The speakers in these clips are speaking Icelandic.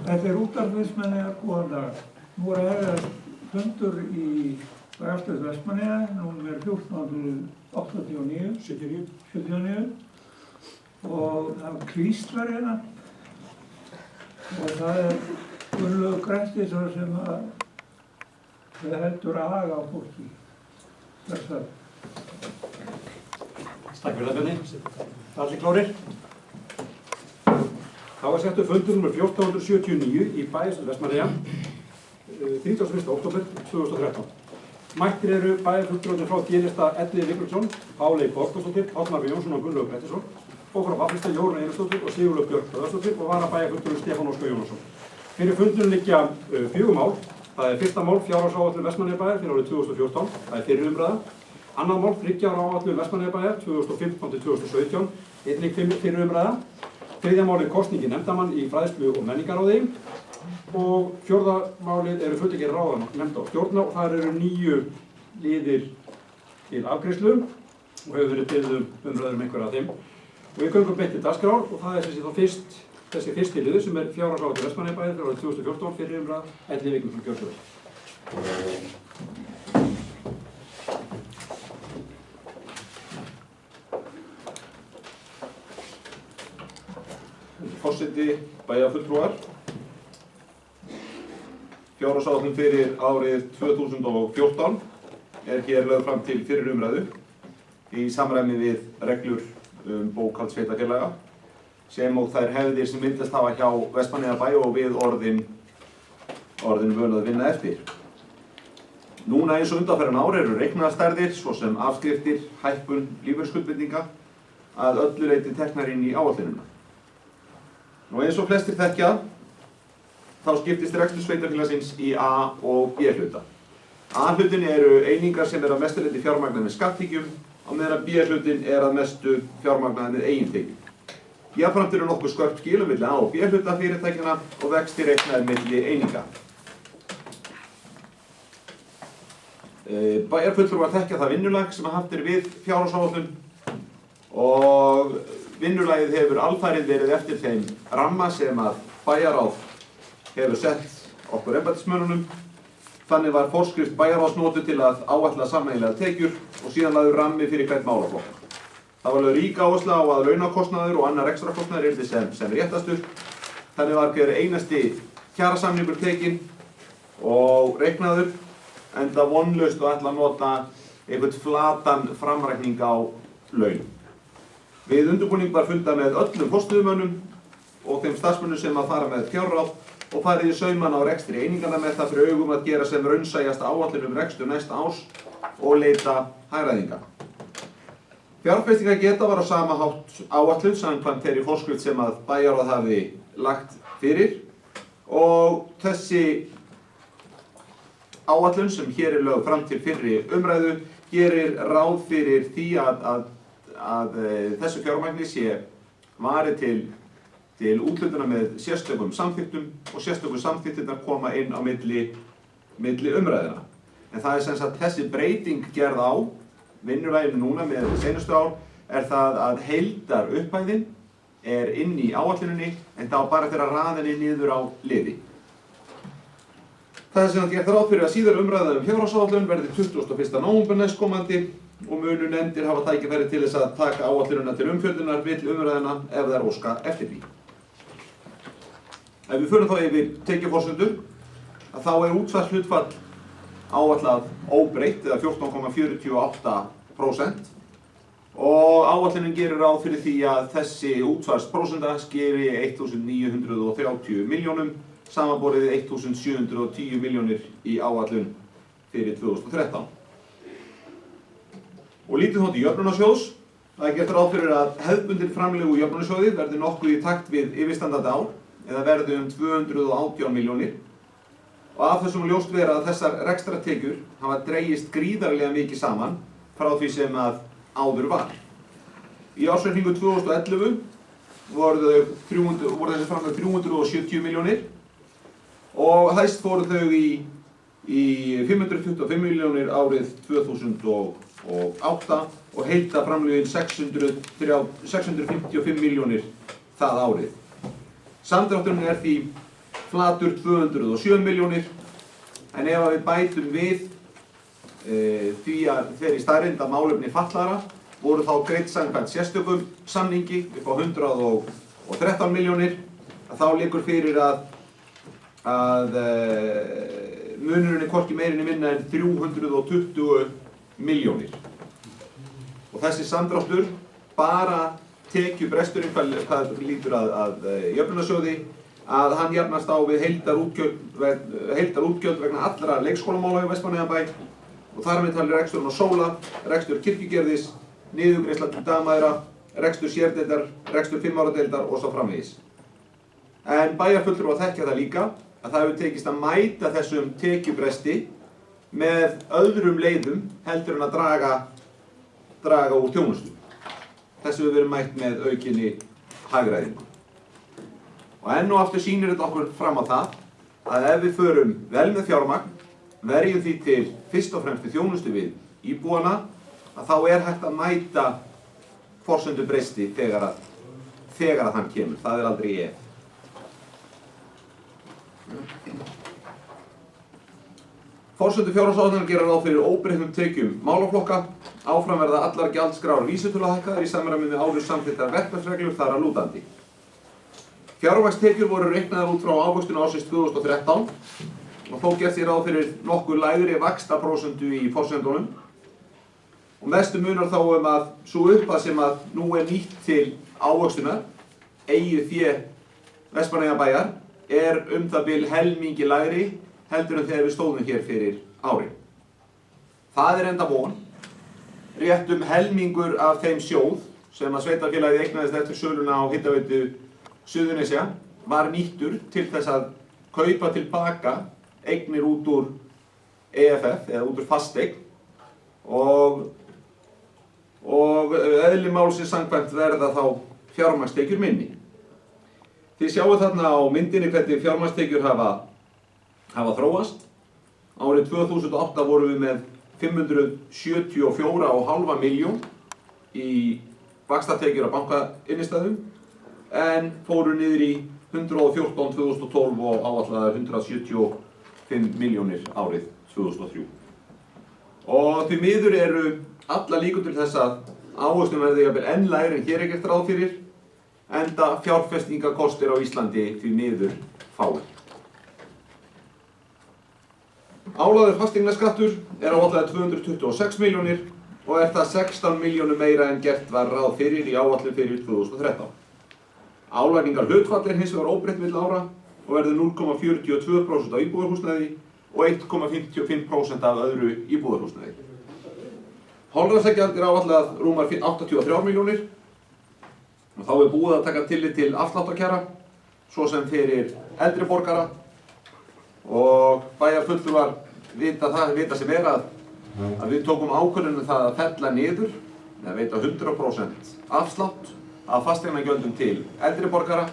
Þetta útvarpsmenningar góðan dag. Nú að hefja fundur í Bæjarstöð Vestmannaeyja, númer 1489 og það kvíslar hérna og það Gunnlaugur Grettisson sem heldur að haga á fólki. Takk fyrir það, Bjarni. Allir klárir? Það var settur fundur nr. 1479 í Bæjarstöð Vestmannaeyja 31. október 2013. Mættir eru bæjarfulltrúarnir frá D-lista Elliði Vigfússon, Páley Borgþórsdóttir, Páll Marri Jónsson og Gunnlaugur Grettisson og frá V-lista Jórunn Einarsdóttir og Sigurlaug Björk Hlöðarsdóttir og varabæjarfulltrúi Stefán Óskar Jónasson. Fyrir fundurinn liggja 4 mál. Það er fyrsta mál fjárhagsáætlun Vestmannaeyjabæjar fyrir árið 2014, það er fyrri umræða. Annað mál 3 ára áætlun Vestmannaeyjabæjar 2015-2017, einnig fyrri umræða. Þriðja málið kosningi nefndarmann í fræðslu og menningarráði og fjórða málið eru fulltrúar ráða nefnda og stjórna og það eru 9 liðir til afgreiðslu og hefur verið beðið umræður einhverja af þeim. Og við göngum beint til dagskrár og það er þessi fyrsti liður sem er fjárhagsáætlun Vestmannaeyjabæjar fyrir árið 2014 fyrir umræða Elliði Vigfússon gjörðu. Forseti, bæjarfulltrúar. Fjárhagsáætlun fyrir árið 2014 er hér lögð fram til fyrri umræðu í samræmi við reglur bókhald sveitarfélaga sem og þær hefðir sem myndast hafa hjá Vestmannaeyjabæ og við orðin völ að vinna eftir. Núna eins og undanfarin ár eru reiknaðarstærðir svo sem afskriftir, hækkun, lífeyrisskuldbindinga að öllu leyti teknar inn í áætlunina. Nú eins og flestir þekkja, þá skiptist rekstur sveitarfélagsins í A- og B-hluta. A-hlutin eru einingar sem að mestu leyti fjármagnaðar með skattekjum, á meðan B-hlutin að mestu fjármagnaðar með eigintekjum. Jafnframt eru nokkuð skörp skil milli A- og B-hluta fyrirtækjanna og vextir reiknaðir milli eininga. Bæjarfulltrúar þekkja það vinnulag sem haft er við fjárhagsáætlun og vinnulagið hefur alfarið verið eftir þeim ramma sem að bæjarráð hefur sett okkur embættismönnunum. Þannig var forskrift bæjarráðs notuð til að áætla sameiginlegar tekjur og síðan lagður rammi fyrir hvern málaflokk. Það var lögð rík áhersla á að launakostnaður og annar ekstrakostnaður yrði sem réttastur. Þannig var hver einasti kjarasamningur tekinn og reiknaður, enda vonlaust og ætla að nota einhvern flatan framrækning á laun. Við undirbúning var fundað með öllum forstöðumönnum og þeim starfsmönnum sem að fara með fjárráð og farið í saumana á rekstri eininganna með það fyrir augum að gera sem raunsæjasta áætlun rekstur næsta árs og leita hagræðinga. Fjárfestingageta var á sama hátt áætlun samkvæmt þeirri forskrift sem að bæjarráð hafi lagt fyrir og þessi áætlun sem hér er lögð fram til fyrri umræðu gerir ráð fyrir því að þessu fjármagni sé varið til úthlutana með sérstökum samþykktum og sérstökum samþykktirnar koma inn á milli umræðina. En það er sem sagt þessi breyting gerð á vinnulaginu núna með seinustu ár er það að heildar upphæðin er inn í áætluninni en þá bara þeirra raðinni niður á liði. Það er sem að gert ráð fyrir að síðar umræða fjárhagsáætlun verði 21. nóvember næstkomandi og munu nefndir hafa tækifæri til þess að taka áætlunina til umfjöllunar við umræðina ef þær óska eftir því. Ef við förum þá yfir tekjuforsendur, þá er útsvarshlutfall áætlað óbreytt eða 14,48% og áætlunin gerir ráð fyrir því að þessi útsvarsprósenta skeri 1.930 milljónum samanborið 1.710 milljónir í áætlun fyrir 2013. Og lítið þá til jöfnunarsjóðs. Það er gert ráð fyrir að hefðbundin framlög úr jöfnunarsjóði verði nokkuð í takt við yfirstandandi ár eða verði 218 milljónir. Og af þessum ljóst vera að þessar rekstratekjur hafa dregist gríðarlega mikið saman frá því sem að áður var. Í ársreikningu 2011 voru þessi framlög 370 milljónir og hæst fóru þau í 525 milljónir árið 2008 og heildarframlögin 655 milljónir það árið. Samdrátturinn er því flatur 207 milljónir, en ef við bætum við því að þeirri staðreynd að málefni fatlaðra voru þá greidd samkvæmt sérstökum samningi upp á 113 milljónir, þá liggur fyrir að munurinn er hvorki meira né minna en 320 milljónir. Og þessi samdráttur, bara tekjubresturinn hvað lítur að jöfnunarsjóði, að hann jafnast á við heildarútgjöld vegna allra leikskólamála í Vestmannaeyjabæ og þar með talið reksturinn á Sóla, rekstur kirkjugerðis, niðurgreiðsla til dagmæðra, rekstur sérdeildar, rekstur 5 ára deildar og svo framvegis. En bæjarfulltrúar þekkja það líka að það hefur tekist að mæta þessum tekjubresti með öðrum leiðum heldur en að draga úr þjónustu. Þessu hefur verið mætt með aukinni hagræðingu. Og enn og aftur sýnir þetta okkur fram á það að ef við förum vel með fjármagn, verjum því til fyrst og fremst þjónustu við íbúana, að þá er hægt að mæta forsendubresti þegar að hann kemur. Það er aldrei ef. Forsendur fjárhagsáætlunar gera ráð fyrir óbreyttum tekjum málaflokka, áfram verða allar gjaldskrár vísitöluhækkaðar í samræmi við áður samþykktar verklagsreglur þar að lútandi. Fjármagnstekjur voru reiknaðar út frá ávöxtun ársins 2013 og þó gert sér ráð fyrir nokkuð lægri vaxtaprósentu í forsendunum. Og mestu munar þá að sú upphæð sem að nú er nýtt til ávöxtunar, eigið fé Vestmannaeyjabæjar, er það bil helmingi lægri heldur en þegar við stóðum hér fyrir ári. Það er enda von. Rétt helmingur af þeim sjóð sem að sveitarfélagið eignaðist eftir söluna á Hitaveitu Suðurnesja var nýttur til þess að kaupa tilbaka eignir út úr EFF eða út úr fasteign og eðli málsins samkvæmt verða þá fjármagnstekjur minni. Þið sjáu þarna á myndinni hvernig fjármagnstekjur hafa þróast. Árið 2008 vorum við með 574,5 milljón í vaxtatekjur af bankainnistæðum en fóru niður í 114 2012 og áætlaðar 175 milljónir árið 2003. Og því miður eru alla líkur til þess að ávöxtun verði jafnvel enn lægri en hér er gert ráð fyrir, enda fjárfestingakostir á Íslandi því miður fáir. Álagður fasteignaskattur er áætlaður 226 milljónir og er það 16 milljónum meira en gert var ráð fyrir í áætlun fyrir 2013. Álagningarhlutfall er hins vegar óbreytt milli ára og verður 0,42% af íbúðarhúsnæði og 1,55% af öðru íbúðarhúsnæði. Holræsagjald er áætlað rúmar 83 milljónir og þá er búið að taka tillit til afsláttarkjara, svo sem fyrir eldri borgara og bæjarfulltrúar vita sem er að við tókum ákvörðun það að fella niður eða veita 100% afslátt af fasteignagjöldum til eldri borgara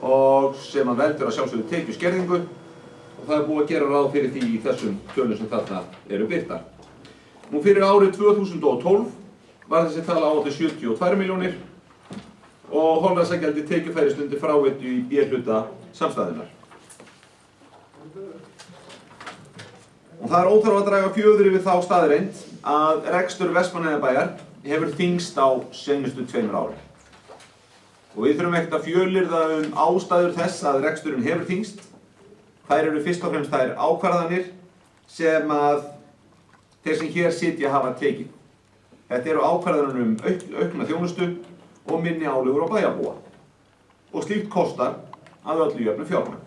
og sem að veldur að sjálfsögðu tekjuskerðingu og það er búið að gera ráð fyrir því í þessum tölum sem þarna eru birtar. Nú fyrir árið 2012 var þessi tala áætluð 72 milljónir og holræsagjaldi tekjufærist undir fráveitu í B-hluta samstæðunnar. Og það er óþarfi að draga fjöður yfir þá staðreynd að rekstur Vestmannaeyjabæjar hefur þyngst á seinustu 2 árum. Og við þurfum ekkert að fjölyrða ástæður þess að reksturinn hefur þyngst. Þær eru fyrst og fremst þær ákvarðanir sem að þeir sem hér sitja hafa tekið. Þetta eru ákvarðanir aukna þjónustu og minni álögur á bæjarbúa. Og slíkt kostar að öllu jöfnu fjármagn.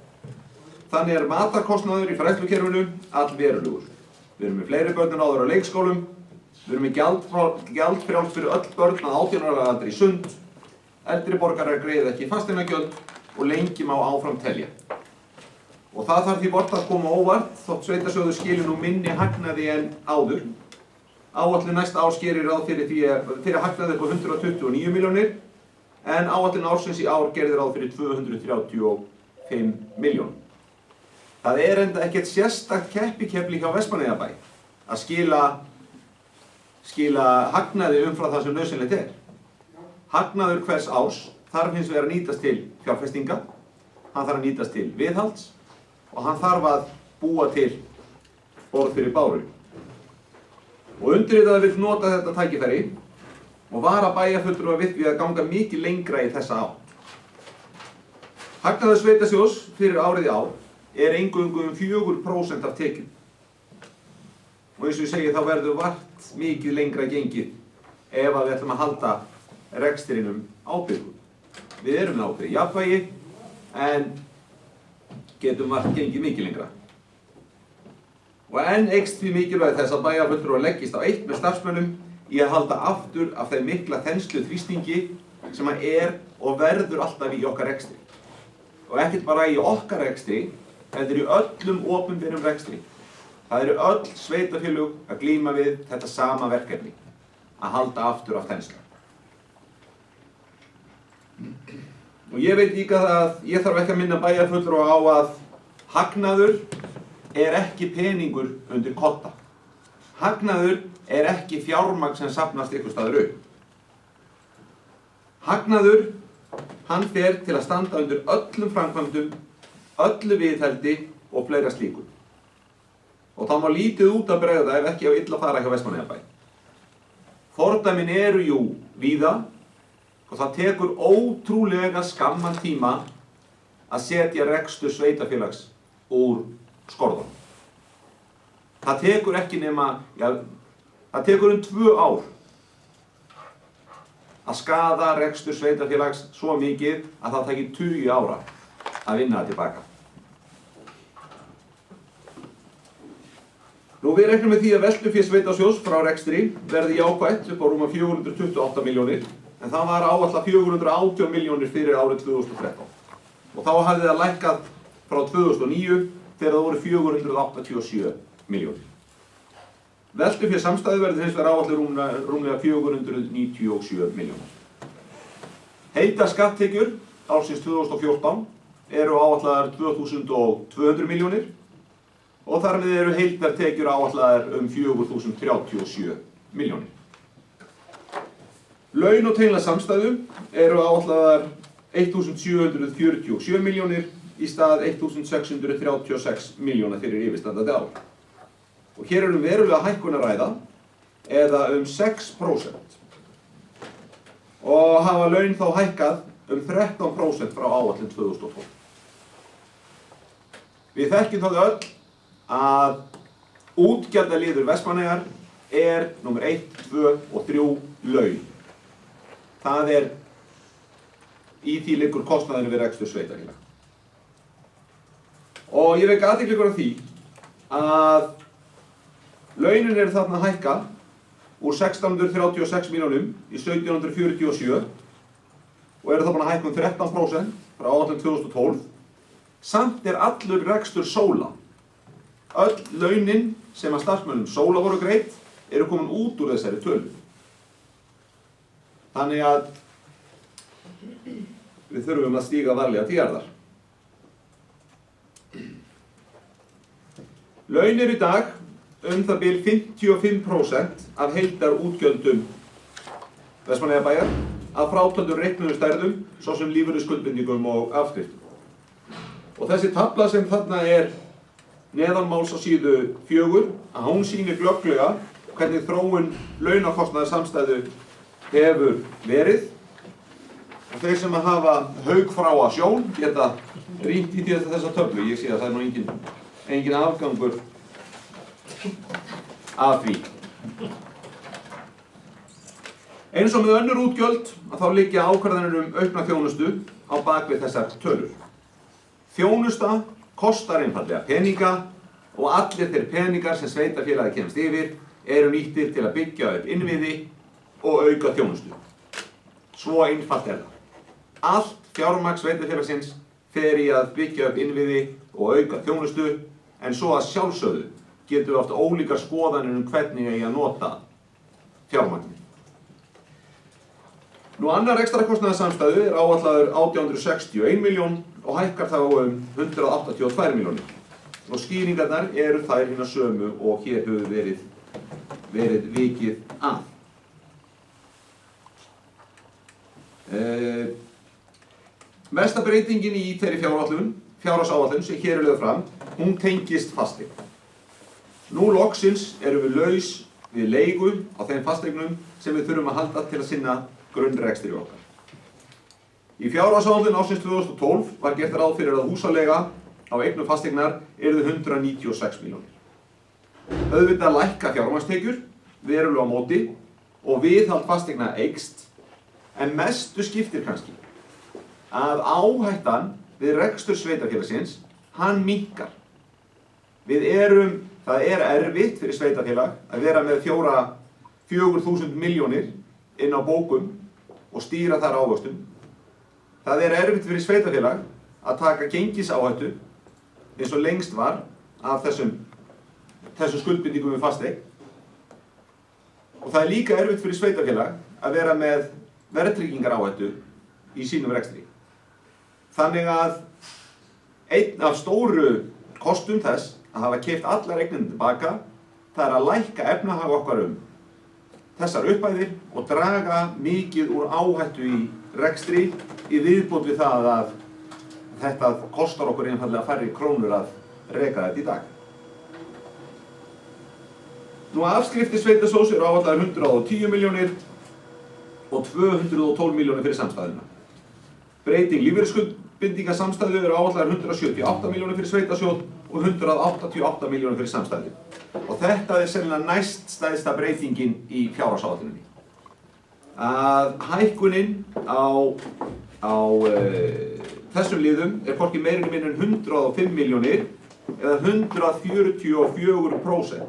Þannig er matarkostnaður í fræðslukerfinu allverulegur. Við erum með fleiri börn en áður á leikskólum, við erum með gjaldfrjáls fyrir öll börn að 18 ára aldri í sund, eldri borgarar greiða ekki fasteignagjöld og lengi má áfram telja. Og það þarf því vart að koma óvart þótt sveitarsjóður skili nú minni hagnaði en áður. Áætlun næsta árs gerir ráð fyrir hagnaði upp á 129 milljónir en áætlun ársins í ár gerði ráð fyrir 235 milljón. Það er enda ekkert sérstakt keppikefli hjá Vestmannaeyjabæ að skila hagnaði umfram það sem nauðsynlegt er. Hagnaður hvers árs þarf hins vegar að nýtast til fjárfestinga hann þarf að nýtast til viðhalds og hann þarf að búa til borð fyrir báru. Og undirritaður vill nota þetta tækifæri og vara bæjarfulltrúa við því að ganga mikið lengra í þessa átt. Hagnaður sveitasjóðs fyrir árið í ár eingöngu 4% af tekjum. Og eins og ég segi, þá verður vart mikið lengra gengið ef við ætlum að halda rekstrinum ábyrgum. Við erum með ákveðið jafnvægi, en getum vart gengið mikið lengra. Og enn eykst því mikilvægi þess að bæjarfulltrúar leggist á eitt með starfsmönnum í að halda aftur af þeim mikla þenslu þrýstingi sem og verður alltaf í okkar rekstri. Og ekkert bara í okkar rekstri, heldur í öllum opinberum rekstri. Það eru öll sveitarfélög að glíma við þetta sama verkefni, að halda aftur af þenslu. Og ég veit líka að ég þarf ekki að minna bæjarfulltrúa á að hagnaður ekki peningur undir kodda. Hagnaður ekki fjármagn sem safnast einhvers staðar upp. Hagnaður, hann fer til að standa undir öllum framkvæmdum, öllu viðhaldi og fleira slíku. Og það má lítið út að bregða ef ekki á illa fara hjá Vestmannaeyjabæ. Fordæmin eru jú víða og það tekur ótrúlega skamman tíma að setja rekstur sveitarfélags úr skorðunum. Það tekur ekki nema, það tekur 2 ár að skaða rekstur sveitarfélags svo mikið að það taki 20 ára að vinna það tilbaka. Nú við reiknum með því að veltufé sveitasjóðs frá rekstri verði jákvætt upp á rúma 428 milljónir, en það var áætlað 418 milljónir fyrir árið 2013. Og þá hafði það lækkað frá 2009 þegar það voru 487 milljónir. Veltufé samstæðu verði hins vegar áætlað rúmlega 497 milljónir. Heildar skatttekjur ársins 2014 eru áætlaðar 2200 milljónir og þar með eru heildartekjur áætlaðar 4037 milljónir. Laun og tengla samstæðu eru áætlaðar 1747 milljónir í stað 1636 milljóna fyrir yfirstandandi ár. Og hér verulega hækkun að ræða, eða 6%. Og hafa laun þá hækkað 13% frá áætlun 2012. Við þekkjum þá öll að útgjaldaliður Vestmannaeyjar númer 1, 2 og 3 laun. Það í því liggur kostnaðurinn við rekstur sveitarfélaga. Og ég vek athygli ykkur á því að launin eru þarna að hækka úr 1636 milljónum í 1747 og eru það búin að hækka 13% frá áætlun 2012. Samt allur rekstur Sóla. Öll launin sem að starfsmönnum Sóla voru greidd eru komin út úr þessari tölu. Þannig að við þurfum að stíga varlega til jarðar. Laun eru í dag það bil 55% af heildarútgjöldum Vestmannaeyjabæjar að frátöldum reiknuðum stærðum, svo sem lífeyrisskuldbindingum og afskriftum. Og þessi tafla sem þarna neðanmáls á síðu 4, að hún sýnir glögglega hvernig þróun launakostnaðar samstæðu hefur verið. Og þeir sem hafa haugfráa sjón geta rýnt í þessa töflu. Ég sé að það nú engin afgangur af því. Eins og með önnur útgjöld að þá liggja ákvarðanir aukna þjónustu á bakvið þessar tölur. Þjónusta kostar einfaldlega peninga og allir þeir peningar sem sveitarfélagið kemst yfir eru nýttir til að byggja upp innviði og auka þjónustu. Svo einfalt það. Allt fjármagn sveitarfélagsins fer í að byggja upp innviði og auka þjónustu, en svo að sjálfsögðu getum við oft ólíkar skoðanir hvernig eigi að nota fjármagnið. Nú annar rekstrarkostnaðarsamstæðu áætlaður 1861 milljón og hækkar þá 182 milljónir. Og skýringarnar eru þær hinar sömu og hér hefur verið vikið að. Mesta breytingin í þeirri fjárhagsáætlun sem hér er lögð fram, hún tengist fasteign. Nú loksins erum við laus við leigu á þeim fasteignum sem við þurfum að halda til að sinna grunnrekstri okkar. Í fjárhagsáætlun ársins 2012 var gert ráð fyrir að húsaleiga á eignum fasteignar yrði 196 milljónir. Auðvitað lækka fjármagnstekjur, verulega á móti, og viðhald fasteigna eykst, en mestu skiptir kannski að áhættan við rekstur sveitarfélagsins, hann minnkar. Það er erfitt fyrir sveitarfélag að vera með 4.000 milljónir inn á bókum og stýra þar ávöxtum. Það er erfitt fyrir sveitarfélag að taka gengisáhættu eins og lengst var af þessum skuldbindingum við fasteign. Og það er líka erfitt fyrir sveitarfélag að vera með verðtryggingaráhættu í sínum rekstri. Þannig að einn af stóru kostum þess að hafa keypt allar eignirnar tilbaka, það er að lækka efnahag okkar þessar upphæðir og draga mikið úr áhættu í rekstri í viðbót við það að þetta kostar okkur einfaldlega færri krónur að reka þetta í dag. Nú afskriftir sveitarsjóðs eru áætlaðar 110 milljónir og 212 milljónir fyrir samstæðuna. Breyting lífeyrisskuldbindingasamstæðu eru áætlaðar 178 milljónir fyrir sveitarsjóð og 188 milljónir fyrir samstæðu. Og þetta er sennilega næst stærsta breytingin í fjárhagsáætluninni. Að hækkunin á þessum liðum er hvorki meira en 105 milljónir eða 144%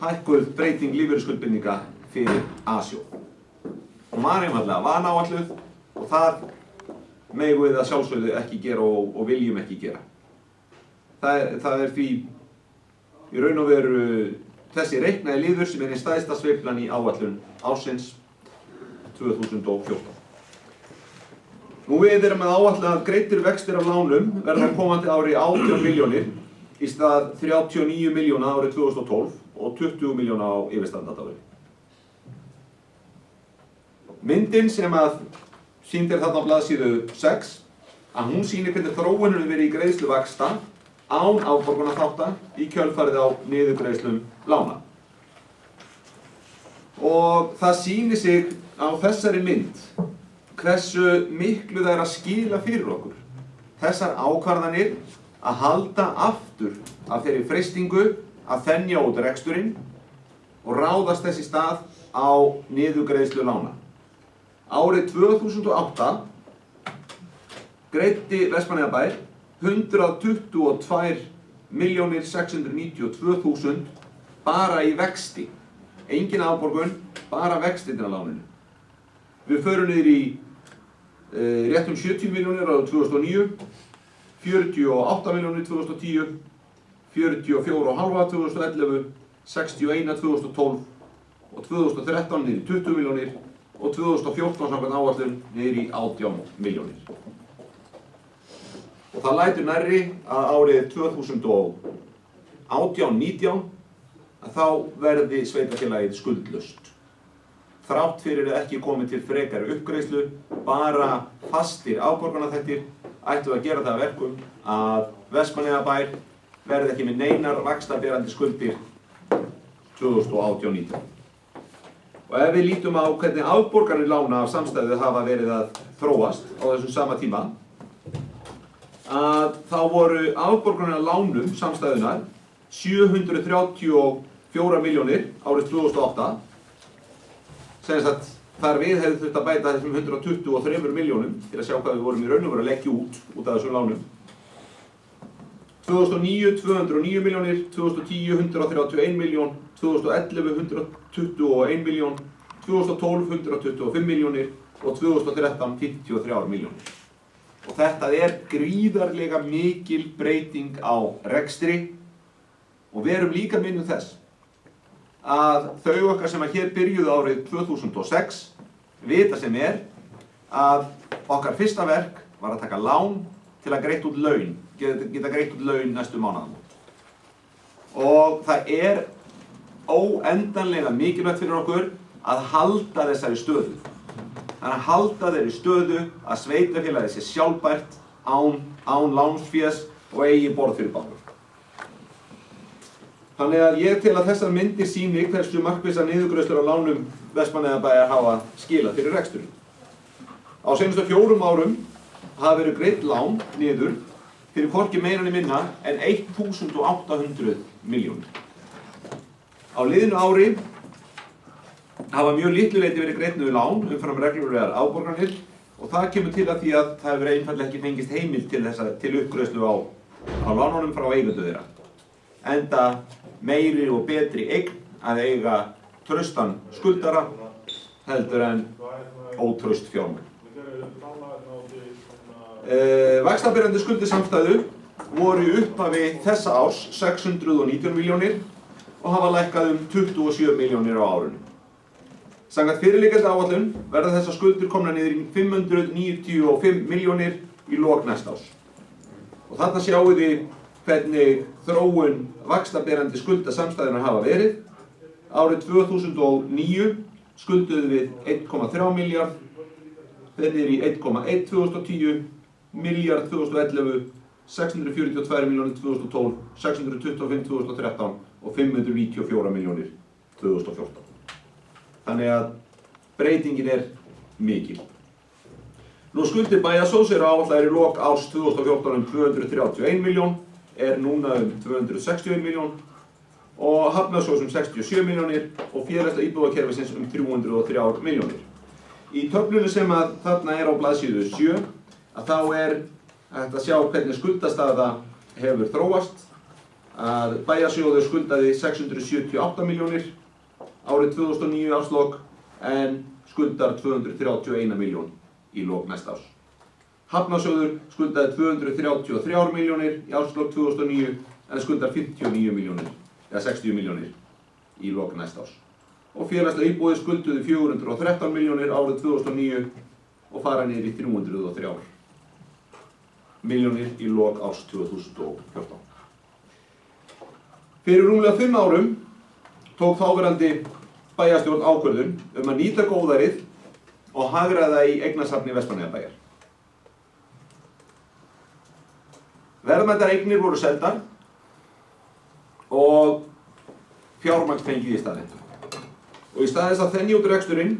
hækkuð breyting lífeyrisskuldbindinga fyrir A-sjóð. Og var einfaldlega vanáætluð og það megum við að sjálfsögðu ekki gera og viljum ekki gera. Það er því í raun og veru þessi reiknaði liður sem er einn stærsta sveiflan í áætlun ársins 2014. Nú við erum með áætlun að greiddir vextir af lánum verða komandi ári 18 milljónir í stað 39 milljóna árið 2012 og 20 milljóna á yfirstandandi ári. Myndin sem að sýnd er þarna á blaðsíðu 6, að hún sýnir hvernig þróunin hefur verið í greiðslu vaxta án afborgunarþátta í kjölfarið á niðurgreiðslum lána. Og það sýnir sig á þessari mynd hversu miklu það er að skila fyrir okkur. Þessar ákvarðanir að halda aftur af þeirri freistingu að þenja út reksturinn og ráðast þess í stað á niðurgreiðslu lána. Árið 2008 greiddi Vestmannaeyjabær 122.692.000 bara í vexti. Engin afborgun, bara vextirnir af láninu. Við förum niður í réttum 70 milljónir árið 2009, 48 milljónir 2010, 44,5 2011, 61 2012 og 2013 niður í 20 milljónir og 2014 samkvæmt áætlun niður í 18 milljónir. Og það lætur nærri að árið 2018-19 að þá verði sveitarfélagið skuldlaust. Þrátt fyrir að ekki komið til frekari uppgreiðslu, bara fastir afborgunarþættir ættu að gera það að verkum að Vestmannaeyjabær verði ekki með neinar vaxtaberandi skuldir 2018-19. Og ef við lítum á hvernig afborganir lána af samstæðu hafa verið að þróast á þessum sama tíma, að þá voru afborganir af lánum samstæðunar 734 milljónir árið 2008, sem sagt þar við hefði þurft að bæta þessum 123 milljónum til að sjá hvað við vorum í raun og veru að leggja út af þessum lánum. 2009 209 milljónir, 2010 131 miljón, 2011 121 miljón, 2012 125 milljónir og 2013 53 milljónir. Og þetta er gríðarlega mikil breyting á rekstri og við erum líka minnum þess að þau okkar sem að hér byrjuðu árið 2006 vita sem er að okkar fyrsta verk var að taka lán til að greitt út laun, geta greitt út laun næstu mánaðamót. Og það er óendanlega mikilvægt fyrir okkur að halda þessari stöðu. þannig að halda þeirri stöðu að sveitarfélagið sé sjálfbært án lánsfés og eigi borð fyrir báru. Þannig að ég tel að þessar myndir sýni hversu markvissa niðurgreiðslur á lánum Vestmannaeyjabæjar hafa skilað fyrir reksturinn. Á seinustu 4 árum hafa verið greidd lán niður fyrir hvorki meira né minna en 1.800 milljónir. Á liðnu ári hafa mjög litlu leyti verið greidd niður lán umfram reglulegar afborganir og það kemur til að því að það hefur einfaldlega ekki fengist heimild til uppgreiðslu á lánunum frá eigendur þeirra. Enda meiri og betri eign að eiga traustan skuldara heldur en ótraust fjármagn. Vaxtabærandi skuldir samstæðu voru í upphafi þessa árs 619 milljónir og hafa lækkað 27 milljónir á árinu. Samkvæmt fyrirliggjandi áætlun verða þessar skuldir komnar niður í 595 milljónir í lok næsta árs. Og þarna sjáum við hvernig þróun vaxtabærandi skulda samstæðunnar hafa verið. Árið 2009 skulduðum við 1,3 milljarð, þeir niður í 1,1 2010, milljarð 2011, 642 milljónir 2012, 625 2013 og 594 milljónir 2014. Þannig að breytingin mikil. Nú skuldir bæjarsjóðs eru áætlaðar í lok árs 2014 231 miljón, núna 261 miljón og hafnarsjóðs 67 milljónir og félagslega íbúðakerfisins 303 milljónir. Í töflunni sem að þarna á blaðsíðu 7 að þá hægt að sjá hvernig skuldastaða hefur þróast. Að bæjarsjóður skuldaði 678 milljónir árið 2009 árslok en skuldar 231 miljón í lok næsta árs. Hafnarsjóður skuldaði 233 milljónir í árslok 2009 en skuldar 59 milljónir eða 60 milljónir í lok næsta árs. Og félagslega íbúðir skulduðu 413 milljónir árið 2009 og fara niður í 303 milljónir í lok árs 2014. Fyrir rúmlega 5 árum tók þáverandi bæjarstjórn ákvörðun að nýta góðærið og hagræða í eignasafni Vestmannaeyjabæjar. Verðmætar eignir voru seldar og fjármagn fengið í staðinn. Og í stað þess að þenja út reksturinn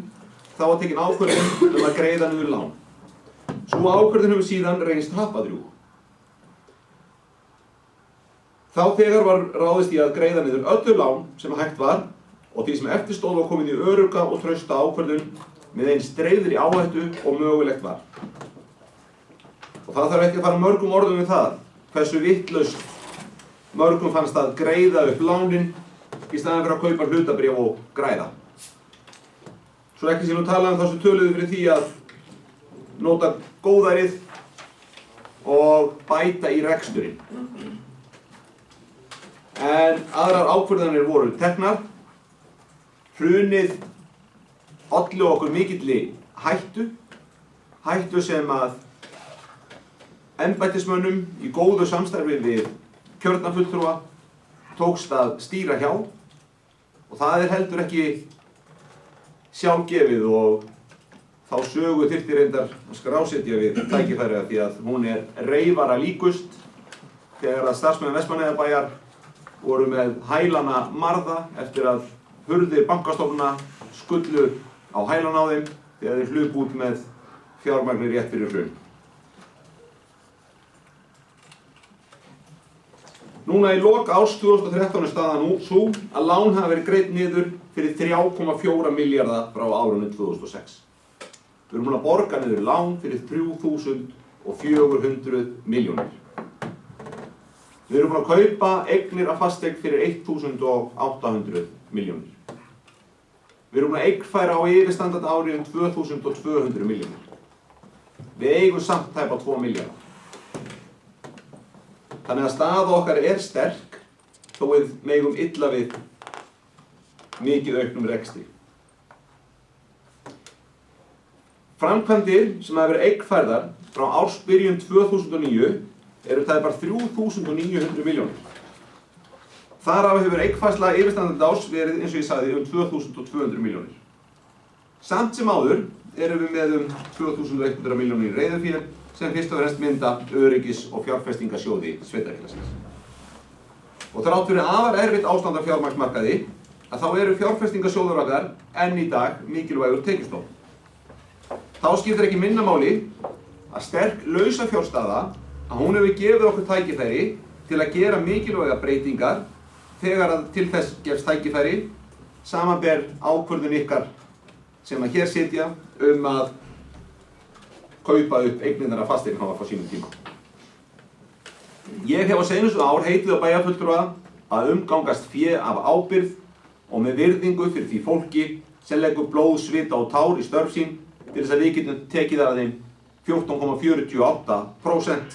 þá var tekin ákvörðun að greiða niður lán. Sú ákvörðun hefur síðan reynst happadrjúg. Þá þegar var ráðist í að greiða niður öllu lán sem hægt var og því sem eftir stóð var komin í örugga og trausta ákvörðun með eins dreifðri áhættu og mögulegt var. Og það þarf ekki að fara mörgum orðum við það hversu vitlaust mörgum fannst að greiða upp lánin í staðinn fyrir að kaupa hlutabréf og græða. Svo ekki sé nú talað þá sem töluðu fyrir því að nota góðærið og bæta í reksturinn. En aðrar ákvörðanir voru teknar. Hrunið olli okkur mikilli hættu sem að embættismönnum í góðu samstarfi við kjörna tókst að stýra hjá og það heldur ekki sjálfgefið og þá sögu þyrfti reyndar að skrásetja við tækifæri því að hún reifara líkust þegar að starfsmenn Vestmannaeyjabæjar voru með hælana marða eftir að hurðir bankastofnana skullu á hælana á þeim þegar þeir hlupu út með fjármagnir rétt fyrir hrun. Núna í lok árs 2013 staðan sú að lán hafa verið greidd niður fyrir 3,4 milljarða frá árinu 2006. Við erum búin að borga niður lán fyrir 3.400 milljónir. Við erum búin að kaupa eignir af fasteign fyrir 1.800 milljónir. Við erum búin að eignfæra á yfirstandandi ári 2.200 milljónir. Við eigum samt tæpa 2 milljarða. Þannig að staða okkar sterk þó við megum illa við mikið auknum rekstri. Framkvæmdir sem hafa verið eignfærðar frá ársbyrjun 2009 eru tæpar 3.900 milljónir. Þar af hefur eignfærsla yfirstandandi árs verið eins og ég sagði 2.200 milljónir. Samt sem áður erum við með 2100 milljónir í reiðufé sem fyrst og fremst mynda öryggis- og fjárfestingasjóði sveitarfélagsins. Og þrátt fyrir afar erfitt ástand á fjármagnsmarkaði að þá eru fjárfestingasjóður okkar enn í dag mikilvægur tekjustofn. Þá skiptir ekki minna máli að sterk lausafjárstaða að hún hefur gefið okkur tækifæri til að gera mikilvægar breytingar þegar að til þess gefst tækifæri, samanber ákvörðun ykkar sem að hér sitja að kaupa upp eignirnar af fasteignahafa frá sínum tíma. Ég hef á seinustu ár heitið á bæjarfulltrúa að umgangast fé af ábyrgð og með virðingu fyrir því fólki sem leggur blóð, svita og tár í störf sín til þess að við getum tekið af þeim 14,48%.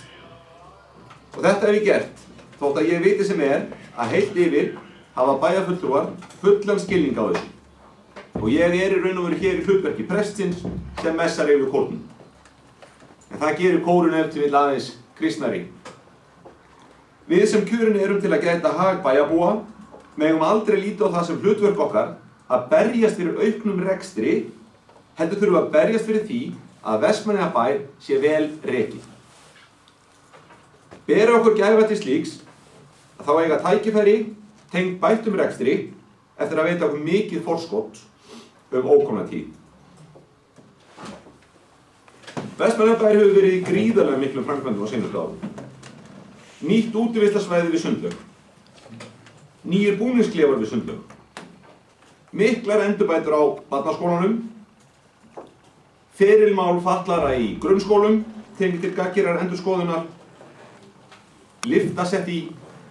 Og þetta hef ég gert, þótt að ég viti sem að heilt yfir hafa bæjarfulltrúar fullan skilning á þessu. Og ég í raun og veru hér í hlutverki prestsins sem messar yfir kórnum. En það gerir kórun ef til vill aðeins kristnari. Við sem kjörin erum til að gæta hag bæjarbúa megum aldrei líta á það sem hlutverk okkar að berjast fyrir auknum rekstri, heldur þurfum að berjast fyrir því að Vestmannaeyjabær sé vel rekinn. Beri okkur gæfa til slíks að þá eiga tækifæri tengd bættum rekstri eftir að veita okkur mikið forskot ókomna tíð. Vestmannaeyjabær hefur verið í gríðarlega miklum framkvæmdum á seinustu árum. Nýtt útivistarsvæði við Sundlaug, nýir búningsklefar við Sundlaug, miklar endurbætur á barnaskólanum, ferilmál fatlara í grunnskólum, tengd til gagngerrar endurskoðunar, lyftasett í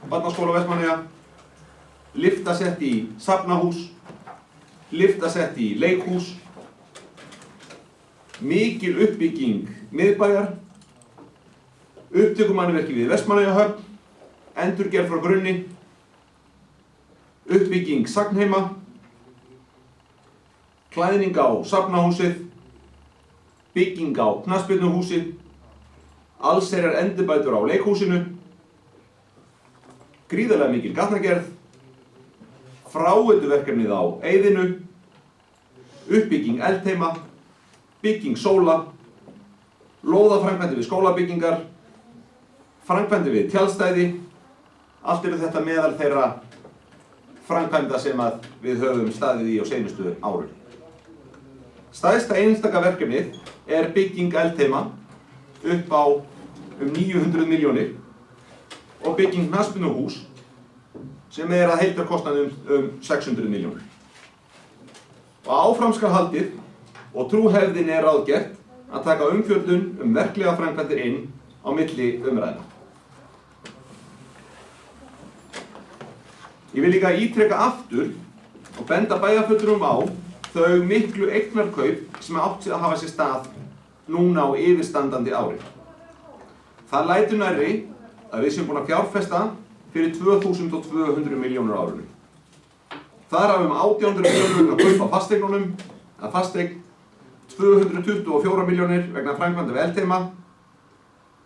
barnaskóla Vestmannaeyja, lyftasett í safnahús, lyftasett í leikhús, mikil uppbygging miðbæjar, upptökumannverki við Vestmannaeyjahöfn, endurgerð frá grunni, uppbygging sagnheima, klæðning á safnahúsið, bygging á knattspyrnuhúsið, allsherjar endurbætur á leikhúsinu, gríðarlega mikil gatnagerð, fráveituverkefnið á Eiðinu, uppbygging eldheima, bygging sóla, lóðaframkvæmdir við skólabyggingar, framkvæmdir við tjaldstæði, allt eru þetta meðal þeirra framkvæmda sem að við höfum staðið í á seinustu árum. Stærsta einstaka verkefnið er bygging eldheima upp á 900 milljónir og bygging knattspyrnuhús sem að heildarkostnaði 600 milljónir. Og áfram skal haldið og trúhefðin ráðgert að taka umfjöllun verklega framkvæmdir inn á milli umræðna. Ég vil líka ítreka aftur og benda bæjarfulltrúum á þau miklu eignarkaup sem átt að hafa sér stað núna á yfirstandandi ári. Það lætur nærri að við séum búin að fjárfesta fyrir 2200 milljónur á árinu. Þar af 1800 milljónir vegna kaupa fasteignunum, að fasteign 224 milljónir vegna framkvæmda við eldheima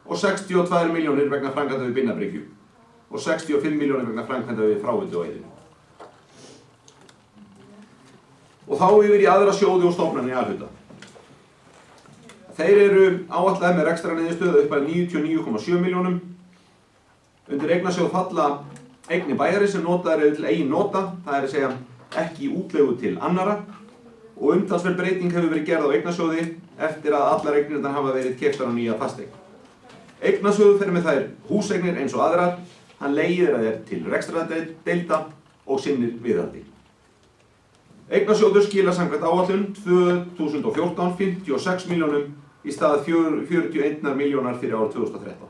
og 62 milljónir vegna framkvæmda við Binnabryggju og 65 milljónir vegna framkvæmda við Fráveitu á Eiðinu. Og þá yfir í aðra sjóði og stofnanir í A-hluta. Þeir eru áætlaðir með rekstrarniðurstöðu upp að 99,7 milljónum. Undir eignasjóð falla eignir bæjarins sem notaðar eru til eigin nota, það er að segja ekki í útleigu til annarra, og umtalsverð breyting hefur verið gerð á eignasjóði eftir að allar eignirnar hafa verið keyptar á nýja fasteign. Eignasjóður fer með þær húseignir eins og aðrar, hann leigir þær til rekstrardeilda og sinnir viðhaldi. Eignasjóður skilar samkvæmt áætlun 2014 56 milljónum í stað 41 milljónar fyrir árið 2013.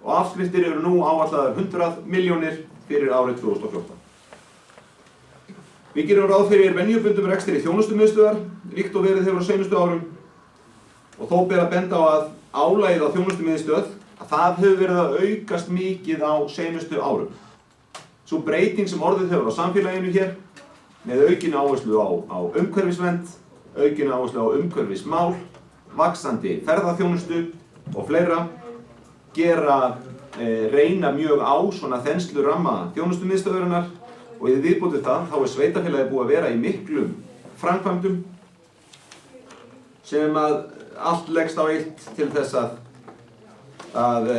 Og afskriftir eru nú áætlaðar 100 milljónir fyrir árið 2014. Við gerum ráð fyrir venjubundum rekstri þjónustumiðstöðvar, líkt og verið hefur á seinustu árum, og þó ber að benda á að álagið á þjónustumiðstöð, að það hefur verið að aukast mikið á seinustu árum. Sú breyting sem orðið hefur á samfélaginu hér, með aukinni áherslu á umhverfisvernd, aukinni áherslu á umhverfismál, vaxandi ferðaþjónustu og fleira, reyna mjög á svona þensluramma þjónustumiðstöðvarinnar, og í viðbót við það þá sveitarfélagið búið að vera í miklum framkvæmdum sem að allt leggst á eitt til þess að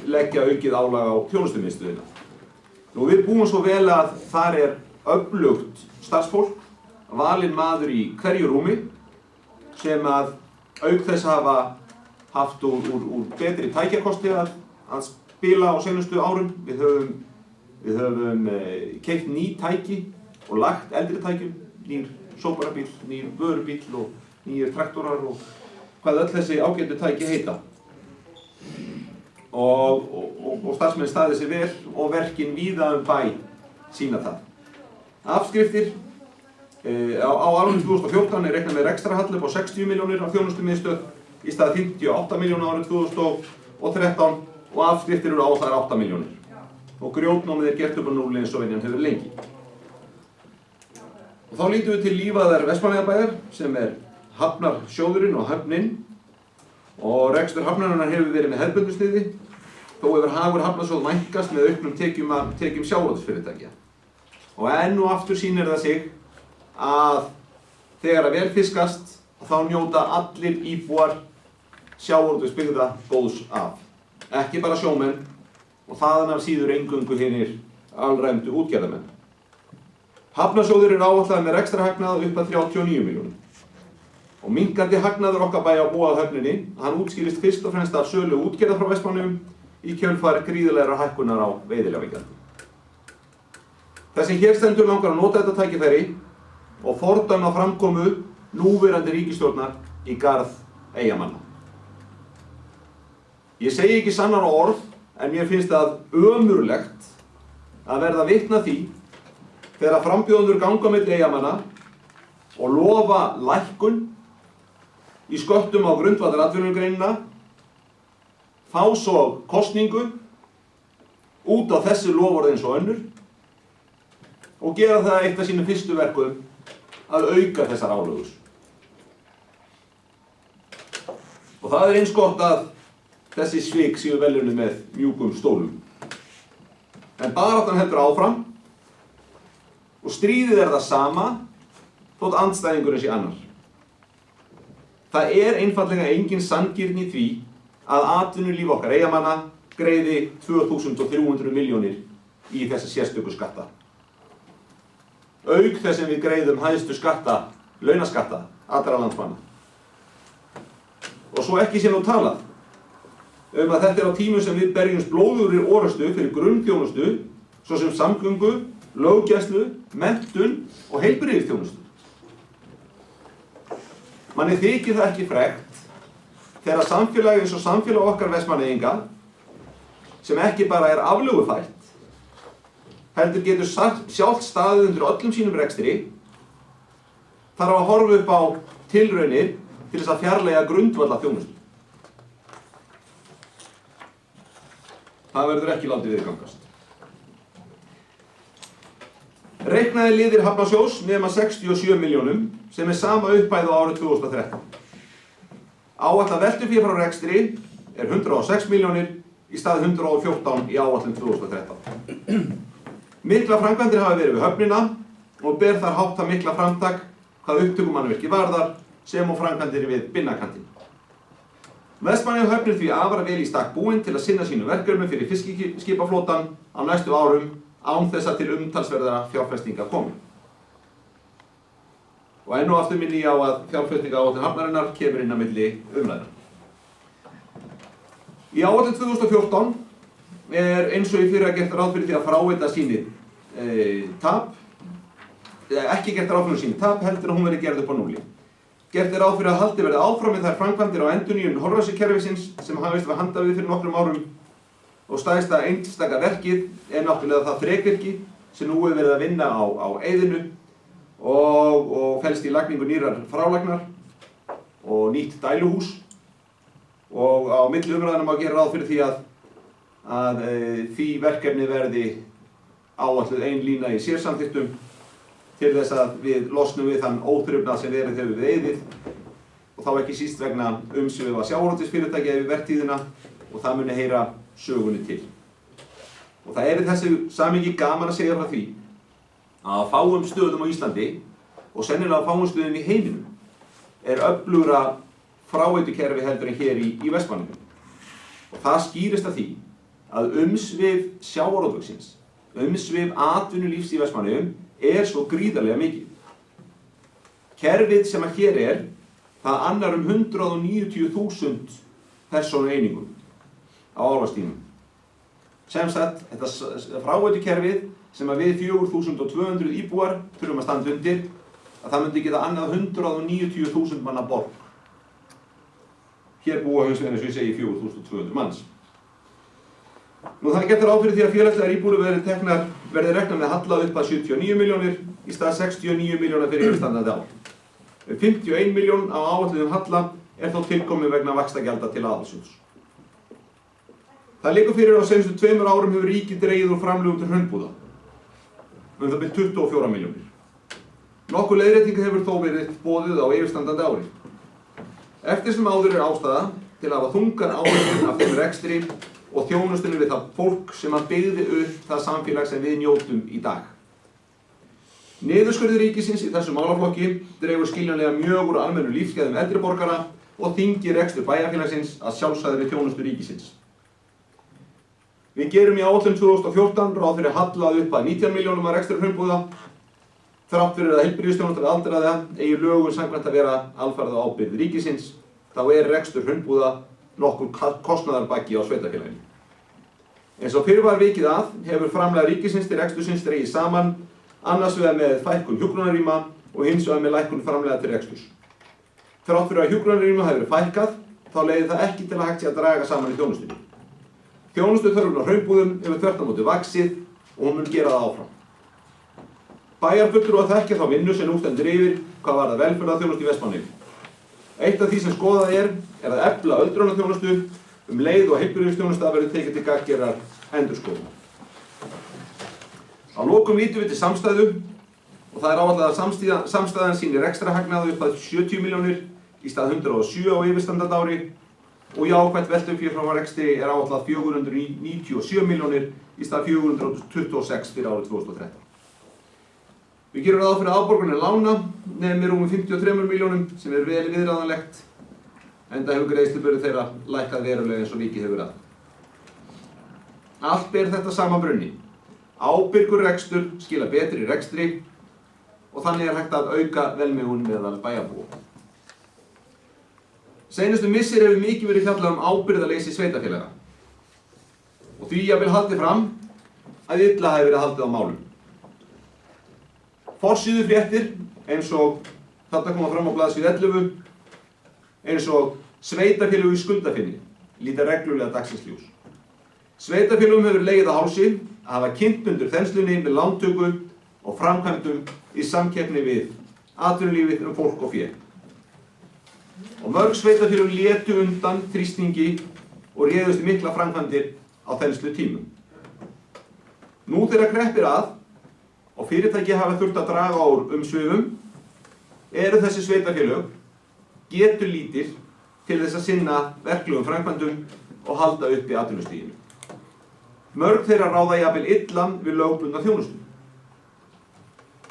leggja aukið álag á þjónustumiðstöðina. Nú við búum svo vel að þar öflugt starfsfólk, valinn maður í hverju rúmi sem að auk þess hafa haft úr betri tækjakosti að spila á seinustu árum. Við höfum keypt ný tæki og lagt eldri tækjum, nýr sóparabíll, nýr vörubíll og nýjir traktorar og hvað öll þessi ágætu tæki heita. Og starfsmenn staðið sig vel og verkin víða bæ sýna það. Afskriftir á árinu 2014 reiknað með rekstrarhalli upp á 60 milljónir af þjónustumiðstöð í stað 58 milljóna árið 2013 og afskriftir eru áætlaðar 8 milljónir. Og grjótnámið gert upp á núlli eins og venjan hefur lengi. Og þá lítum við til lífæðar Vestmannaeyjabæjar sem hafnarsjóðurinn og höfnin og rekstur hafnarinnar hefur verið með hefðbundnu sniði, þó hefur hagur hafnarsjóð vænkast með auknum tekjum sjávarútvegsfyrirtækja. Og enn og aftur sýnir það sig að þegar vel fiskast þá njóta allir íbúar sjávarútvegsbyggða góðs af. Ekki bara sjómenn og þaðan af síður eingöngu hinir alræmdu útgerðarmenn. Hafnarsjóður áætlaður með rekstrarhagnað upp að 39 milljónum. Og minnkandi hagnaður okkar bæja á búa höfninni, hann útskýrist fyrst og fremst af sölu útgerða frá Vestmannaeyjum í kjölfar gríðarlegra hækkunar á veiðileyfagjaldi. Þessi hér stendur langar að nota þetta tækifæri og fordæma framkomu núverandi ríkisstjórnar í garð Eyjamanna. Ég segi ekki sannar orð, en mér finnst það ömurlegt að verða vitni að því þegar frambjóðendur ganga milli Eyjamanna og lofa lækkun í sköttum á grundvallaratvinnugreinina, fá svo kosningu út á þessi loforð eins og önnur og gera það eitt af sínum fyrstu verkum að auka þessar álögur. Og það eins gott að þessi svik séu velunni með mjúkum stólum. En baráttan heldur áfram og stríðið það sama þótt andstæðingurinn sé annar. Það einfaldlega engin sanngirni í því að atvinnulíf okkar Eyjamanna greiði 2300 milljónir í þessa sérstöku skatta. Auk þess sem við greiðum hæstu skatta, launaskatta, allra landsmanna. Og svo ekki sé nú talað að þetta á tímum sem við berjumst blóðugri orrustu fyrir grunnþjónustu, svo sem samgöngu, löggæslu, menntun og heilbrigðisþjónustu. Manni þykir það ekki frekt þegar samfélagi eins og samfélag okkar Vestmannaeyinga, sem ekki bara aflögufært, heldur getur sjálft staðið undir öllum sínum rekstri, þarf að horfa upp á tilraunir til þess að fjarlægja grundvallarþjónustu. Það verður ekki látið viðgangast. Reiknaði liðir Hafnarsjóðs nema 67 milljónum sem sama upphæð á árið 2013. Áætlað veltufé frá rekstri 106 milljónir í stað 114 í áætlun 2013. Mikla framkvæmdir hafa verið við höfnina og ber þar hátt að mikla framtak hvað upptökumannvirki varðar sem og framkvæmdir við Binnakantinn. Vestmannaeyjahöfn því afar vel í stakk búin til að sinna sínu verkefnum fyrir fiskiskipaflotann á næstu árum án þess að til umtalsverðara fjárfestinga komi. Og enn og aftur minni ég á að fjárfestingaáætlun hafnarinnar kemur inn á milli umræðna. Í áætlun 2014 eins og í fyrra gert ráð fyrir því að fráveita síni tap, ekki gert ráð fyrir síni tap, heldur að hún verði gerð upp á núlli. Gert ráð fyrir að haldið verði áfram með þær framkvæmdir á endurnýjun holræsakerfisins sem hafist var handað við fyrir nokkrum árum og stærsta einstaka verkið náttúrulega það þrekvirki sem nú hefur verið að vinna á eyðinu og felst í lagningu nýrrar frálagnar og nýtt dæluhús og á milli umræðanna má gera ráð fyrir því að því verkefni verði áætluð ein lína í sérsamþykktum til þess að við losnum við þann óþrifnað sem verið hefur við eyðið og þá ekki síst vegna umsvifa sjávarútvegsfyrirtækja yfir vertíðina og það muni heyra sögunni til. Og það í þessu samhengi gaman að segja frá því að á fáum stöðum á Íslandi og sennilega á fáum stöðum í heiminum er öflugra fráveitukerfi heldur en hér í Vestmannaeyjum. Og það skýrist af því að umsvif sjávarútvegsins, umsvif atvinnulífs í Vestmannaeyjum er svo gríðarlega mikið. Kerfið sem að hér það annar 190.000 persónueiningum á álagstímum. Sem sagt, þetta fráveitukerfið sem að við 4.200 íbúar þurfum að standa undir, að það myndi geta annað 190.000 manna borg. Hér búa eins og ég segi 4.200 manns. Nú það er gert ráð fyrir því að félagslegar íbúðir verði reknað með halla upp að 79 milljónir í stað 69 milljóna fyrir yfirstandandi ár. 51 milljón á áætluðum halla er þó tilkomið vegna vaxtagjalda til aðhaldsins. Það liggur fyrir á seinustu 2 árum hefur ríkið dregið úr framlögum til hraunbúða. Það byrð 24 milljónir. Nokkur leiðrétting hefur þó verið boðið á yfirstandandi ári. Eftir sem áður er ástæða til að hafa þungar áhyggjur af þeim rekstri og þjónustunni við það fólk sem að byggði upp það samfélag sem við njótum í dag. Niðurskurður ríkisins í þessu málaflokki dregur skiljanlega mjög úr almennu lífsgæðum eldri borgara og þyngir rekstur bæjarfélagsins að sjálfsagðri þjónustu ríkisins. Við gerum í áætlun 2014 ráð fyrir halla upp að 19 milljónum að rekstri hraunbúða, þrátt fyrir að heilbrigðisþjónusta við aldraða eigi lögum samkvæmt að vera alfarið á ábyrgð ríkisins, þá er rekstur hraunbúða nokkur kostnaðarbaggi á sveitarfélaginu. Eins og fyrr var vikið að hefur framlag ríkisins til rekstursins dregið saman, annars vegar með fækkun hjúkrunarrýma og hins vegar með lækkun framlaga til reksturs. Þrátt fyrir að hjúkrunarrýma hafi verið fækkað, þá leiðir það ekki til að hægt sé að draga saman í þjónustunni. Þjónustuþörfin á hraunbúðum hefur þvert á móti vaxið og hún mun gera það áfram. Bæjarfulltrúar þekkja þá vinnu sem nú stendur yfir hvað varðar velferðarþjónustu í Vestmannaeyjum. Eitt af því sem skoðað er að efla öldrunarþjónustu leið og heilbrigðisþjónusta verður tekið til gagngerrar endurskoðunar. Að lokum lítum við til samstæðu og það er áætlað að samstæðan sýnir rekstrarhagnað upp að 70 milljónir í stað 107 á yfirstandandi ári og jákvætt veltufé frá rekstri er áætlað 497 milljónir í stað 426 fyrir árið 2013. Við gerum ráð fyrir að afborganir lána nemi rúmum 53 milljónum sem er vel viðráðanlegt, enda hefur greiðslubyrði þeirra lækkað verulega eins og vikið hefur að. Allt ber þetta sama brunni. Ábyrgur rekstur skila betri rekstri og þannig er hægt að auka velmegun meðal bæjarbúa. Seinustu missir hefur mikið verið fjallað ábyrgðarleysi sveitarfélaga og því jafnvel haldið fram að illa hafi verið haldið á málum. Forsíðufréttir eins og þarna koma fram á blaðsíðu 11 eins og sveitarfélög í skuldafinni líta reglulega dagsins ljós. Sveitarfélögum hefur legið á hálsi að hafa kynnt undir þenslunni með lántöku og framkvæmdum í samkeppni við atvinnulífið fólk og fé. Og mörg sveitarfélög létu undan þrýstingi og réðust í mikla framkvæmdir á þenslu tímum. Nú þegar kreppir að og fyrirtæki hafa þurft að draga úr umsvifum eru þessi sveitarfélög getulítil til þess að sinna verklegum framkvæmdum og halda uppi atvinnustiginu. Mörg þeirra ráða jafnvel illa við lögbundna þjónustu.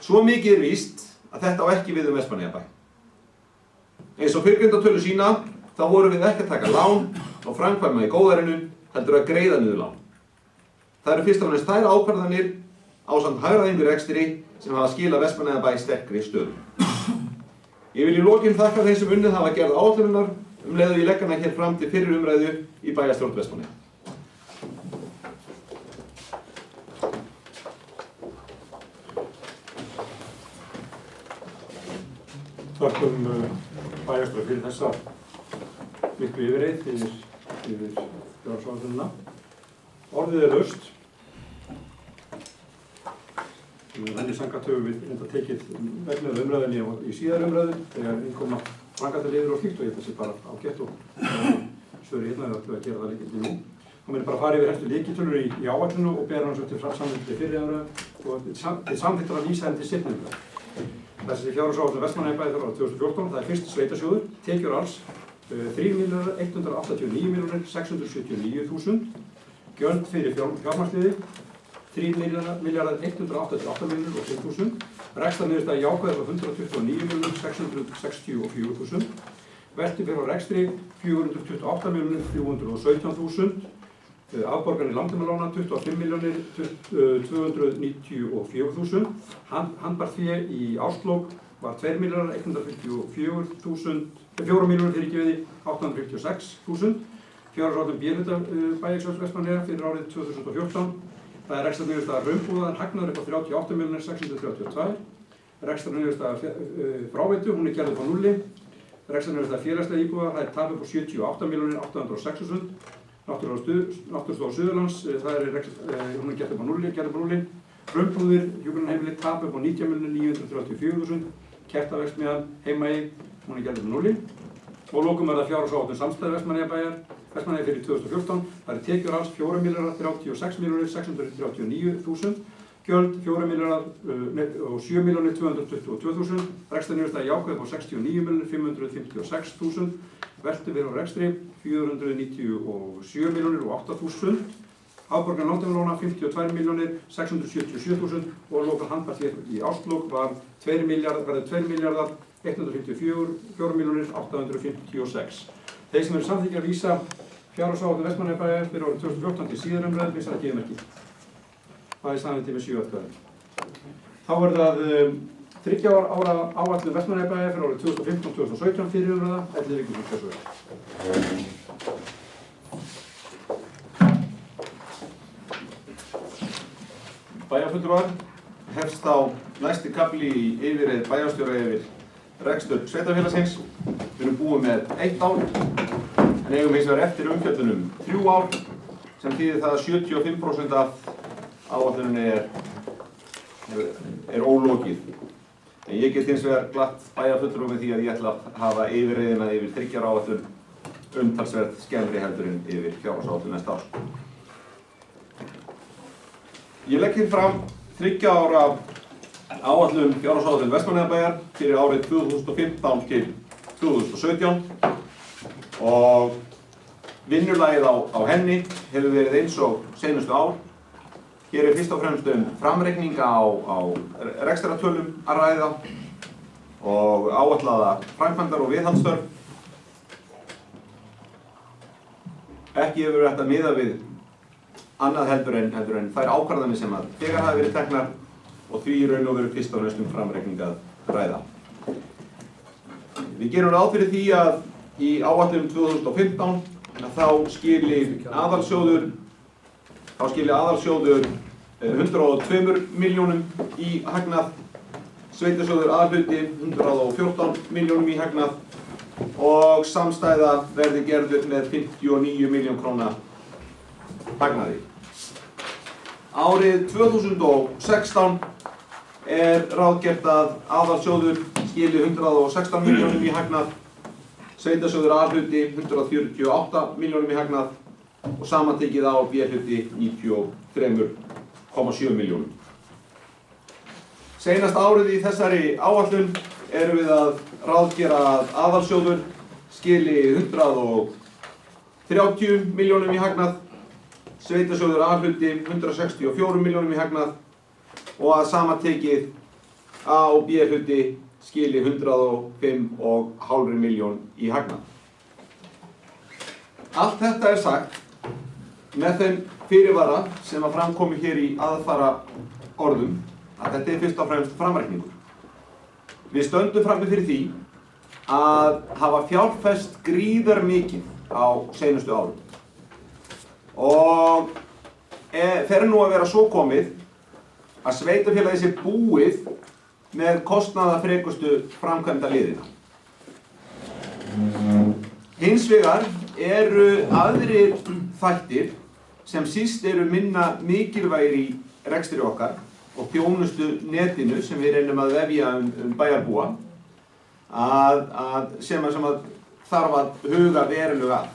Svo mikið er víst að þetta á ekki við Vestmannaeyjabæ. Eins og fyrrgreindartölur sýna, þá vorum við ekki að taka lán og framkvæma í góðærinu, heldur að greiða niður lán. Það eru fyrst og fremst þær ákvarðanir ásamt hagræðingu rekstri sem hafa skilað Vestmannaeyjabæ sterkri stöðu. Ég vil í lokin þakka þeim sem unnið hafa gerð áætlunarinnar leið og ég legg hana hér fram til fyrri umræðu í bæjarstjórn Vestmannaeyja. Þakkum bæjarstjóra fyrir þessa miklu yfirreið yfir fjárhagsáætlunina. Orðið er laust. Þannig samkvæmt höfum við enda tekið vegna umræðinni í síðar umræðu þegar innkoma framkvæmdaliðir og slíkt og ég held að það sé bara ágætt og svöri hérna að gera það líkildi nú. Þá mun ég bara fara yfir helstu lykiltölur í áætlunum og bera hann svo til samþykktar til fyrri umræðu og til samþykktar að vísa henni til seinni umræðu. Þessi fjárhagsáætlun Vestmannaeyjabæjar fyrir árið 2014, það er fyrst sveitasjóður, tekjur alls 3.189.679.000, gjöld fyrir fjármagnsliði 3.188.500 Rekstrarniðurstaða jákvæð var 129.664.000. Veltufé frá rekstri 428.317.000. Afborganir langtímalána 25.294.000. Handbært fé í árslok var 2.154.856.000. Fjárhagsáætlun B-hluta Bæjarsjóðs Vestmannaeyja fyrir árið 2014. Það er rekstrarniðurstaða Hraunbúðar, hagnaður upp á 38.632. Rekstrarniðurstaða fráveitu, hún er gerð upp á 0. Rekstrarniðurstaða félagslega íbúða, það er tap upp á 78.806.000. Náttúrustofa Suðurlands, það er hún er gerð upp á 0. Hraunbúðir, hjúkrunarheimili, tap upp á 19.934.000. Kertaverksmiðjan, Heimaey, hún er gerð upp á 0. Og lokum er það fjárhagsáætlun samstæðu Vestmannaeyjabæjar fyrir 2014. Það er tekjur alls 4.036.639.000, gjöld 4.007.222.000, rekstrarniðurstaða jákvæð upp á 69.556.000, veltufé á rekstri 497.008.000, afborganir langtímalóna 52.677.000 og lokal handbært fé í árslok var 2.154.856. Þeir sem eru samþykkir að vísa fjárhagsáætlun Vestmannaeyjabæjar fyrir árið 2014 til síðari umræðu vísa að gefa merki. Það er samþykkt með 7 atkvæðum. Þá er það 30 ára áætlun Vestmannaeyjabæjar fyrir árið 2015-2017 fyrir umræða, 11 vikur fyrir þessu. Bæjarfulltrúar, hefst á næsti kafli í yfirreið bæjarstjóra yfir rekstur sveitarfélagsins. Við erum búið með 1 ár, en eigum hins vegar eftir umfjöllunum 3 ár, sem þýðir það að 75% af áætluninni er ólokið. En ég get hins vegar glatt bæjarfulltrúa með því að ég ætla að hafa yfirreiðina yfir 3 ára áætlun umtalsvert skemmri heldur en yfir fjárhagsáætlun næsta árs. Ég legg hér fram 3 ára áætlun fjárhagsáætlun Vestmannaeyjabæjar fyrir árið 2015 til 2017 og vinnulagið á henni hefur verið eins og seinustu ár. Hér er fyrst og fremst framreikninga á rekstratölum að ræða og áætlaða framkvæmdar og viðhaldsstörf. Ekki hefur verið hægt að miða við annað heldur en þær ákvarðanir sem að þegar hafa verið teknar og því í raun og veru fyrst og fremst framreikninga að ræða. Við gerum ráð fyrir því að í áætlun 2015 þá skili aðalsjóður 102 milljónum í hagnað, sveitasjóður aðalhluti 114 milljónum í hagnað og samstæða verði gerð upp með 59 milljón króna hagnaði. Árið 2016 er ráðgert að aðalsjóður skili 116 milljónum í hagnað, sveitasjóður aðalhluti 148 milljónum í hagnað og samantekið á B-hluti 93,7 milljónum. Seinast árið í þessari áætlun erum við að ráðgera að aðalsjóður skili 130 milljónum í hagnað, sveitasjóður aðalhluti 164 milljónum í hagnað og að samantekið A- og B-hluti skili 105,5 milljón í hagnað. Allt þetta er sagt með þeim fyrirvara sem að framkomi hér í aðfara orðum að þetta er fyrst og fremst framreikningur. Við stöndum frammi fyrir því að hafa fjárfest gríðarmikið á seinustu árum og fer nú að vera svo komið að sveitarfélagið sé búið með kostnaðarfrekustu framkvæmda liðina. Hins vegar eru aðrir þættir sem síst eru minna mikilvægir í rekstri okkar og þjónustu netinu sem við reynum að vefja bæjarbúa sem að þarf að huga verulega að.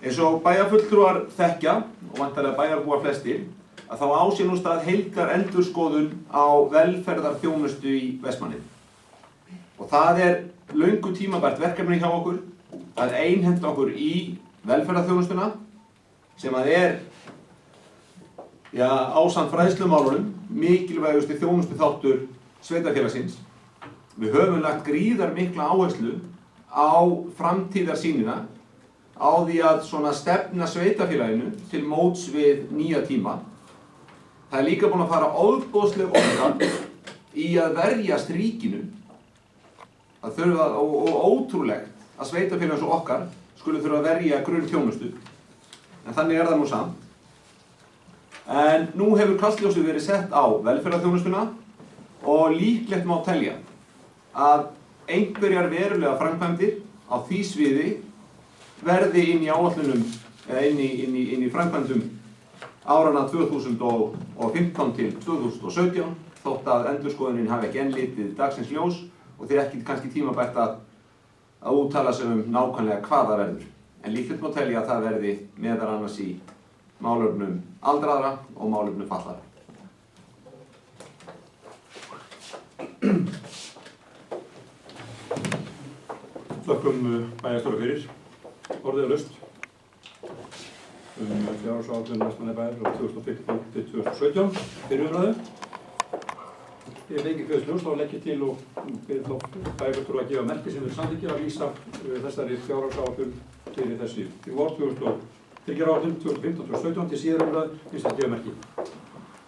Eins og bæjarfulltrúar þekkja og væntanlega bæjarbúar flestir að þá á sér nú stað heildarendurskoðun á velferðarþjónustu í Vestmannaeyjum. Og það er löngu tímabært verkefni hjá okkur að einhenda okkur í velferðarþjónustuna sem að er ásamt fræðslumálunum mikilvægusti þjónustu þáttur sveitarfélagsins. Við höfum lagt gríðarmikla áherslu á framtíðarsýnina, á því að svona stefna sveitarfélaginu til móts við nýja tíma. Það er líka búin að fara ofboðsleg orka í að verjast ríkinu. Það þurfa, og ótrúlegt að sveitarfélagin eins og okkar skuli þurfa að verja grunnþjónustu. En þannig er það nú samt. En nú hefur kastljósið verið sett á velferðarþjónustuna og líklegt má telja að einhverjar verulega framkvæmdir á því sviði verði inn í áætlunum eða inn í framkvæmdum árana 2015 til 2017 þótt að endurskoðunin hafi ekki enn litið dagsins ljós og því ekki kannski tímabært að úttala sig nákvæmlega hvað það verður. En líklegt má telja að það verði meðal annars í málefnum aldraðra og málefnum fatlaðra. Þökkum bæjarstjóra fyrir. Orðið laust fjárhagsáætlun Vestmannaeyjabæjar frá 2015 til 2017 fyrir umræðu. Ég fengi kveðs ljós, þá legg ég til og bið þá bæjarstjóra að gefa merki sem þeir samþykkir að vísa þessari fjárhagsáætlun fyrir þessi 2003 áætlun 2015-2017 til síðar umræðu finnst að gefa merki.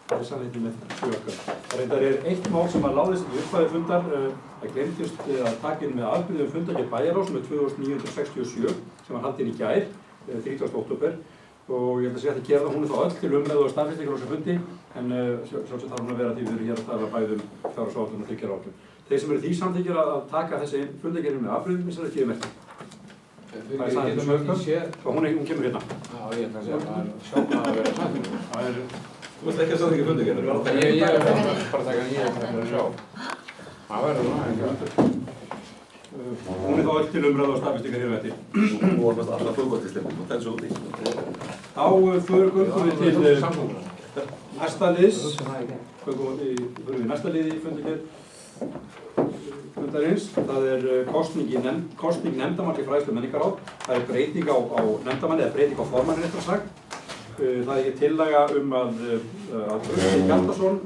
Það er sannleitin með sjöakkar. Það reyndar eitt mál sem að láðist í upphafi fundar að glemtist að taka inn með afbrigðum fundargerð bæjarráðs með 2967 sem var haldinn í gær, 30. október og ég ætla að segja að það gera það, hún er þá öll til umræðu og staðfestingar á þessu fundi en sjálfsagt þarf hún að vera því við erum hér að tala bæði fjárhagsáætlun og þriggjaáætlun. Þeir sem eru því samþykkir að taka þessi fundargerð með afbrigðum þessari ekki merki. Það er sannleitin með sjöakkar og hún kemur hérna. Já, ég ætla að segja að sjóknar að vera sannleitin. Þú ert ekki að samþykkja fundargerðir? Ég er bara að taka nýja að sjá. Það verður nú aðeins. Hún er þá öll til umræðu og staðfestingar hér eftir. Þú vormast alla fótboltistefnum og þessu úti. Þá göngum við til næsta liðs. Förum við næsta lið í fundarins. Það er kosning nefndamann til fræðslu og menningarráð. Það er breyting á nefndamanni eða breyting á formanni réttar sagt. Það er tillaga að Trausti Hjaltason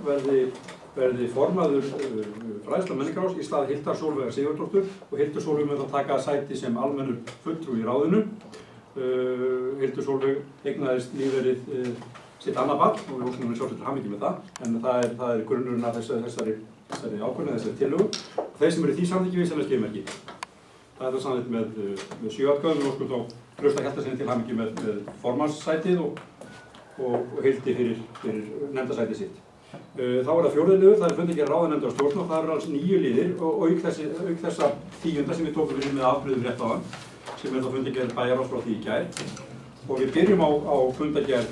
verði formaður fræðslu og menningarráðs í stað Hildar Sólveigar Sigurðardóttur og Hildur Sólveig mun þá taka sæti sem almennur fulltrúi í ráðinu. Hildur Sólveig eignaðist nýverið sitt annað barn og við óskum henni sjálfsagt til hamingju með það en það er grunnurinn af þessari ákvörðun, þessari tillögu. Þeir sem eru því samþykkir við sem er skrifmerki. Það er það sannleitt með 7 atkvæðum og óskum þá Trausta Hjaltasyni til hamingju með formannssætið og Hildi fyrir nefndasætið sitt. Þá er það 4. liður, það er fundargerð ráðanefndar og stjórn og það eru alls 9 liðir og auk þessa 10. sem við tókum fyrir með afbrigðum rétt áðan sem er þá fundargerð bæjarráðs frá því í gær. Og við byrjum á fundargerð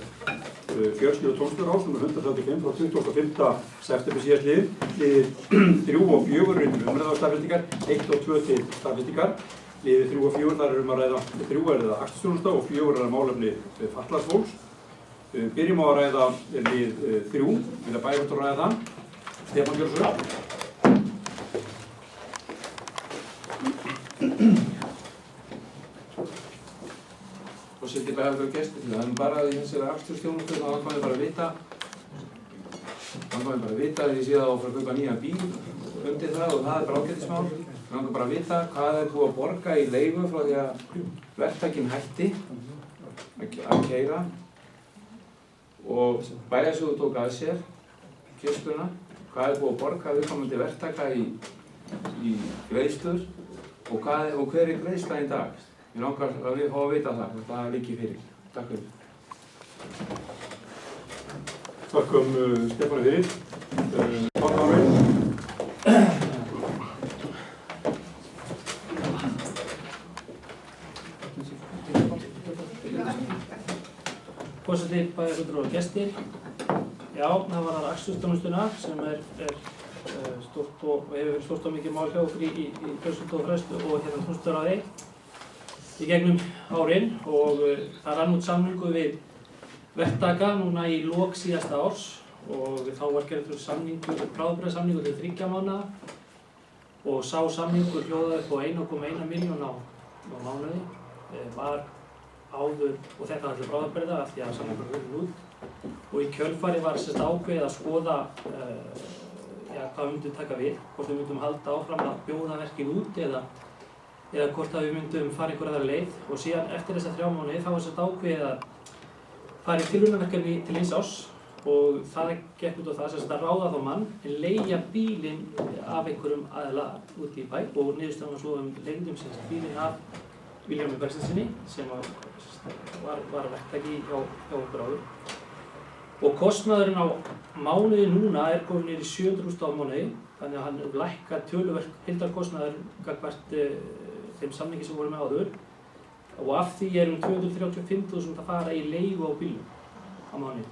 fjölskyldu- og tónlistarráðs nr. 135 frá 25. september síðastliðinn. Liðir 3 og 4 eru umræðu og staðfestingar, 1 og 2 til staðfestingar. Liðir 3 og 4 þar er að ræða, 3 er það akstursþjónusta og 4 er málefni fatlaðs fólks. Byrjum á að ræða lið 3, vilja bæjarstjóri ræða það. Stefán Björnsson. Forseti bæjarstjóri gestir, það er bara í þessari akstursþjónustu þá hann komið bara að vita að ég sé það á frá að kaupa nýjan bíl undir það og það er bara ágætismál. Hann komið bara að vita hvað er búið að borga í leigu frá því að verktakinn hætti að keyra og bæjarsjóður tók að sér kistuna, hvað er búið að borga viðkomandi verktaka í greiðslur og hver er greiðsla í dag. Ég langar að við fá að vita það liggi fyrir. Takk fyrir. Þakkum Stefáni fyrir. Forseti, bæjarfulltrúar og gestir. Já, það var það akstursþjónustuna sem er stórt og hefur verið stórt og mikið mál hjá okkur í fjölskyldu og fræðslu og hérna tónlistarráði í gegnum árin og það rann út samningu við verktaka núna í lok síðasta árs og þá var gerður bráðabirgðasamningur til 3 mánaða og sá samningur hljóðaði upp á 1,1 milljón á mánuði var áður og þetta var allir bráðabirgða af því að samningur höfðu út og í kjölfari var ákveðið að skoða hvað við myndum taka við, hvort við myndum halda áfram að bjóða verkið út eða hvort að við myndum fara einhverja aðra leið, og síðan eftir þessa 3 mánuði þá var ákveðið að fara í tilraunaverkefni til 1 árs og það gekk út á það að ráða þá mann en leigja bílinn af einhverjum aðila út í bæ, og niðurstaðan var svo leigðum bílinn af Vilhjálmi Bergsteinsinni sem var verktaki hjá okkur áður. Og kostnaðurinn á mánuði núna komin niður í 700.000 á mánuði, þannig að hann lækkar töluvert heildarkostnaður gagnvart þeim samningi sem voru með áður, og af því 235.000 að fara í leigu á bílnum á mánuði.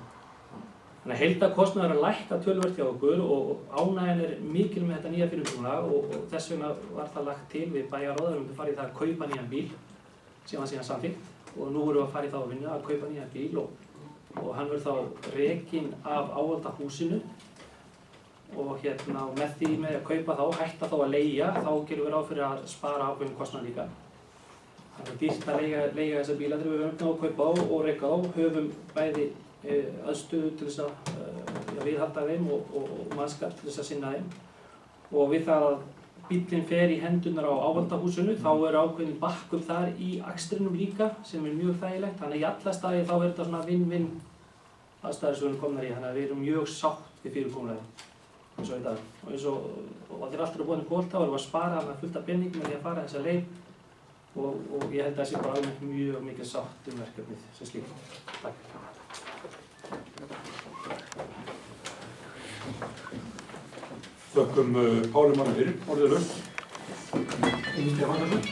Þannig að heildarkostnaður að lækka töluvert hjá okkur og ánægjan mikil með þetta nýja fyrirkomulag, og þess vegna var það lagt til við bæjarráð að fara í það að kaupa nýjan bíl sem var síðan samþykkt, og nú erum við að fara í það að vinna að kaupa nýjan bíl og hann verður þá rekinn af áhaldahúsinu og með því með að kaupa þá, hætta þá að leigja, þá gerum við ráð fyrir að spara ákveðinn kostnað líka. Það er dýrt að leigja þessa bíla þegar við höfum að kaupa á og reka á, höfum bæði aðstöðu til þess að viðhalda þeim og mannskap til þess að sinna þeim. Og við það að bíllinn fer í hendurnar á áhaldahúsinu, þá ákveðinn backup þar í akstrinum líka sem mjög þægilegt. Þannig í alla staði þá þetta svona win-win aðstæður sem við erum komnar í, þannig að við erum mjög sátt við fyrirkomulagið eins og í dag. Og þegar allt búin í ból þá erum við að spara fullt af pening með því að fara þessa leið, og ég held að það sé bara alveg mjög mikið sátt verkefnið sem slíkt. Takk. Þökkum Páli Marri fyrir, orðið laust. Stefán Karlsson.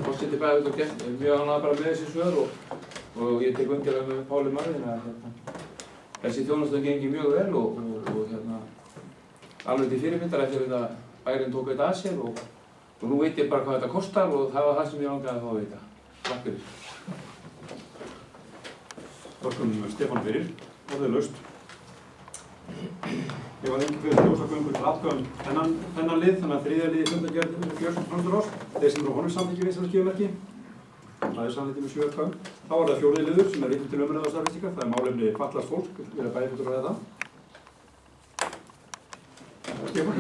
Forseti bæði gert mjög ánægður bara með þessi svör og ég tek undir með Páli Marri að þessi þjónusta gengi mjög vel og alveg til fyrirmyndar eftir þetta bærinn tók þetta að sér og nú veit ég bara hvað þetta kostar og það var það sem ég langaði að fá að vita. Takk fyrir. Þökkum Stefán fyrir, orðið laust. Ég var lengi fyrir ljósagöngu til atkvæðum þennan lið, þannig að þriðja liði fundargerð Björns Framsóknarráðs, þeir sem eru á honum samþykki við þessari skjöfumerki. Það er samþykki með 7 atkvæðum. Þá var það 4. liður sem vitni til umræðu og staðfestingar, það málefni fatlaðs fólk, við erum bæði fulltrúar að ræða það. Stefán.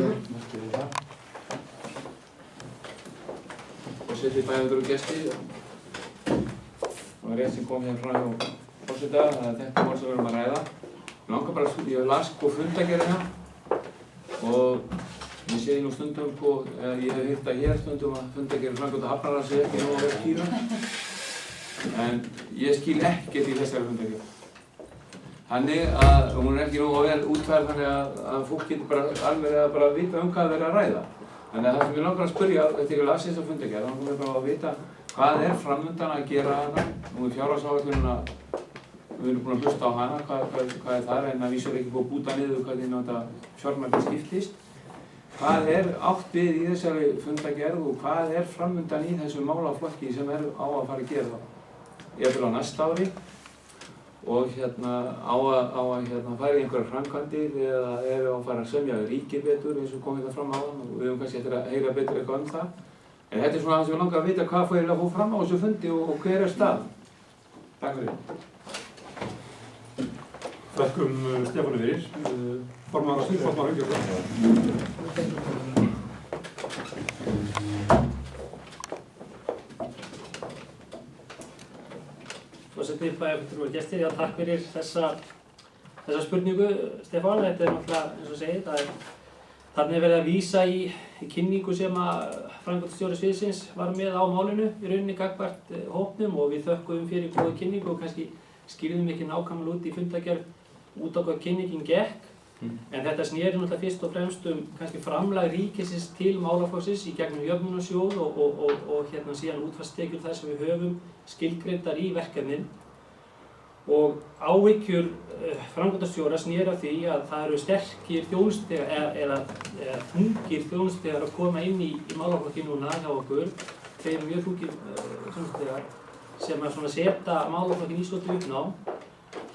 Forseti bæði gesti, það var rétt sem kom hér frá hjá forseta, þetta mál sem við erum að ræða. Ég las fundagerðina og ég sé nú stundum ég hef heyrt að hér stundum að fundagerð framkvæmda Hafnarfjarðar sé ekki nógu vel skýra, en ég skil ekkert í þessari fundagerð. Þannig að hún ekki nógu vel útfærð þannig að fólk getur alveg að vita hvað þeir að ræða. Þannig að það sem ég langar að spyrja eftir ég las þessa fundagerð, þá langar mér að vita hvað framundan að gera hana. Nú fjárhagsáætlunina við erum búin að hlusta á hana, hvað þar, en að vísu ekki búið að búta niður hvernig fjármagnið skiptist. Hvað átt við í þessari fundagerð og hvað framundan í þessum málaflokki sem á að fara að gera jafnvel á næsta ári og á að fara í einhverjar framkvæmdir eða á að fara að semja ríkið betur eins og kom þetta fram áðan og við höfum kannski eftir að heyra betur eitthvað það. En þetta svona það sem við langar að vita hvað fór að fá fram á þessu fundi og hver stað. Takk fyrir. Þökkum Stefáni fyrir, formaður og formaður Hauksjónsson. Forseti bæjarfulltrúar gestir, takk fyrir þessa spurningu, Stefán. Þetta náttúrulega, eins og segið, þarna verið að vísa í kynningu sem að framkvæmdastjóri sviðsins var með á málinu í rauninni gagnvart hópnum og við þökkum fyrir góða kynningu og kannski skýrðum ekki nákvæmlega út í fundagerð út á hvað kynningin gekk, en þetta sneri náttúrulega fyrst og fremst kannski framlag ríkisins til málaflokksins í gegnum jöfnunarsjóð og síðan útfallstekjur þar sem við höfum skilgreindar í verkefnin. Og áhyggjur framkvæmdastjóra sneri að því að það eru sterkir þjónustuþegar eða þungir þjónustuþegar að koma inn í málaflokki núna hjá okkur, þeir mjög þungir þjónustuþegar sem að setja málaflokkin í svolítið uppnám.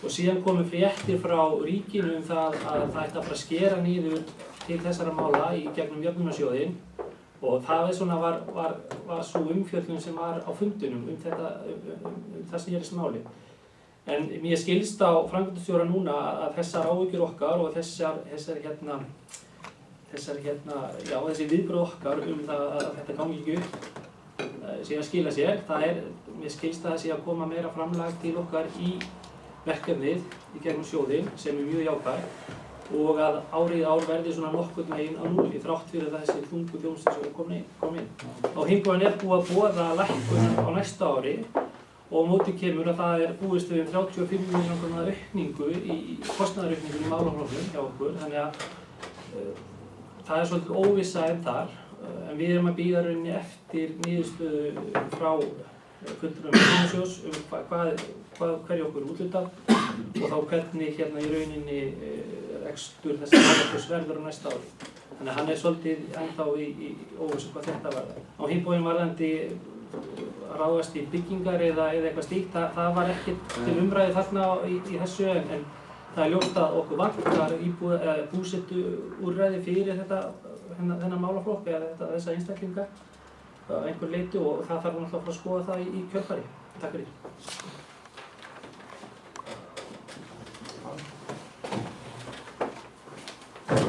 Og síðan komu fréttir frá ríkinu það að það ætti að fara að skera niður til þessara mála í gegnum jöfnunarsjóðinn Og það svona var svo umfjöllun sem var á fundinum það sem gerist máli. En mér skilst á framkvæmdastjóra núna að þessar áhyggjur okkar og þessi viðbrögð okkar það að þetta gangi ekki upp sé að skila sér. Mér skilst að það sé að koma meira framlag til okkar í verkefnið í gegnum sjóðinn sem mjög jákvæð og að árið ár verði svona nokkurn veginn á núli þrátt fyrir þessi þungu þjónustu sem kom inn. Á hinn bóginn búið að boða lækkun á næsta ári og á móti kemur að það búist við 35 milljóna aukningu í kostnaðaraukningu í málaflokknum hjá okkur, þannig að það svolítið óvissa enn þar, en við erum að bíða rauninni eftir niðurstöðu frá fulltrúum Vinnusjóðs hverju okkur úthlutað og þá hvernig í rauninni rekstur þessa málaflokks verður á næsta ári. Þannig að hann svolítið ennþá í óvissu hvað þetta verður. Á hinn bóginn varðandi að ráðast í byggingar eða eitthvað slíkt, það var ekkert til umræðu þarna í þessu, en það ljóst að okkur vantar búsetuúrræði fyrir þennan málaflokk eða þessa einstaklinga að einhver leyti og það þarf náttúrulega að fara að skoða það í kjölfari. Takk fyrir.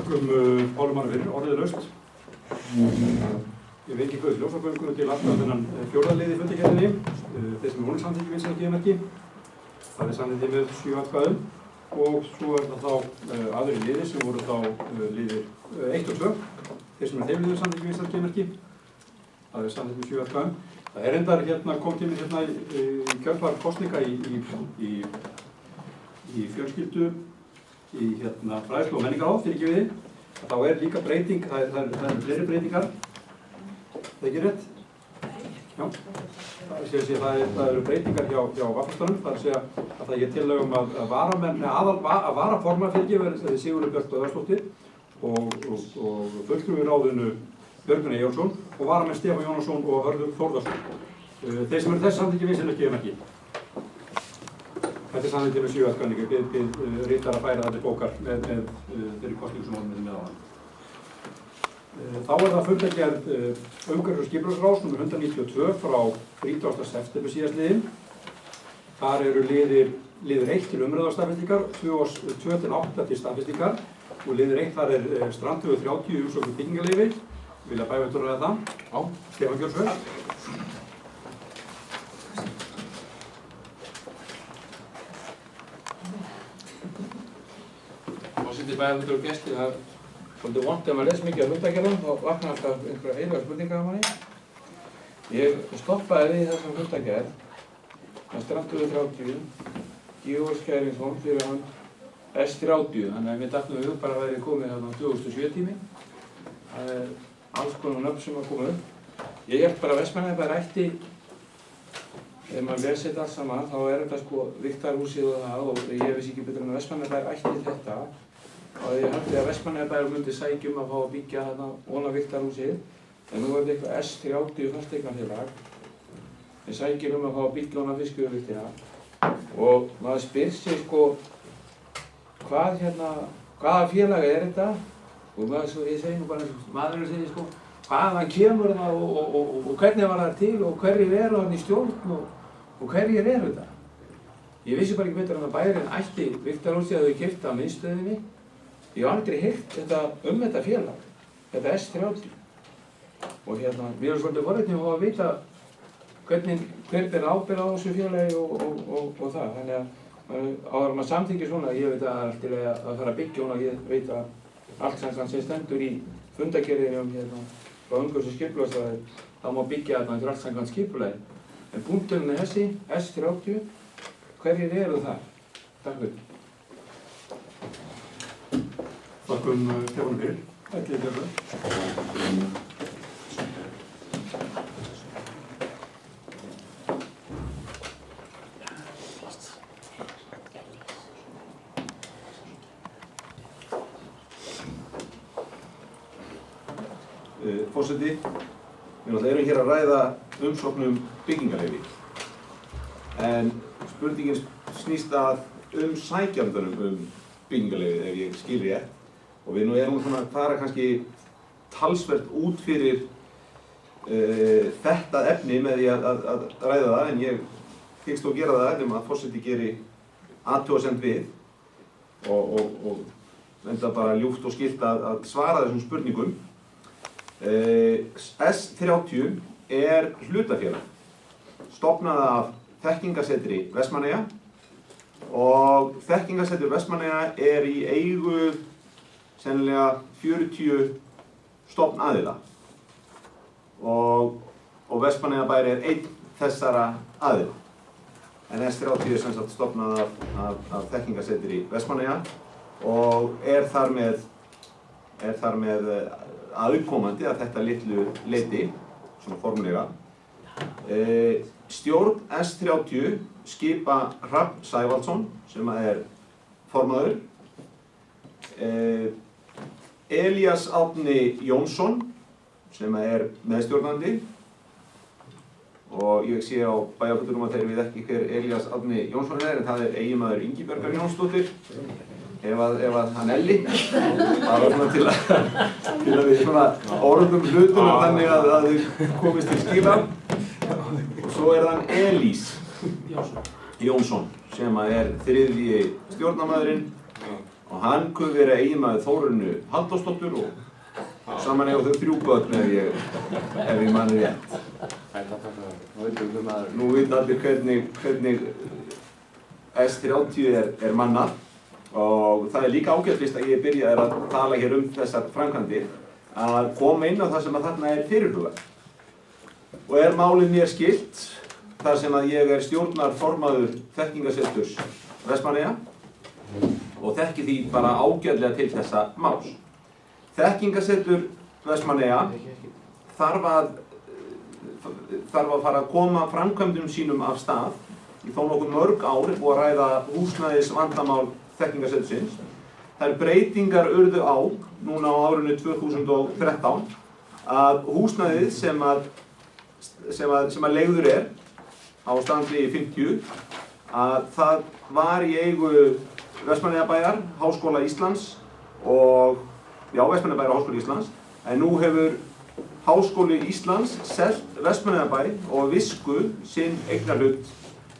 Pálum Arna fyrir, orðið laust. Ég veit ekki hvað ljósagöngunum til alltaf þennan fjórða liði fundargerðinni, þeir sem voru samþykki við sem geðmerki. Það samþykki með 7 atkvæðum og svo það þá aðrir liðir sem voru þá liðir 1 og 2, þeir sem þeim liður samþykki við sem geðmerki. Það samþykki með 7 atkvæðum. Það reyndar kom til mér í kjölfar kosninga í fjölskyldu, í fræðslu og menningaráð, fyrirgefiði. Þá líka breyting, það eru fleiri breytingar. Það ekki rétt? Já. Það eru breytingar hjá vaffastanum. Það segja að það er tillögum að varaformar verði Sigurður Björk Böðvarsdóttir og fulltrúi í ráðinu Björgvin Eyjólfsson og varamenn Stefán Jónasson og Hörður Þórðarsson. Þeir sem eru þess samþykki við sem ekki. Þetta samþykki með 7 atkvæðum. Ég bið ritara að færa það til bókar með þeirri kosningu sem vorum með áðan. Þá það fundargerð umhverfis- og skipulagsráðs nr. 192 frá 30. september síðastliðinn. Þar eru liður 1 til umræðarstaðfestingar, 2 til 8 til staðfestingar og liður 1 þar strandvegu 30 í umsókn um byggingarleyfi. Vilja bæjarfulltrúar ræða það? Já. Stefán Gjörsvöld. Forseti, bæjarfulltrúar og gestir, það svolítið vont ef maður les mikið á fundargerðum, þá vaknar alltaf einhverja eilífar spurningar á manni. Ég stoppaði við þessum fundargerð að strandvegu 30, Georg Skæringsson fyrir hann S30, þannig að mér datt nú bara að væri komið þarna 2007 tími. Það alls konar nöfn sem að koma upp. Ég held bara að Vestmannaeyjabær ætti, ef maður lesi þetta allt saman, þá þetta sko Viktarhúsið og það og ég vissi ekki betur en að Vestmannaeyjabær ætti þetta. Og ég held að Vestmannaeyjabær myndi sækja að fá að byggja þarna ofan á Viktarhúsið. En nú þetta eitthvað S30 fasteignafélag. Þeir sækja að fá að byggja ofan á fiskveiðivirkjunina. Og maður spyr sig sko, hvaða félag þetta? Og ég segi nú bara, maðurinn segir sko, hvaðan kemur það og hvernig var það til og hverjir eru hann í stjórn og hverjir eru þetta? Ég vissi bara ekki betur en að bærinn ætti Viktarhúsið að þau keyptu af miðstöðinni. Ég hef aldrei heyrt þetta félag, þetta S30. Og við erum svolítið forvitnir að vita hver ber ábyrgð á þessu félagi og það. Þannig að áður maður samþykkir svona, ég veit að það er alltaf að fara að byggja og ég veit að allt sem stendur í fundargerðinum frá umhverfis- og skipulagsráði, þá má byggja þarna undir allt samkvæmt skipulagi. En punkturinn er þessi, S30, hverjir eru það? Takk fyrir. Þakkum Stefáni fyrir. Ætli Björgvin. Forseti, við erum hér að ræða umsókn um byggingarleyfi. En spurningin snýst sækjandanum byggingarleyfið ef ég skil rétt. Og við erum svona að fara kannski talsvert út fyrir þetta efni með því að ræða það, en ég hyggst þó gera það nema að forseti geri athugasemd við og enda bara ljúft og skylt að svara þessum spurningum. S30 er hlutafélag, stofnað af Þekkingarsetri Vestmannaeyja, og Þekkingarsetur Vestmannaeyja er í eigu sennilega 40 stofnaðila og Vestmannaeyjabær er einn þessara aðila. En S30 er sem sagt stofnað af Þekkingarsetri Vestmannaeyja og er þar með aðkomandi að þetta litlu leyti, svona formulega. Stjórn S30 skipa Hrafn Sævaldsson sem er formaður, Elías Árni Jónsson sem er meðstjórnandi, og ég sé á bæjarfulltrúum að þeir veit ekki hver Elías Árni Jónsson er, en það er eiginmaður Ingibjargar Jónsdóttir, ef að hann Elli, bara svona til að við svona orðum hlutum þannig að þið komist til skila. Og svo er þann Elís Jónsson sem er þriðji stjórnarmaðurinn, og hann kunni vera eiginmaður Þórunnu Halldórsdóttur og saman eiga þau 3 börn ef ég manni rétt. Nú veit allir hvernig S30 er mannað, og það er líka ágætlist að ég byrjaði að tala hér þessar framkvæmdir að koma inn á það sem að þarna er fyrirhugað. Og er málið mér skylt þar sem að ég er stjórnarformaður Þekkingarseturs Vestmannaeyja og þekki því bara ágætlega til þessa máls. Þekkingarsetur Vestmannaeyja þarf að fara að koma framkvæmdum sínum af stað. Í þó nokkuð mörg ár er búið að ræða húsnæðisvandamál Þekkingarsetursins. Þær breytingar urðu á núna á árinu 2013 að húsnæðið sem að leigður er á standi 50, að það var í eigu Vestmannaeyjabæjar, Háskóla Íslands og Vestmannaeyjabæjar og Háskóla Íslands, en nú hefur Háskóli Íslands selt Vestmannaeyjabæ og Visku sinn eignarhlut,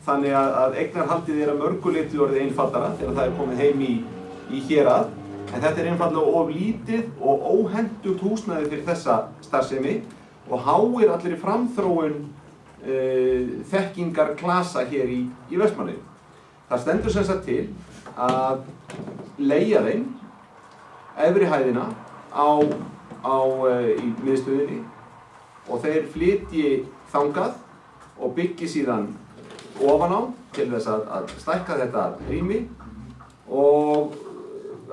þannig að eignarhaldið er að mörgu leyti orðið einfaldara þegar það er komið heim í hérað, en þetta er einfaldlega of lítið og óhentugt húsnæði fyrir þessa starfsemi og háir allir í framþróun þekkingarklasa hér í Vestmannaeyjum. Það stendur sem sagt til að leigja þeim efri hæðina í miðstöðinni og þeir flytji þangað og byggi síðan ofan á til þess að stækka þetta rými, og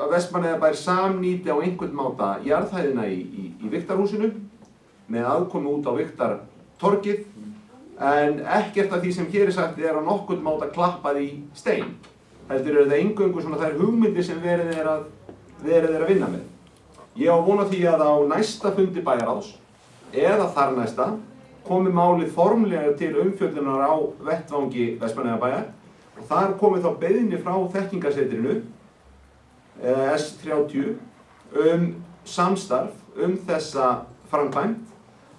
að Vestmannaeyjabær samnýti á einhvern máta jarðhæðina í Viktarhúsinu með aðkomu út á Viktartorgið, en ekkert af því sem hér er sagt er á nokkurn máta klappað í stein. Heldur eru það eingöngu svona þær hugmyndir sem verið er að vinna með. Ég á von á því að á næsta fundi bæjarráðs eða þar næsta komi málið formlega til umfjöllunar á vettvangi Vestmannaeyjabæjar, og þar komi þá beiðni frá Þekkingarsetrinu S30 samstarf þessa framkvæmd,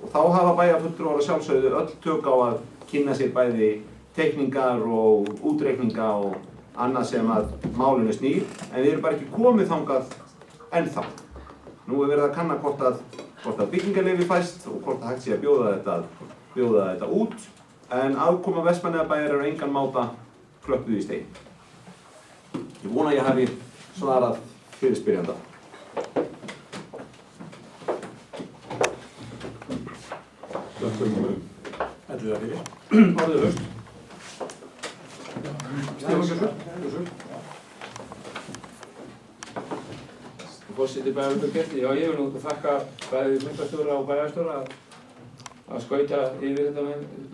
og þá hafa bæjarfulltrúar að sjálfsögðu öll tök á að kynna sér bæði teikningar og útreikninga og annað sem að málinu snýr, en við erum bara ekki komið þangað ennþá. Nú er verið að kanna hvort að byggingarleyfi fæst og hvort að hægt sé að bjóða þetta út, en aðkoma Vestmannaeyjabæjar er á engan máta klöppuð í stein. Ég vona að ég hafi svarað fyrirspyrjanda. Elliða fyrir. Orðið höst. Stefán Björnsson. Forseti bæjarfulltrúa, já, ég vil nú þakka bæði fundarstjóra og bæjarstjóra að skauta yfir þetta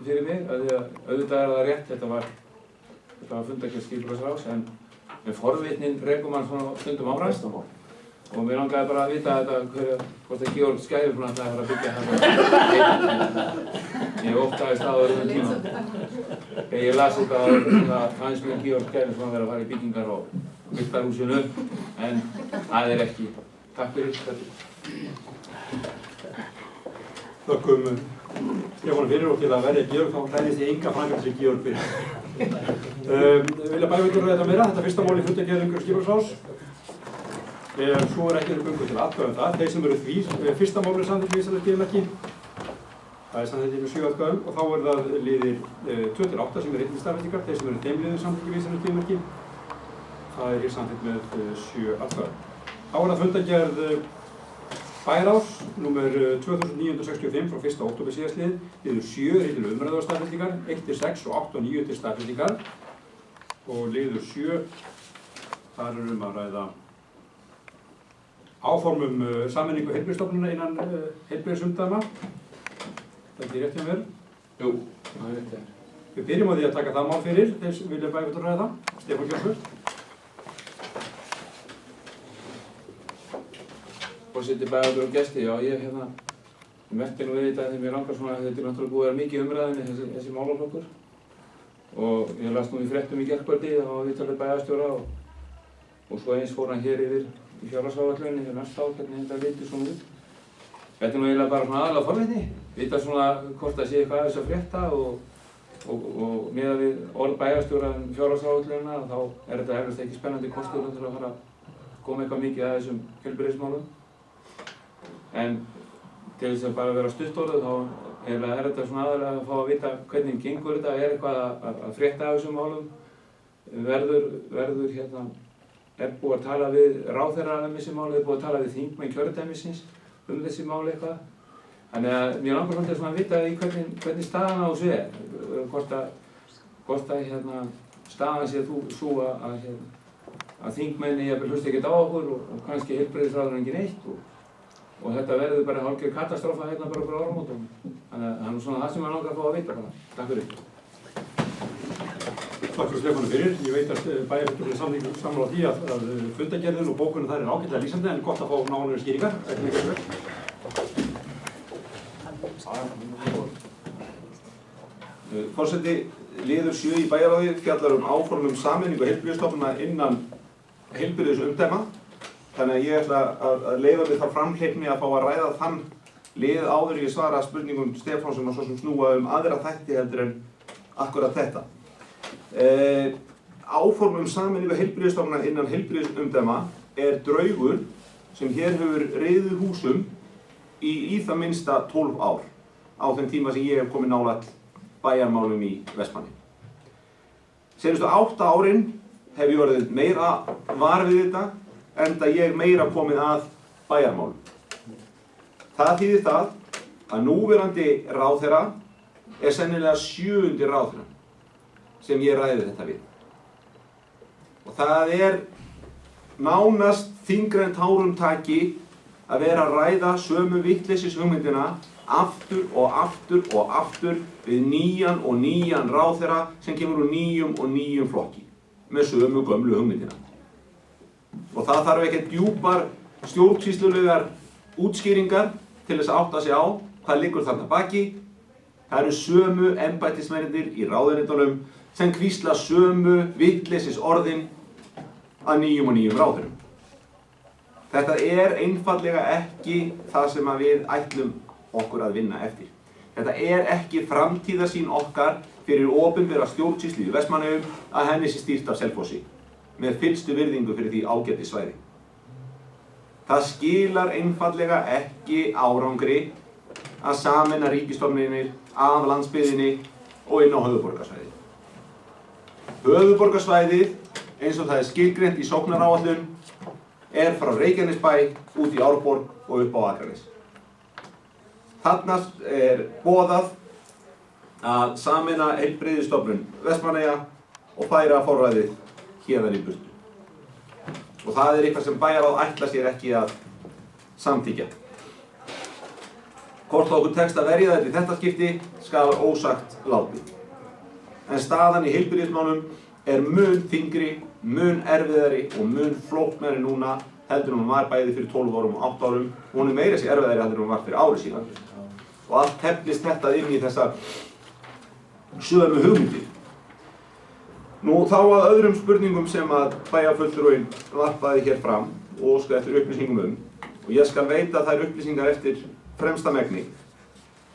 fyrir mig, af því að auðvitað er það rétt, þetta var fundargerð skipulagsráðs, en forvitnin rekur mann svona stundum áfram. Og mér langaði bara að vita hvort að Georg Skæðurbrún ætlaði að fara að byggja þetta. Ég óttaðist það á þessum tíma. Þegar ég las þetta fannst mér Georg Skæðurbrún að vera að fara í byggingar á Viktarhúsinu, en það er ekki. Takk fyrir þetta. Þökkum Stefánu fyrir og til að verja Georg þá hræðist ég enga framkvæmd sem Georg fyrir. Vilja bæjarfulltrúar ræða meira? Þetta fyrsta mál í fundargerð umhverfis skipulagsráðs. Svo ekki bungu til atkvæða það. Þeir sem eru því, fyrsta mál samþykkt vísanlegt geðmerki. Það samþykkt með 7 atkvæðum og þá það liðir 2-8 sem einnig staðfestingar. Þeir sem eru þeim liður samþykkt vísanlegt geðmerki. Það hér samþykkt með 7 atkvæðum. Þá það fundargerð bæjarráðs númer 2965 frá 1. október síðastlið. Liður 7 til umræðu staðfestingar, 1-6 og 8 og 9 til staðfestingar. Og liður 7, þar að ræða áformum sameiningu heilbrigðisstofnana innan heilbrigðisumdæma. Það ekki rétt hjá mér? Jú, það rétt hjá mér. Við byrjum á því að taka það mál fyrir, þeir sem vilja bæjarfulltrúar ræða það. Stefán Gjörsvöld. Forseti, bæjarfulltrúar og gesti, já, ég merkti nú við þetta þegar mér langar svona að þetta náttúrulega búið að vera mikið umræðinni þessi málaflokkur. Og ég las nú í fréttum í gærkvöldi, það var viðtalið bæjarstjóra og svo eins fór hann hér yfir í fjárhagsáætluninni næsta ár, hvernig þetta lítur svona út. Þetta nú eiginlega bara svona aðalega forvitni, vita svona hvort það sé eitthvað aðeins að frétta og miðað við orð bæjarstjóra fjárhagsáætlunina þá þetta eflaust ekki spennandi kostur til að fara að koma eitthvað mikið að þessum heilbrigðismálum. En til þess að bara vera stutt orðið þá þetta svona aðalega að fá að vita hvernig gengur þetta, eitthvað að frétta af þessum málum, búið að tala við ráðherra þessi máli, búið að tala við þingmenn kjördæmisins þessi máli eitthvað. Þannig að mér langar svolítið svona að vita í hvernig staðan á þessu hvort að staðan sé sú að þingmenni hlusta ekkert á okkur og kannski heilbrigðisráðherra engin eitt og þetta verður bara hálfgerð katastrófa bara frá áramótum. Þannig að það er svona það sem maður langar að fá að vita bara. Takk fyrir. Takk fyrir Stefánu fyrir. Ég veit að bæjarfulltrúar sammála því að fundargerðin og bókunum þar ágætlega lýsandi en gott að fá nánari skýringar. Forseti, liður 7 í bæjarráði fjallar áformum sameiningu heilbrigðisstofnana innan heilbrigðisumdæma. Þannig að ég ætla að leyfa við það framhleypni að fá að ræða þann lið áður ég svara spurningum Stefáns sem svo sem snúa aðra þætti heldur en akkurat þetta. Áformum sameiningu heilbrigðisstofnana innan heilbrigðisumdæma draugur sem hér hefur riðið húsum í það minnsta 12 ár á þeim tíma sem ég hef komið nálægt bæjarmálum í Vestmannaeyjum. Seinustu 8 árin hef ég orðið meira var við þetta enda ég meira komið að bæjarmálum. Það þýðir það að núverandi ráðherra sennilega 7. ráðherra sem ég ræði þetta við. Og það nánast þyngra en tárum taki að vera að ræða sömu vitleysis hugmyndina aftur og aftur og aftur við nýjan ráðherra sem kemur úr nýjum flokki með sömu gömlu hugmyndina. Og það þarf ekki djúpar stjórnsýslulegar útskýringar til þess að átta sig á hvað liggur þarna baki. Það eru sömu embættismennirnir í ráðuneytunum sem hvísla sömu vitleysis orðin að nýjum ráðherrum. Þetta einfaldlega ekki það sem við ætlum okkur að vinna eftir. Þetta ekki framtíðarsýn okkar fyrir opinbera stjórnsýslu í Vestmannaeyjum að henni sé stýrt af Selfossi með fyllstu virðingu fyrir því ágæti svæði. Það skilar einfaldlega ekki árangri að sameina ríkisstofnanir af landsbyggðinni og inn á höfuðborgarsvæðið. Höfuðborgarsvæðið, eins og það skilgreint í sóknaráætlun, frá Reykjanesbæ út í Árborg og upp á Akranes. Þarna boðað að sameina heilbrigðisstofnun Vestmannaeyja og færa forræðið héðan í burtu. Og það eitthvað sem bæjarráð ætla sér ekki að samþykkja. Hvort okkur tekst að verja þetta í þetta skipti skal ósagt látið. En staðan í heilbrigðismálum mun þyngri, mun erfiðari og mun flóknari núna heldur hún var bæði fyrir 12 árum og 8 árum. Hún meira sér erfiðari heldur hún var fyrir ári síðan. Og allt teflist þetta inn í þessar sömu hugmyndir. Nú þá að öðrum spurningum sem að bæjarfulltrúinn varpaði hér fram og óskaði eftir upplýsingum og ég skal veita þær upplýsingar eftir fremsta megni.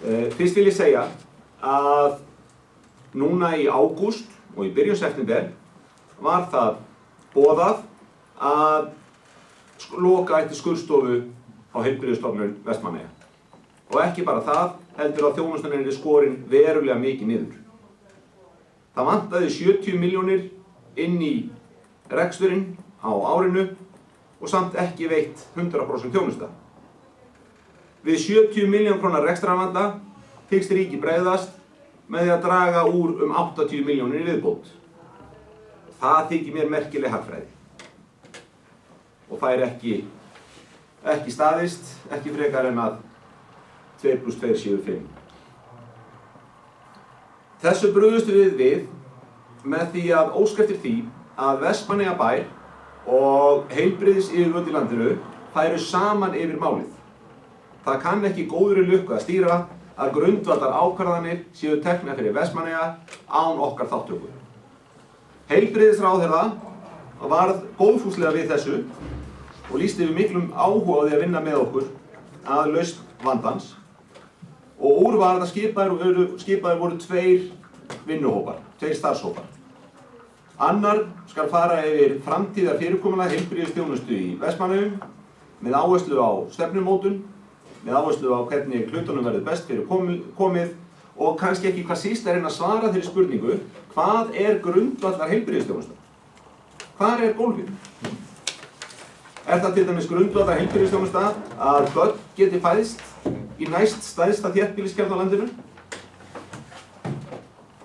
Fyrst vil ég segja að núna í ágúst og í byrjun september var það boðað að loka ætti skurðstofu á Heilbrigðisstofnun Vestmannaeyja. Og ekki bara það, heldur að þjónustan er skorin verulega mikið niður. Það vantaði 70 milljónir inn í reksturinn á árinu og samt ekki veitt 100% þjónusta. Við 70 milljón krónar rekstrarvanda hyggst ríkið bregðast með því að draga úr 80 milljónir í viðbót. Það þykir mér merkileg hagfræði og fær ekki staðist, ekki frekar en að 2 + 2 séu 5. Þessu brugðust við með því að óska eftir því að Vestmannaeyjabær og heilbrigðisyfirvöld í landinu færu saman yfir málið. Það kann ekki góðri lukku að stýra að grundvallar ákvarðanir séu teknar fyrir Vestmannaeyja án okkar þátttöku. Heilbrigðisráðherra varð góðfúslega við þessu og lýsti yfir miklum áhuga á því að vinna með okkur að lausn vandans og úr var að skipaðir voru 2 vinnuhópar, 2 starfshópar. Annar skal fara yfir framtíðar fyrirkomulag heilbrigðisþjónustu í Vestmannaeyjum með áherslu á stefnumótun, með áherslu á hvernig hlutunum verður best fyrir komið og kannski ekki hvað síst að reyna að svara þeirri spurningu: hvað er grundvallar heilbrigðisþjónusta? Hvar er gólfið? Er það til dæmis grundvallar heilbrigðisþjónusta að börn geti fæðst í næst stærsta þéttbýliskjarna á landinu?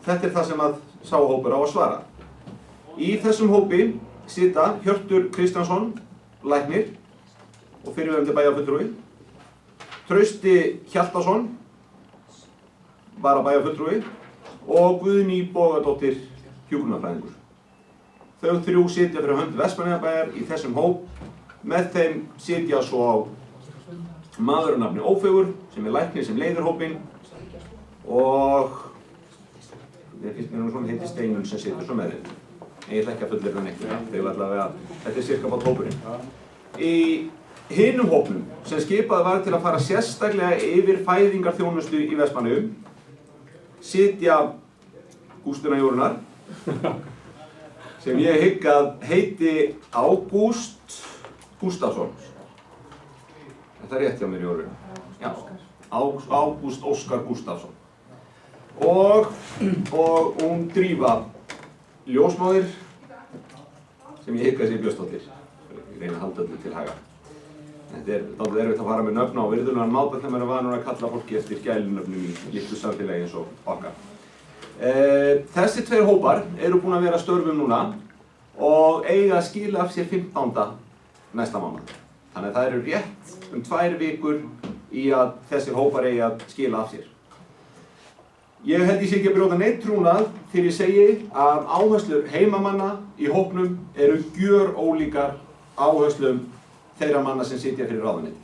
Þetta er það sem að sá hópur á að svara. Í þessum hópi sita Hjörtur Kristjánsson, læknir og fyrrverandi bæjarfulltrúi, Trausti Hjaltason, varabæjarfulltrúi og Guðný Bogadóttir, hjúkrunarfræðingur. Þau 3 sitja fyrir hönd Vestmannaeyjabæjar í þessum hóp. Með þeim sitja svo maður að nafni Ófeigur sem er læknir sem leiðir hópinn og mér finnst mér svona heitir Steinun sem situr svo með þeim. Ég ætla ekki að fullyrða neitt um það, þegar allavega þetta er cirka bát hópurinn. Í hinum hópnum sem skipað var til að fara sérstaklega yfir fæðingarþjónustu í Vestmannaeyjum sitja Gústuna Jórunar sem ég hygg að heiti Ágúst Gústafsson. Þetta er rétt hjá mér, Jórun. Já, Ágúst Óskar Gústafsson. Og hún Drífa ljósmóðir sem ég hygg að sé Björnsdóttir. Ég reyna að halda þetta til haga. Þetta er dálítið erfitt að fara með nöfn á virðulegan máta þegar maður er vanur að kalla fólki eftir gælunöfnum í litlu samfélagi eins og okkar. Þessi 2 hópar eru búin að vera að störfum núna og eiga að skila af sér 15. næsta mánuð. Þannig að það eru rétt 2 vikur í að þessir hópar eigi að skila af sér. Ég held ég sé ekki að brjóta neitt trúnað þegar ég segi að áherslur heimamanna í hópnum eru gjörólíkar áherslum þeirra manna sem sitja fyrir ráðuneyti.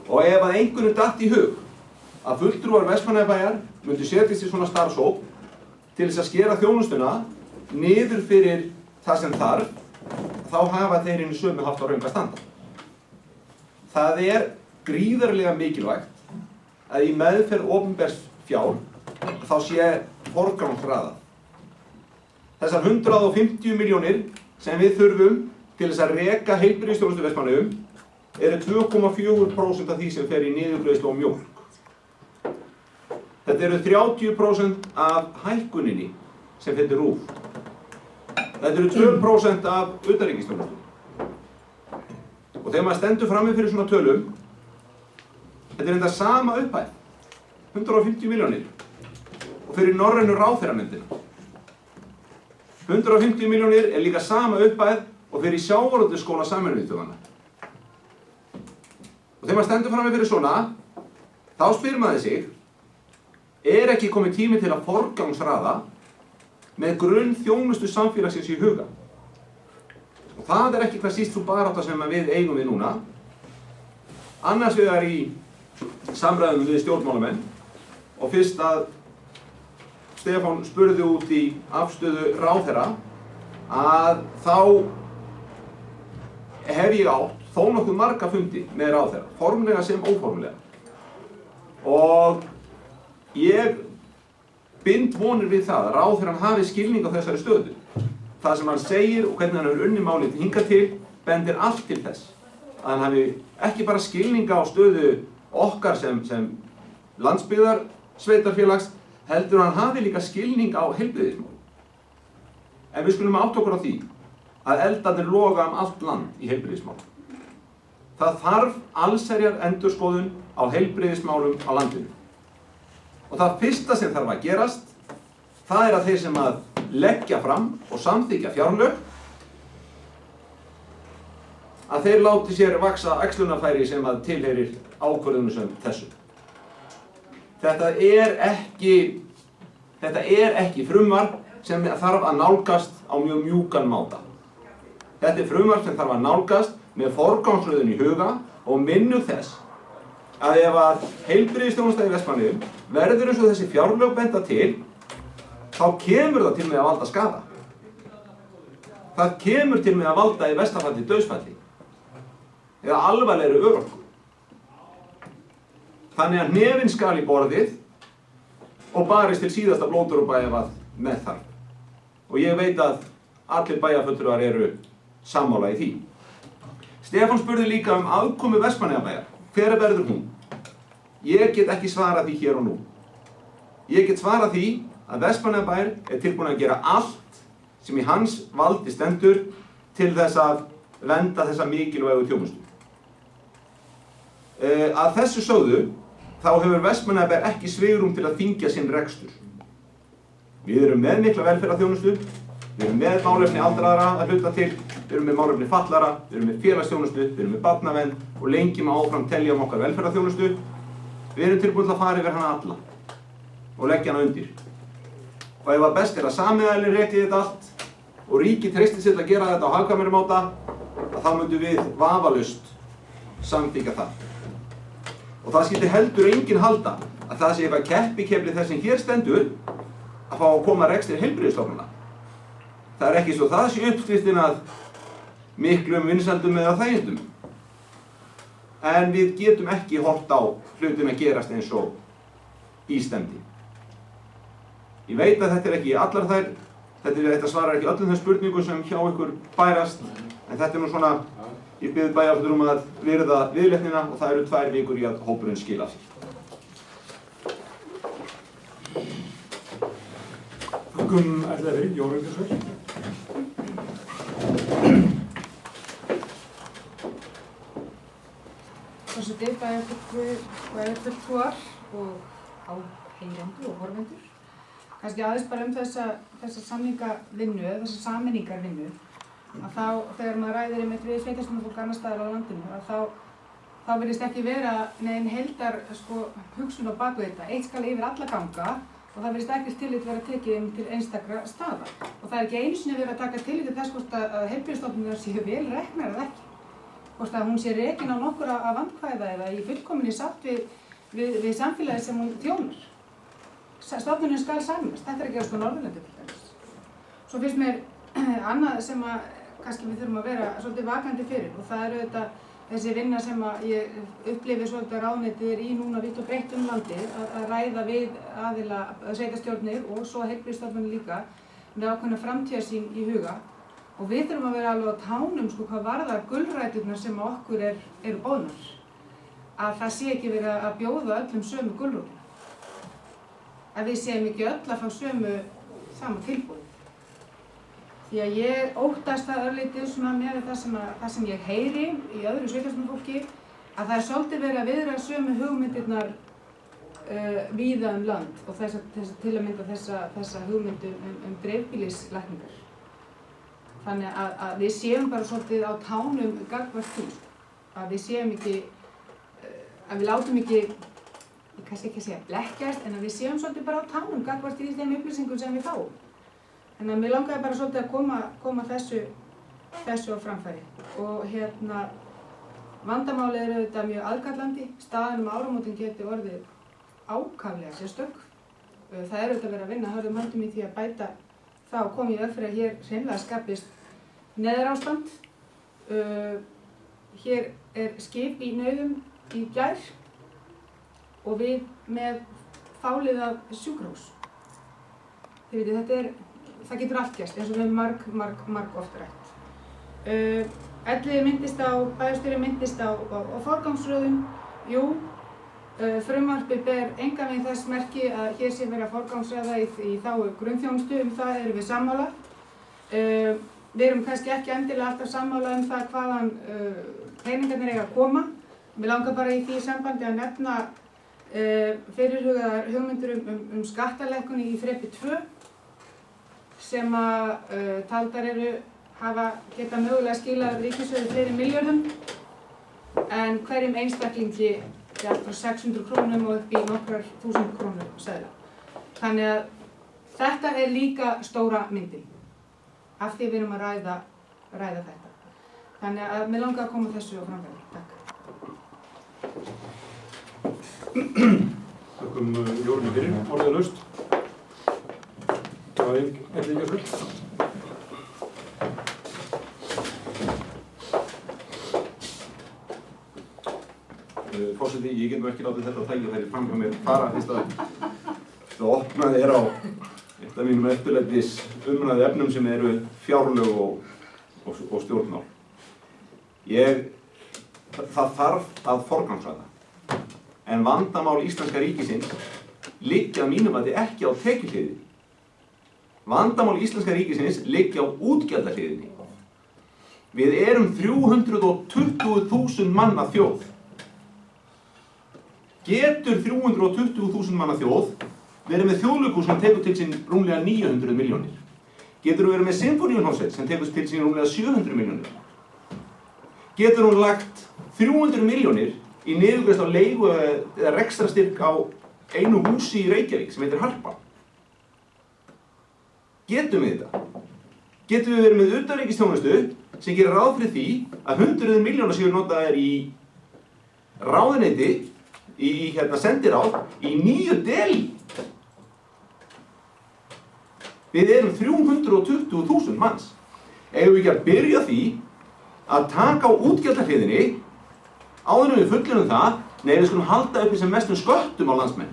Og ef að einhverjum datt í hug að fulltrúar Vestmannaeyjabæjar myndu setjast í svona starfshóp til þess að skera þjónustuna niður fyrir það sem þarf, þá hafa þeir inn í sömu haft á röngu að standa. Það er gríðarlega mikilvægt að í meðferð opinbers fjár þá sé forgangsraðað. Þessar 150 milljónir sem við þurfum til þess að reka heilbrigðisþjónustu Vestmannaeyjum eru 2,4% af því sem fer í niðurgreiðslu á mjólk. Þetta eru 30% af hækkuninni sem fer til RÚV. Þetta eru 2% af utanríkisþjónustu. Og þegar maður stendur frammi fyrir svona tölum, þetta er enda sama upphæð, 150 milljónir. Og fyrir norrænu ráðherranefndina. 150 milljónir er líka sama upphæð og fyrir sjávarútvegsskóla Sameinuðu þjóðanna. Og þegar maður stendur frammi fyrir svona, þá spyr maður sig, er ekki komið tími til að forgangsraða með grunnþjónustu samfélagsins í huga? Og það er ekki hvað síst svo barátta sem við eigum við núna. Annars vegar í samræðum við stjórnmálamenn og fyrst að Stefán spurði út í afstöðu ráðherra að þá hef ég átt þó nokkuð marga fundi með ráðherra, formlega sem óformlega. Og ég bind vonir við það að ráðherrann hafi skilning á þessari stöðu. Það sem hann segir og hvernig hann hefur unnið málið hingað til bendir allt til þess að hann hafi ekki bara skilning á stöðu okkar sem landsbyggðar sveitarfélags, heldur hann hafi líka skilning á heilbrigðismálum. En við skulum átta okkur á því að eldarnir loga allt land í heilbrigðismálum. Það þarf allsherjar endurskoðun á heilbrigðismálum á landinu. Og það fyrsta sem þarf að gerast, það er að þeir sem að leggja fram og samþykkja fjárlög, að þeir láti sér vaxa æxlunarfæri sem að tilheyrir ákvörðunum sem þessu. Þetta er ekki frumvarp sem þarf að nálgast á mjög mjúkan máta. Þetta er frumvarp sem þarf að nálgast með forgangsröðun í huga og minnug þess að ef að heilbrigðisþjónusta í Vestmannaeyjum verður eins og þessi fjárlög benda til, þá kemur það til með að valda skaða. Það kemur til með að valda í versta falli dauðsfalli eða alvarlegri örorku. Þannig að hnefinn skal í borðið og barist til síðasta blóðdropa ef að með þarf. Og ég veit að allir bæjarfulltrúar eru sammála í því. Stefán spurði líka um aðkomu Vestmannaeyjabæjar. Hver verður hún? Ég get ekki svarað því hér og nú. Ég get svarað því að Vestmannaeyjabær er tilbúinn að gera allt sem í hans valdi stendur til þess að vernda þessa mikilvægu þjónustu. Að þessu sögðu, þá hefur Vestmannaeyjabær ekki svigrúm til að þyngja sinn rekstur. Við erum með mikla velferðarþjónustu, við erum með málefni aldraðra að hluta til, við erum með málefni fatlara, við erum með félagsþjónustu, við erum með barnavernd og lengi má áfram telja okkar velferðarþjónustu. Við erum tilbúin að fara yfir hana alla og leggja hana undir. Og ef að best er að sameigðarnir reki þetta allt og ríkið treysti sér til að gera þetta á hagkvæmari máta, þá myndum við vafalaust samþykkja það. Og það skyldi heldur enginn halda að það sé eitthvað keppikefli þess sem hér stendur að fá að koma rekstri heilbrigðisstofnana. Það er ekki svo það sé uppskriftin að miklum vinsældum eða þægindum. En við getum ekki horft á hlutina gerast eins og ístemdi. Ég veit að þetta er ekki allar þær, þetta svarar ekki öllum þeim spurningum sem hjá ykkur bærast, en þetta er nú svona, ég bið bæjarfulltrúa að virða viðleitnina og það eru 2 vikur í að hópurinn skila sér. Þakkum ætlaði Jón Ingarsson. Forseti, bæjarfulltrúar og áheyrendur og horfendur. Kannski aðeins bara þessa samningavinnu, þessa sameiningarvinnu, að þá, þegar maður ræðir einmitt við sveitarstjórnarfólk annars staðar á landinu, að þá virðist ekki vera nein heildar hugsun á baku þetta. Eitt skal yfir alla ganga og það virðist ekkert tillit vera tekið til einstakra staða. Og það er ekki einu sinni verið að taka tillit til þess hvort að heilbrigðisstofnanirnar séu vel reknar eða ekki. Hvort að hún sé rekin á nokkura að vandkvæða eða í fullkominni sátt við samfélagið sem hún þjónar. Stofnunin skal samast, þetta er að gerast á Norðurlandi til dæmis. Svo finnst mér annað sem að kannski við þurfum að vera svolítið vakandi fyrir og það er auðvitað þessi vinna sem að ég upplifi svolítið að ráðuneytið er í núna vitt og breitt landið að ræða við aðila sveitarstjórnir og svo heilbrigðisstofnanir líka með ákveðna framtíðarsýn í huga og við þurfum að vera alveg á tánum hvað varðar gulræturnar sem okkur eru boðnar. Að það sé ekki verið að bjóða öllum sömu gulrótina. Að við séum ekki öll að fá sama tilboð. Því að ég óttast það örlítið svona með það sem ég heyri í öðru sveitarstjórnarfólki að það er svolítið verið að viðra sömu hugmyndirnar víða land og til að mynda þessa hugmyndu dreifbýlislækningar. Þannig að við séum bara svolítið á tánum gagnvart því. Að við séum ekki, að við látum ekki, ég kannski ekki að segja blekkjast, en að við séum svolítið bara á tánum gagnvart í þeim upplýsingum sem við fáum. En að mér langaði bara svolítið að koma þessu á framfæri. Og vandamálið er auðvitað mjög aðkallandi. Staðan áramótin geti orðið ákaflega sérstök. Það er auðvitað verið að vinna hörðum höndum í því að bæta það og koma í veg fyrir að hér hreinlega skapist neyðarástand. Hér er skip í nauðum í gær og við með þálið af sjúkrahús. Þið veitir, það getur allt gerst eins og við marg oft rætt. Bæjarstjóri myndist á forgangsröðun. Jú, frumvarpið ber engan veginn þess merki að hér sé verið að forgangsraða í þágu grunnþjónustu, það erum við sammála. Við erum kannski ekki endilega alltaf sammála það hvaðan peningarnir eiga að koma. Mig langar bara í því sambandi að nefna fyrirhugaðar hugmyndir skattalækkun í þrepi 2 sem að taldar geta mögulega skilað ríkissjóði fleiri milljörðum en hverjum einstaklingi frá 600 krónum og upp í nokkrar 1000 krónur seðla. Þannig að þetta líka stóra myndin af því við erum að ræða þetta. Þannig að mig langar að koma þessu á framfæri. Takk. Þakkum Jórunni fyrir, orðið laust. Það var ekki að full. Forseti, ég get nú ekki látið þetta tækifæri fram hjá mér fara fyrst að opnaði á eitt af mínum eftirlætis umræðu efnum sem eru fjárlög og stjórnmál. Það þarf að forgangsraða. En vandamál íslenska ríkisins liggja að mínum mati ekki á tekjuhliðinni. Vandamál íslenska ríkisins liggja á útgjaldahliðinni. Við erum 320.000 manna þjóð. Getur 320.000 manna þjóð verið með þjóðleikhús sem tekur til sín rúmlega 900 milljónir? Getur hún verið með sinfóníuhljómsveit sem tekur til sín rúmlega 700 milljónir? Getur hún lagt 300 milljónir í niðurgreiðslu á leigu eða rekstrarstyrk á einu húsi í Reykjavík sem heitir Harpa? Getum við þetta? Getum við verið með utanríkisþjónustu sem gerir ráð fyrir því að 100 milljónar séu notaðar í ráðuneyti, í sendiráð, í Nýju Delí? Við erum 320.000 manns. Eigum við ekki að byrja því að taka á útgjaldahliðinni áður en við fullyrðum það, nei, við skulum halda uppi sem mestum sköttum á landsmenn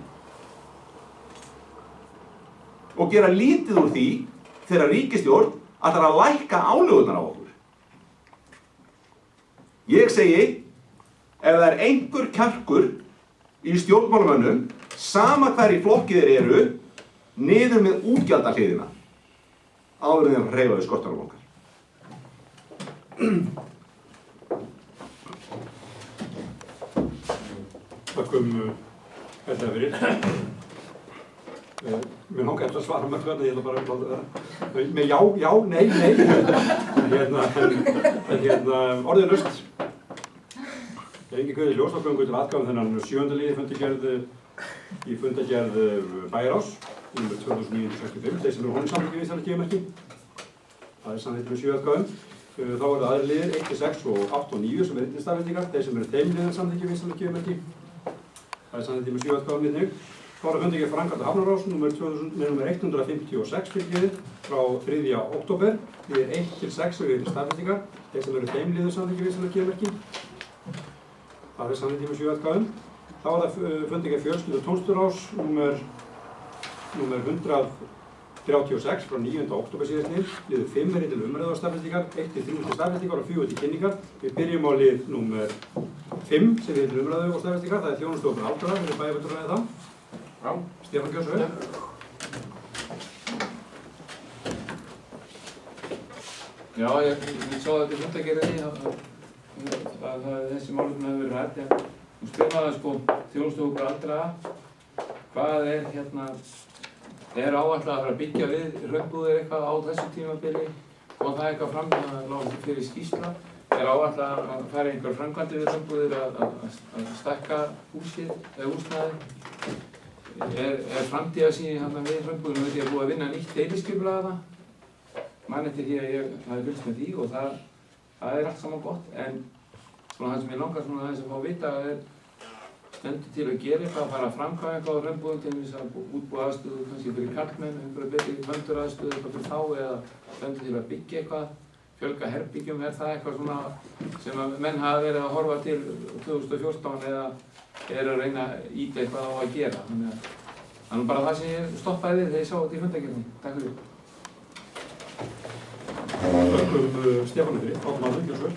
og gera lítið úr því þegar ríkisstjórn ætlar að lækka álögurnar á okkur. Ég segi, ef það einhver kjarkur í stjórnmálamönnum, sama hver í flokki þeir eru, niður með útgjaldahliðina áður en þeim hreyfa við sköttunum okkar. Þakkum þetta fyrir. Mér langar eftir að svara með hvernig ég ætla bara að láta það. Með já, nei. Orðið laust. Engi Guði ljós, þá göngum við til atkvæðum þennan 7. liði í fundargerð Bæjarráðs, nr. 2965, þeir sem eru honum samþykki við þessari gefumerki. Það samþykkt með 7 atkvæðum. Þá eru aðrir liðir 1, 6 og 8 og 9 sem einnig staðfestingar, þeir sem eru þeim liðir samþykki við þessari gefumerki. Það samþykkt með 7 atkvæðum einnig. Þá er fundargerð framkvæmda Hafnarráðs, nr. 156 fylgið frá 3. október. Liðir 1 til 6 eru staðfestingar, þeir sem eru þeim liðir samþykki við þessari gefumerki. Það er samþykkt með 7 atkvæðum. Þá er það fundargerð fjölskyldu- og tómstundaráðs númer 136 frá 9. október síðastliðinn. Liður 5 er til umræðu og staðfestingar, 1 til 3 til staðfestingar og 4 til kynningar. Við byrjum á lið númer 5 sem er til umræðu og staðfestingar. Það er þjónustu fyrir aldraða, við erum bæjarfulltrúar með það. Já, Stefán Gjörsvöld. Já, ég sá þetta í fundargerðinni að þessi málefni hefur verið rædd, en hún skrifaði þjónustu fyrir aldraða. Hvað er er áætlað að fara að byggja við hraunbúðir eitthvað á þessu tímabili? Kom það eitthvað fram fyrir skýrsla? Er áætlað að fara einhver framkvæmdir við hraunbúðir að stækka húsið eða húsnæði? Er framtíðarsýn við hraunbúðinu? Ég búið að vinna nýtt deiliskipulag þarna. Man eftir því að ég hafi fylgst með því og það er allt saman gott, en það sem ég langar aðeins að fá að vita stendur til að gera eitthvað, að fara að framkvæma eitthvað á hraunbúðum til þess að útbúa aðstöðu kannski fyrir karlmenn, einhverja betri fönduraðstöðu eitthvað fyrir þá, eða stendur til að byggja eitthvað, fjölga herbyggjum, er það eitthvað svona sem að menn hafa verið að horfa til 2014 eða er að reyna að ýta eitthvað á að gera, þannig að Það er nú bara það sem ég stoppaði við þegar ég sá þetta í fundargerðinni. Takk fyrir. Þökkum Stefáni fyrir, átum að hlugjum svör.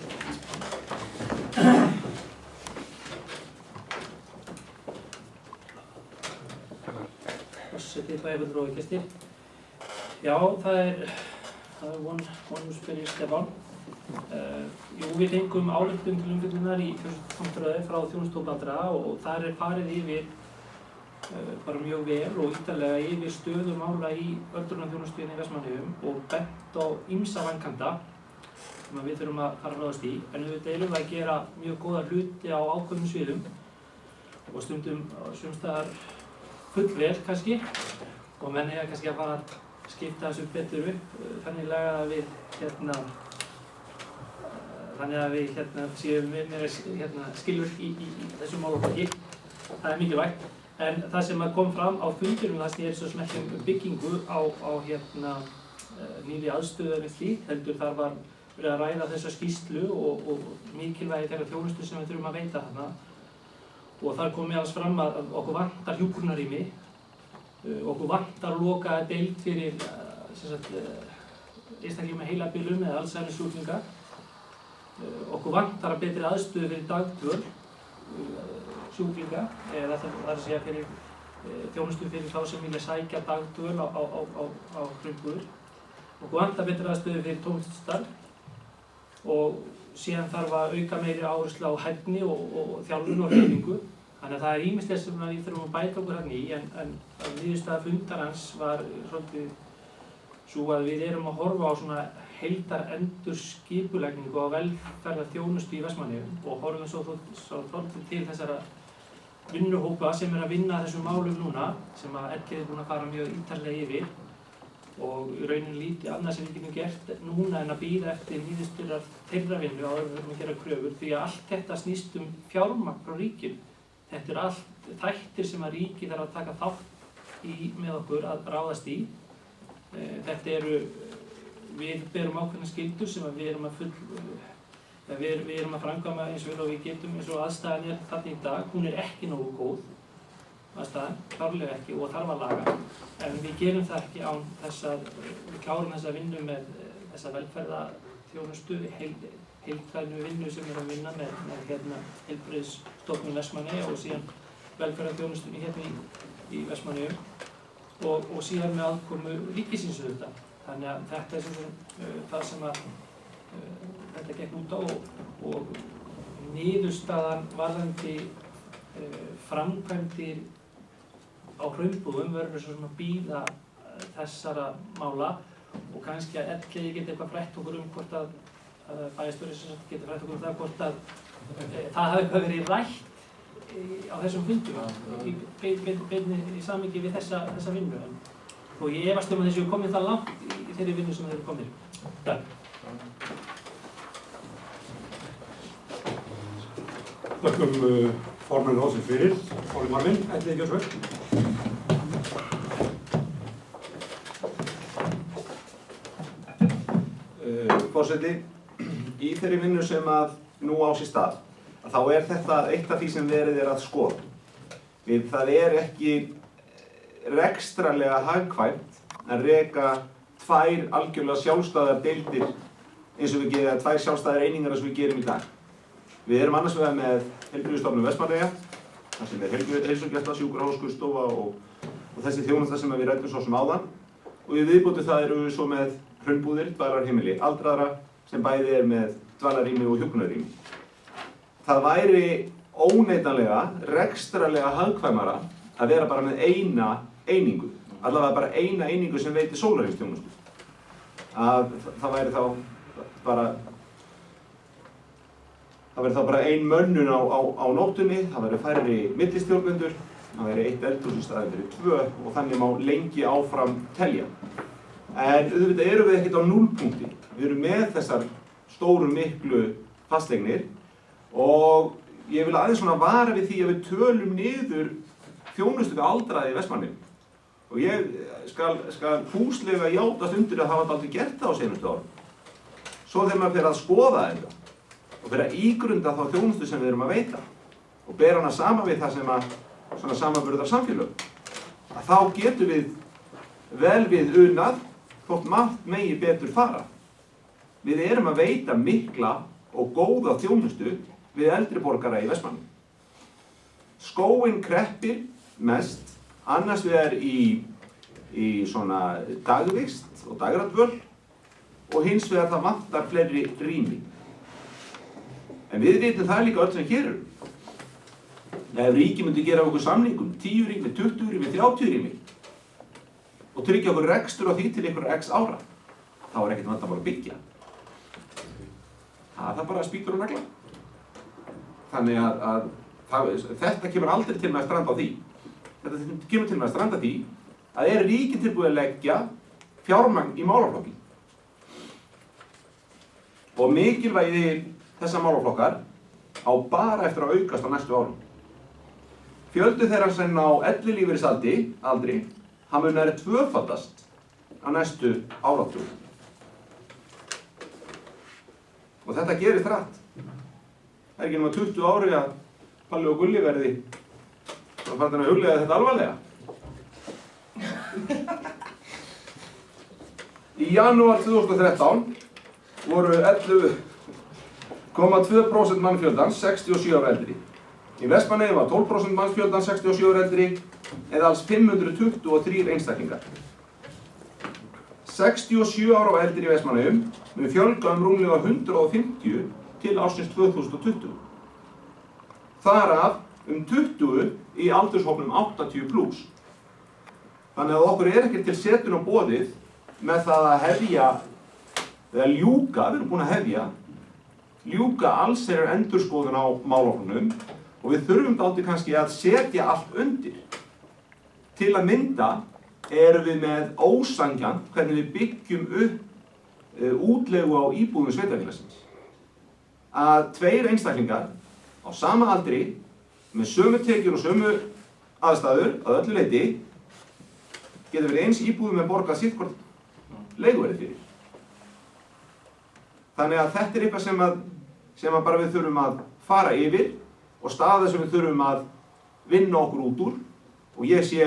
Forseti, bæjarfulltrúar og gestir. Já, það er vonum spyrir Stefán. Jú, við fengum ályktun til umfjöllunar í fyrstkomtröðu frá þjónustu og aldraða og þar er farið yfir bara mjög vel og ítarlega yfir stöðu mála í öldrunarþjónustunni í Vestmannaeyjum og bent á ýmsa vankanta sem við þurfum að fara að ráðast í. En við erum að gera mjög góða hluti á ákveðnum sviðum og stundum sums staðar fullvel kannski og menn eiga kannski að fara að skipta þessu betur upp þannig að við séum meira skilvirk í þessu málaflokki. Það er mikilvægt. En það sem kom fram á fundinum, það snýr svo sem ekki byggingu á nýrri aðstöðu við því, heldur þar var verið að ræða þessa skýrslu og mikilvægi þeirra þjónustu sem við þurfum að veita þarna. Og þar kom meðals fram að okkur vantar hjúkrunarrými, okkur vantar lokaða deild fyrir einstaklinga með heilabilun eða Alzheimer-sjúklinga. Okkur vantar að betri aðstöðu fyrir dagdvöl sjúklinga, eða það er að segja fyrir þjónustu fyrir þá sem vilja sækja dagdvöl á hrumbúðir. Okkur vantar betri aðstöðu fyrir tónlistarstarf og síðan þarf að auka meiri áherslu á hæfni og þjálfun og hreyfingu. Þannig að það er ýmislegt sem við þurfum að bæta okkur hérna í, en niðurstaða fundarins var svolítið svo að við erum að horfa á svona heildarendurskipulagningu á velferðarþjónustu í Vestmannaeyjum og horfum svo svolítið til þessara vinnuhópa sem er að vinna þessum málum núna, sem að Edgeir er búin að fara mjög ítarlega yfir og í rauninni lítið annað sem við getum gert núna en að bíða eftir niðurstöður þeirra vinnu áður en við erum að gera kröfur, því að allt þetta snýst fjármagn frá ríkinu. Þetta er allt þættir sem að ríkið þarf að taka þátt í með okkur að ráðast í. Þetta við berum ákveðna skyldur sem við erum að framkvæma eins og vel og við getum eins og aðstæðan er þarna í dag. Hún er ekki nógu góð, aðstæðan, klárlega ekki og þarf að laga. En við gerum það ekki án þess að við klárum þessa vinnu með þessa velferðarþjónustu, heildrænu vinnu sem við erum að vinna með Heilbrigðisstofnun Vestmannaeyja og síðan velferðarþjónustunni hérna í Vestmannaeyjum og síðan með aðkomu ríkisins auðvitað. Þannig að þetta er það sem þetta gekk út á og niðurstaðan varðandi framkvæmdir á hrumbúðum verður svo sem að bíða þessara mála og kannski að Edgeir geti eitthvað frætt okkur hvort að bæjarstjóri geti frætt okkur það hvort að það hafi eitthvað verið rætt á þessum fundum í samhengi við þessa vinnu. Og ég efast að þessu komið það langt í þeirri vinnu sem þeir eru komið. Takk. Þakkum formanni ráðsins fyrir. Orri Marvin, ætlið ekki að svör. Forseti, í þeirri vinnu sem að nú á sér stað, þá er þetta eitt af því sem verið er að skoða. Það er ekki rekstrarlega hagkvæmt að reka tvær algjörlega sjálfstæðar deildir eins og við gerum, tvær sjálfstæðar einingar eins og við gerum í dag. Við erum annars vegar með Heilbrigðisstofnun Vestmannaeyja, þar sem er heilsugæsla, sjúkrahússtofa og þessi þjónusta sem við ræddum svo sem áðan. Og við viðbóti það erum við svo með hrumbúðir, dvalarheimili aldraðra sem bæði er með dvalarrými og hjúkrunarrými. Það væri óneitanlega rekstrarlega hagkvæmara að vera bara með eina einingu, allavega bara eina einingu sem veitir sólarhringsþjónustu. Það væri þá bara ein mönnun á nóttunni, það væri færri millistjórnendur, það væri eitt eldhús í staðinn fyrir 2 og þannig má lengi áfram telja. En auðvitað erum við ekkert á núllpunkti. Við erum með þessar stóru miklu fasteignir og ég vil aðeins svona vara við því að við tölum niður þjónustu við aldraða í Vestmannaeyjum. Og ég skal fúslega játast undir að hafa aldrei gert það á seinustu árum. Svo þegar maður fer að skoða þetta og fer að ígrunda þá þjónustu sem við erum að veita og bera hana saman við það sem að svona samanburðar samfélög, að þá getum við vel við unað hvort margt megi betur fara. Við erum að veita mikla og góða þjónustu við eldri borgara í Vestmannaeyjum. Skóginn kreppir mest annars vegar í svona dagvist og dagradvöl og hins vegar það vantar fleiri rými. En við vitum það líka öll sem hér eru. Ef ríki myndi gera okkur samningum 10 rými, 20 rými, 30 rými og tryggja okkur rekstur á því til ykkur x ára, þá er ekkert vandamál að byggja. Það er bara spýtur og nagla. Þannig að þetta kemur aldrei til með að stranda á því. Þetta kemur til með að stranda því að ríkið tilbúið að leggja fjármagn í málaflokkin. Og mikilvægi þessa málaflokkar á bara eftir að aukast á næstu árum. Fjöldi þeirra sem á ellilífeyrisaldri, hann mun nærri tvöfaldast á næstu áratug. Og þetta gerist hratt. Það er ekki nema 20 ári að Palli og Gulli verði og fann að huglega þetta alvarlega. Í janúar 2013 voru 11,2% mannfjöldans 67 ára eldri. Í Vestmannaeyjum var 12% mannfjöldans 67 ára eldri eða alls 523 einstaklingar. 67 ára og eldri í Vestmannaeyjum mun fjölga rúmlega 150 til ársins 2020. Þar af 20 í aldurshópnum 80+. Þannig að okkur ekkert til setun á boðið með það að hefja, eða ljúka, við erum búin að hefja, ljúka allsherjar endurskoðun á málaflokkunum og við þurfum dálítið kannski að setja allt undir. Til að mynda erum við með ósanngjarnt hvernig við byggjum upp útleigu á íbúðum sveitarfélagsins. Að 2 einstaklingar á sama aldri með sömu tekjur og sömu aðstæður að öllu leyti getur verið eins íbúðum með borgað sitt hvort leiguverðið fyrir. Þannig að þetta er eitthvað sem bara við þurfum að fara yfir og staða sem við þurfum að vinna okkur út úr og ég sé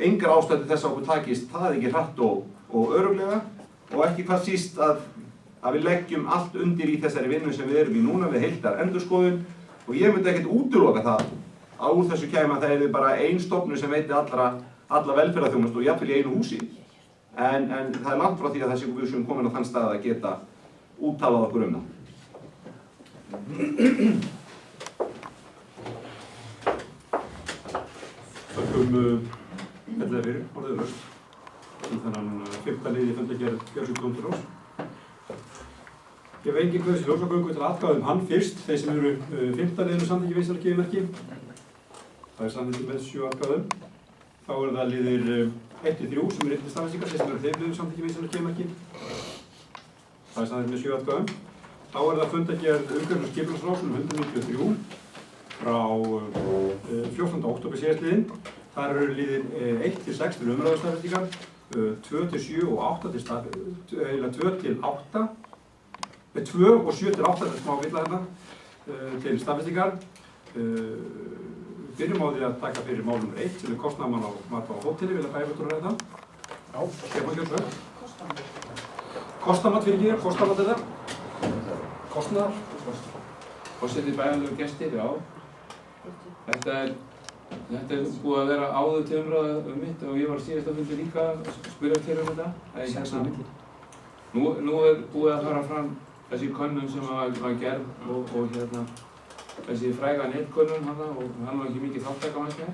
engar ástæður þess að okkur takist það ekki hratt og örugglega og ekki hvað síst að við leggjum allt undir í þessari vinnu sem við erum í núna við heildar endurskoðun og ég myndi ekkert útiloka það að úr þessu kæmi að það er bara ein stofnun sem veiti alla velferðarþjónustu og jafnvel í einu húsi. En það er langt frá því að þessi við séum komin á þann stað að geta úttalað okkur það. Þakkum fellega fyrir, orðið laust. Þannig að 15 liði fundargerð Björnsvík Rós. Ég veit ekki hvað þessi ljósagöngu til atkvæða hann fyrst, þeir sem eru 15 liðinu samþykki viðskiptamerki. Það er samþykki með 7 atkvæðum. Þá það liðir 1-3 sem eru einnig staðfestingar, þeir sem eru þeim liðinu samþykki viðskiptamerki. Það er samþykki með 7 atkvæðum. Þá það fundargerð umhverfis- og skipulagsráðs nr. 193 frá 14. október síðastliðinn. Þar eru liðir 1-6 til umræðustaðfestingar, 2-7 og 8 til 2 og 7 til 8, þetta er smá villa hérna, til staðfestingar. Byrjum á því að taka fyrir mál nr. 1 sem er kostnaðarmann á mat á hóteli, vilja bæjarfulltrúar ræða það? Já. Stefán Gjörsvöld? Kostnaðarmat fyrir ekki, kostnaðarmat er það? Kostnaðar? Forseti bæjarlegur gestir, já. Þetta er búið að vera áður til umræðu mitt og ég var síðast að fundi líka að spyrja til þetta. Nú er búið að fara fram þessi könnun sem var gerð og þessi fræga netkönnun og hann var ekki mikið þáttaka hans með.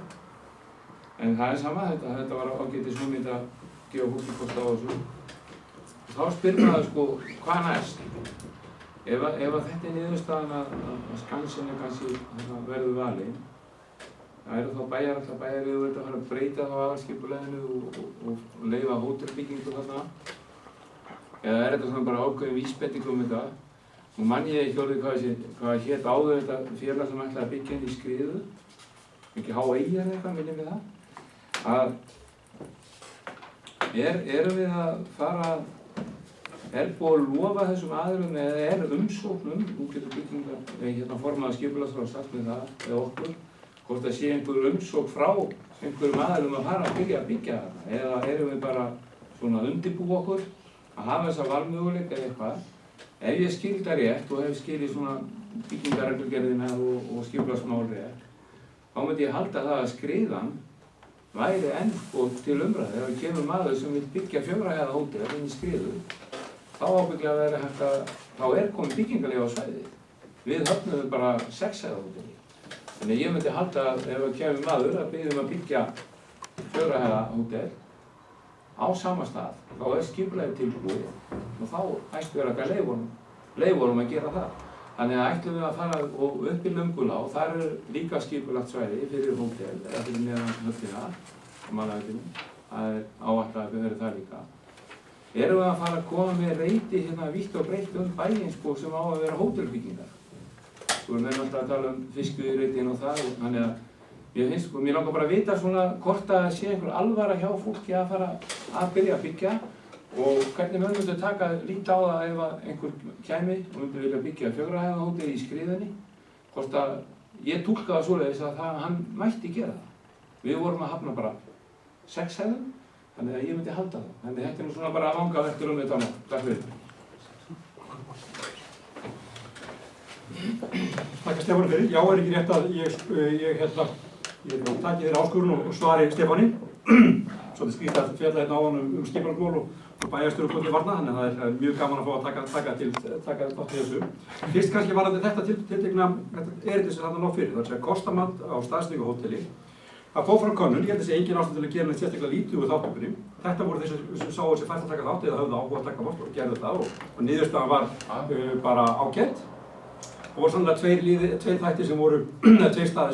En það er sama, þetta var ágætis hugmynd að gefa húsikost á þessu. Þá spyr maður sko, hvað næst? Ef þetta er niðurstaðan að Skansin kannski verður valinn, það eru þá bæjaryfirvöld að fara að breyta þá aðalskipuleginu og leyfa hótelbyggingu þarna. Eða er þetta svona bara ákveðin vísbending þetta? Nú man ég ekki orðið hvað hét áður þetta félag sem ætlaði að byggja inn í Skriðu. Ekki H.I. eða eitthvað, minnum við það. Erum við að fara, er búið að lofa þessum aðilum eða er umsóknum, nú getur byggingar, formaður skipulagsráðs sagt með það, eða okkur, hvort það sé einhver umsókn frá einhverjum aðilum að fara að byrja að byggja þarna, eða erum við bara svona að undirbúa okkur að hafa þessa valmöguleika eða eitthvað. Ef ég skil það rétt og hef skilið svona byggingarreglugerðina og skipulagsmál rétt, þá myndi ég halda það að skriðan væri enn til umræðu. Ef það kemur maður sem vil byggja 4 hæða hótel inn í skriðu, þá ábygglega verður hægt að, þá komin byggingarleyfi á svæðið. Við höfnum bara 6 hæða hóteli. Þannig að ég myndi halda að ef það kemur maður að biðja að byggja 4 hæða hótel á sama stað, þá skipulagið tilbúið og þá ættu vera að leyfunum að gera það. Þannig að ætlum við að fara upp í Löngulá, þar líka skipulagt svæði fyrir hótel, eða fyrir neðan höfnina á Mánavíkinu, það áætlað að við verðum það líka. Erum við að fara að koma með reiti hérna vítt og breytt bæinn sem á að vera hótelbyggingar. Svo erum við alltaf að tala fiskveiðireitin og það, þannig að mér langar bara að vita svona hvort að sé einhver alvara hjá fólki að fara að byrja að byggja og hvernig mönnum myndu taka líta á það ef að einhver kæmi og myndi vilja byggja 4 hæða hótel í skriðunni, hvort að ég túlka það svoleiðis að hann mætti gera það. Við vorum að hafna bara 6 hæðum, þannig að ég myndi halda það. Þannig þetta nú svona bara að vanga eftir þetta mál. Takk fyrir. Takk Stefáni fyrir. Já, ekki rétt að ég taki þér áskorun og svari Stefáni. Svolítið skrýtt að fjalla hérna á hann skipulagsmál og bæjarstjóri Kolli Varna, þannig að það mjög gaman að fá að taka þátt í þessu. Fyrst kannski varðandi þetta tiltekna erindi sem þarna lá fyrir, það er kostamat á staðsetningu hóteli. Það fór fram könnun, ég held að sé engin ástæða til að gera neitt sérstaklega lítið úr þátttökunni. Þetta voru þeir sem sáu sér fært að taka þátt eða höfðu áhuga að taka þátt og gerðu það og niðurstaðan var bara ágætt. Og voru sannlega tveir þættir sem voru, tveir staðir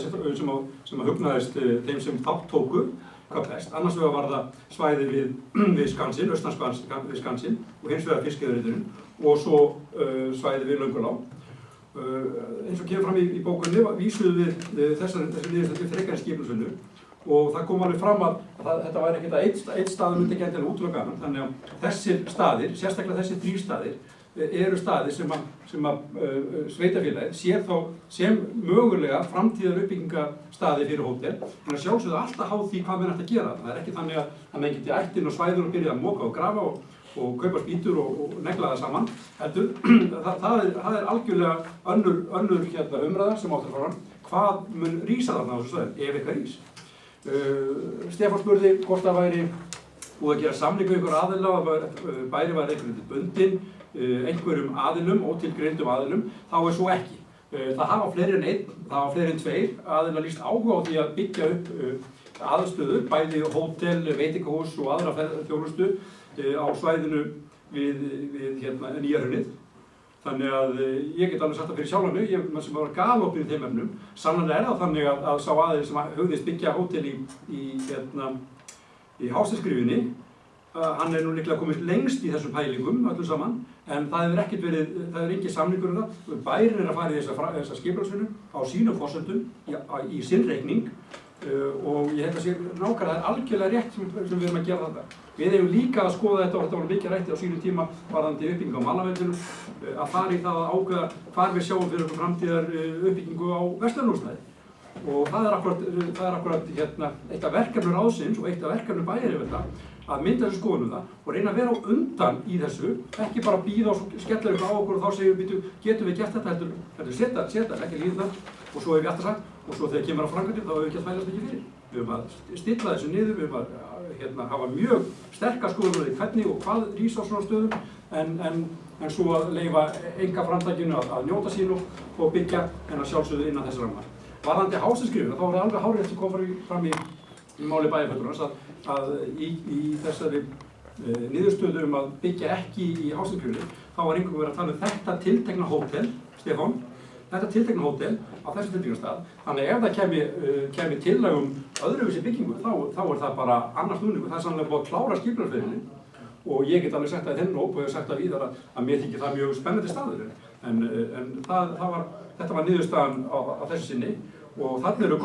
sem hugnaðist þeim sem þátt tóku hvað best. Annars vegar var það svæði við Skansinn, austan við Skansinn og hins vegar fiskveiðireiturinn og svo svæði við Löngulá. Eins og kemur fram í bókunni vísuðu við þessar niðurstöðu til frekari skipulagsvinnu og það kom alveg fram að þetta væri ekkert að einn staður myndi ekki endilega útiloka annan, þannig að þessir staðir, sérstaklega þessir 3 staðir, eru staðir sem sveitarfélagið sér þá sem mögulega framtíðar uppbyggingastaði fyrir hótel, en að sjálfsögðu alltaf háð því hvað menn ætti að gera. Það er ekki þannig að menn geti ætt inn á svæður og byrja að moka og grafa og kaupa spýtur og negla það saman. Það er algjörlega önnur umræða sem áttur fram hvað mun rísa þarna á þessu svæðum, ef eitthvað rís. Stefán spurði hvort það væri búið að gera samning við einhver aðila og bæri var einhvern bundinn einhverjum aðilum, ótilgreindum aðilum, þá er svo ekki. Það hafa fleiri en 2 aðila lýst áhuga á því að byggja upp aðstöður, bæði hótel, veitingahús og aðra þjónustu á svæðinu við Nýjahraunið. Þannig að ég get alveg sagt það fyrir sjálfan mig, ég sem var galopinn í þeim efnum. Sannarlega er það þannig að sá aðili sem hugðist byggja hótel í Hásteinsgryfjunni, hann er nú líklega komist lengst í þessum pælingum öllu saman, en það er engin samningur um það. Bærinn er að fara í þessa skipulagsvinnu á sínum forsendum í sinn reikning og ég held að sé nákvæmlega það er algjörlega rétt sem við erum að gera þetta. Við hefum líka að skoða þetta og þetta var mikið rætt á sínum tíma varðandi uppbyggingu á Malavellinum, að fara í það að ákveða hvar við sjáum fyrir okkur framtíðar uppbyggingu á verslunarhúsnæði. Og það er akkurat eitt af verkefnum ráðsins og eitt af verkefnum bæjaryfirvalda að mynda þessu skoðun það og reyna að vera á undan í þessu, ekki bara bíða og skella eitthvað á okkur og þá segjum við, getum við gert þetta, heldur setja, ekki líða og svo hef ég alltaf sagt, og svo þegar kemur á framkvæmdir þá hefur við ekki að þvælast ekki fyrir. Við höfum að stilla þessu niður, við höfum að hafa mjög sterka skoðun á hvernig og hvað rís á svona stöðum, en svo að leyfa einkaframtakinu að njóta sín og byggja en að sjálfsögðu innan þess ramma. Varðandi Hásteinsgryfjuna, þá var það alveg hárrétt sem kom fram í máli bæjarfulltrúans að í þessari niðurstöðu að byggja ekki í Hásteinsgryfjunni, þá var einhver verið að tala um þetta tiltekna hótel, Stefán, þetta tiltekna hótel á þessu tilteknastað. Þannig ef það kemi tillögum öðruvísi byggingu, þá er það bara annars núningu. Það er sannlega búið að klára skipulagsferlið og ég get alveg sagt það í þennan hóp og ég hef sagt það víðar að mér þykir það mjög spennandi staður. En þetta var niðurstaðan á þessu sinni og þannig eru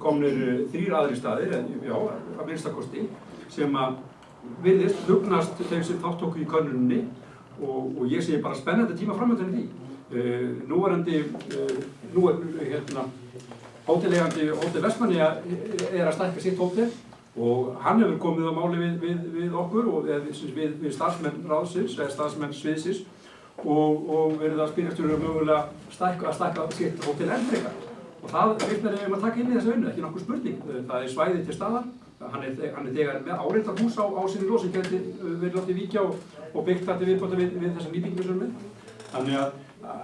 komnir 3 aðrir staðir, já, að minnstakosti, sem að virðist hugnast þeim sem þátt tóku í könnuninni og ég segi bara spennandi tíma framöndan í því. hótelegandi Hótel Vestmannaeyja að stækka sitt hótel og hann hefur komið á máli við okkur og við starfsmenn ráðsins eða starfsmenn sviðsins og verið að spyrjast mögulega að stækka sitt hótel enn frekar. Og það virknar ef að taka inn í þessa vinnu, ekki nokkur spurning. Það er svæði til staðar, hann er þegar með áreitt hús á sinni lóð sem geti verið látið víkja og byggt þetta viðbóta við þessa nýbyggingu sem við. Þannig að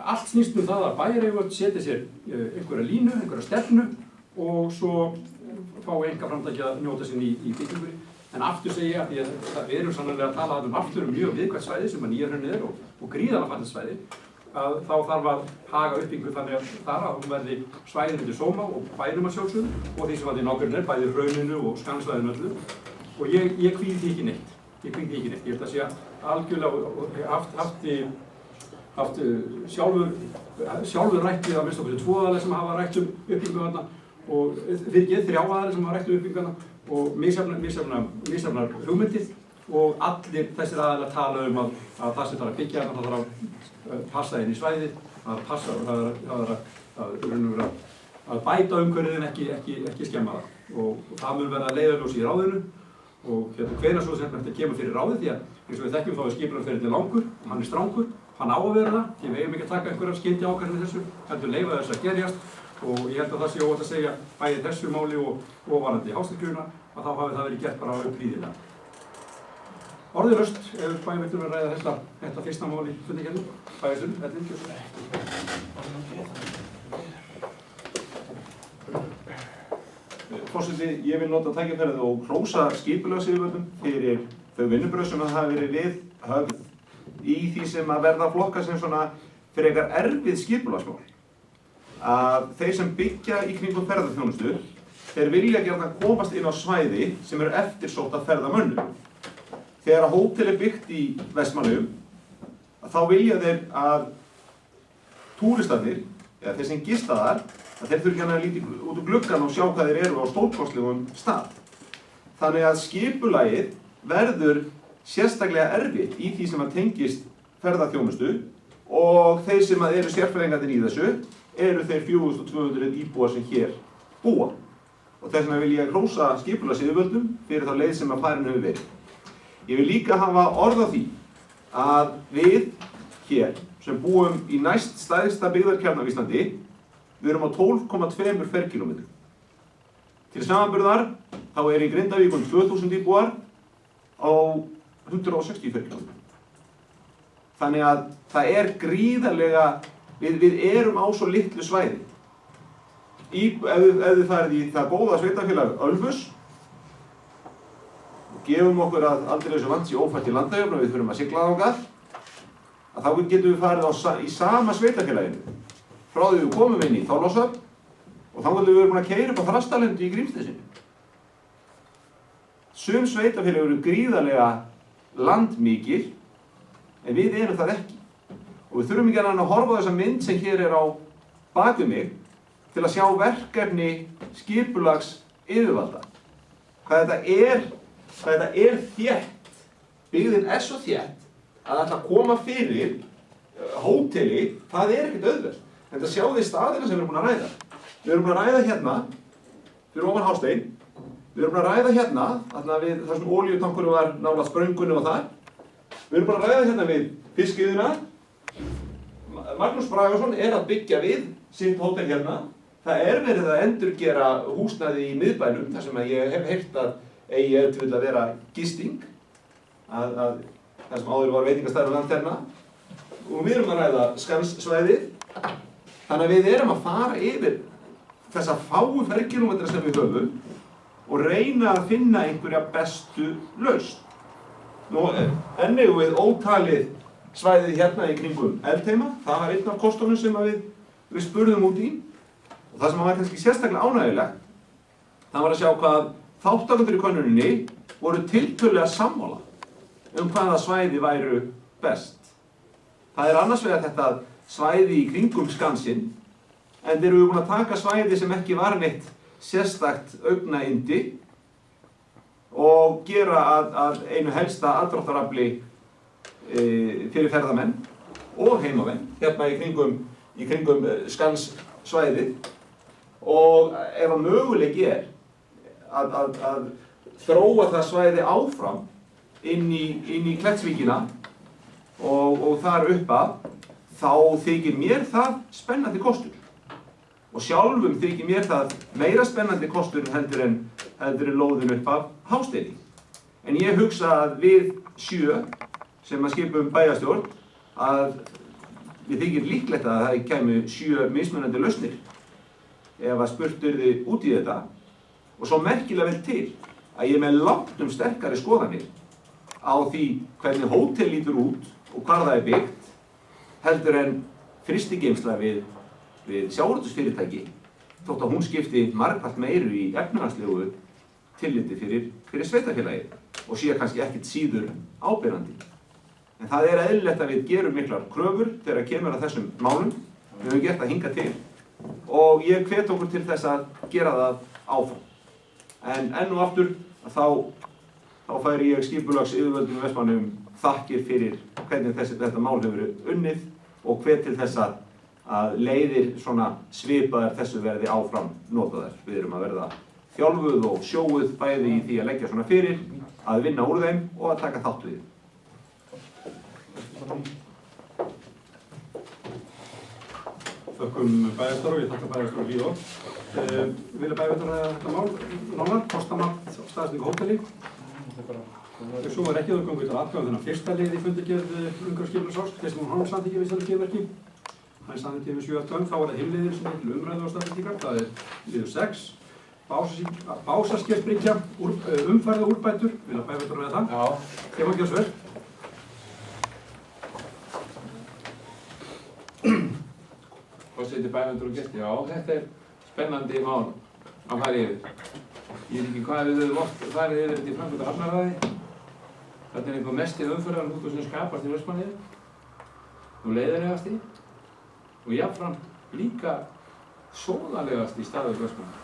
allt snýst það að bæjaryfirvöld setja sér einhverja línu, einhverja stefnu og svo fá einkaframtaki að njóta sín í byggingunni. En aftur segi ég að við erum sannarlega að tala aftur mjög viðkvæmt svæði sem að Nýja-Hraunið og gríðarlega fallegt svæði. Að þá þarf að haga uppbyggingu þannig að hún verði svæðinu til sóma og bænum að sjálfsögðu og því sem var í nágrunni, bæði Hrauninu og Skannsvæðinu öllu. Og ég kvíði því ekki neitt. Ég held að sé algjörlega og haft sjálfur rætt við að minnst okkur 2 aðalir sem hafa rætt uppbyggingu þarna og fyrir ekki 3 aðalir sem hafa rætt uppbyggingu þarna og misjafnar hugmyndir. Og allir þessir aðeins tala að það sem þarf að byggja þarna, það þarf að passa inn í svæðið, það þarf að bæta umhverfið en ekki skemma það. Og það mun verða leiðarljós í ráðinu og hvenær svo sem þetta kemur fyrir ráðið því að eins og við þekkjum þá er skipulagsferillinn langur, hann er strangur, hann á að vera það, því við eigum ekki að taka einhverjar skyndiákvarðanir með þessu, heldur leyfa þess að gerjast og ég held að það sé óhætt að segja bæði þessu máli og varðandi Hásteinsbrúna að þá hafi það verið gert bara upplýðilega. Orðilaust ef bæjarveitur að ræða þetta fyrsta mál í fundargerðinni. Bæjarstjórinn, Forseti, ég vil nota tækifærið og hrósa skipulagsyfirvöldum fyrir þau vinnubrögð sem hafa verið viðhöfð í því sem að verða flokka sem svona fyrir eitthvað erfið skipulagsmál. Að þeir sem byggja í kringum ferðaþjónustu, þeir vilja gjarnan komast inn á svæði sem eru eftirsótt af ferðamönnum. Þegar að hótel er byggt í Vestmannaeyjum, þá vilja þeir að túristarnir, eða þeir sem gista þar, að þeir þurfi að líta út úr gluggann og sjá hvað þeir eru á stórkostlegum stað. Þannig að skipulagið verður sérstaklega erfitt í því sem að tengist ferðaþjónustu og þeir sem að eru sérfræðingarnir í þessu eru þeir 4200 íbúar sem hér búa. Og þess vegna vil ég hrósa skipulagsyfirvöldum fyrir þá leið sem að farin hefur verið. Ég vil líka hafa orð á því að við hér sem búum í næst stærsta byggðarkjarna á Íslandi, við erum á 12,2 ferkílómetrum. Til samanburðar þá er í Grindavík 2000 íbúar á 160 ferkílómetrum. Þannig að það er gríðarlega, við erum á svo litlu svæði. Ef þið farið í það góða sveitafélag Ölfus, gefum okkur að aldrei þessu vant sé ófært í Landeyjum og við þurfum að sigla þangað, að þá getum við farið í sama sveitafélaginu frá því við komum inn í Þorlákshöfn og þá getum við verið búin að keyra upp á Þrastalendi í Grímsnesinu. Sum sveitafélag eru gríðarlega landmikil en við erum það ekki. Og við þurfum ekki að horfa á þessa mynd sem hér er á bak við mig til að sjá verkefni skipulags yfirvalda. Hvað þetta er þétt. Byggðin er svo þétt að ætla að koma fyrir hóteli, það er ekkert auðvelt. En það sjáðu þið staðina sem við erum búin að ræða. Við erum búin að ræða hérna, fyrir ofan Hástein. Við erum búin að ræða hérna, þar sem olíutankurinn var nálægt spröngunni og þar. Við erum búin að ræða hérna við fiskiðuna. Magnús Bragason er að byggja við sitt hótel hérna. Það er verið að endurgera húsnæði í miðbænum, þar sem ég hef heyrt að eigi ef til að vera gisting. Það sem áður var veitingastæður og landherna. Og við erum að ræða Skanssvæðið. Þannig að við erum að fara yfir þessa fáu ferkílómetra sem við höfum og reyna að finna einhverja bestu lausn. Nú, enn eigum við ótalið svæðið hérna í kringum Eldheima. Það var einn af kostunum sem við spurðum út í. Og það sem var kannski sérstaklega ánægjulegt, það var að sjá hvað þátttakendur í könnuninni voru tiltölulega sammála hvaða svæði væru best. Það er annars vegar þetta svæði í kringum Skansinn, en þeir eru búin að taka svæði sem ekki var neitt sérstakt augnayndi og gera að einu helsta aðdráttarafli fyrir ferðamenn og heimamenn hérna í kringum Skanssvæðið og ef að möguleiki að þróa það svæði áfram inn í Klettsvíkina og þar upp að, þá þykir mér það spennandi kostur. Og sjálfum þykir mér það meira spennandi kostur heldur en lóðin upp af Hásteini. En ég hugsa að við 7 sem að skipum bæjarstjórn, að við þykir líklegt að það kæmu 7 mismunandi lausnir ef að spurt yrði út í þetta. Og svo merkilega vel til að ég er með langtum sterkari skoðanir á því hvernig hótel lítur út og hvar það er byggt, heldur en frystigeymsla við sjávarútvegsfyrirtæki, þótt að hún skipti margfalt meiru í efnahagslegu tilliti fyrir sveitarfélagið og sé kannski ekkert síður áberandi. En það er eðlilegt að við gerum miklar kröfur þegar kemur að þessum málum. Við höfum gert það hingað til og ég hvet okkur til þess að gera það áfram. En enn og aftur þá færi ég skipulagsyfirvöldum í Vestmannaeyjum þakkir fyrir hvernig þetta mál hefur verið unnið og hvet til þess að leiðir svona svipaðar þessu verði áfram notaðar. Við erum að verða þjálfuð og sjóuð bæði í því að leggja svona fyrir, að vinna úr þeim og að taka þátt við. Þökkum bæjarstjóra og ég þakka bæjarstjóra Víðor. Vilja bæjarstjóra ræða þetta mál nánar, kostamat og staðsetningu hóteli. Svo var ekki aðgöngu til aðgáð þennan fyrsta lið í fundargerð umhverfisskipulagsárs, Kristján Hán samþykki við þessari skipverki. Hann samþykki við 7 aðgöng, þá var það hinliðir sem er til umræðu og staðsetningar. Það er liður 6. Básaskersbryggja, umferða úrbætur. Vilja bæjarstjóra ræða það? Já. Þegar var gjörð Forseti, bæjarstjóri og gestir, já, þetta er spennandi mál að fara yfir. Ég veit ekki hvað við höfum oft farið yfir þetta í Frankfurt Hafnarfirði. Þetta er einhver mesti umferðarhnútur sem skapast í Vestmannaeyjum og leiðinlegasti og jafnframt líka sóðalegasti staður Vestmannaeyja.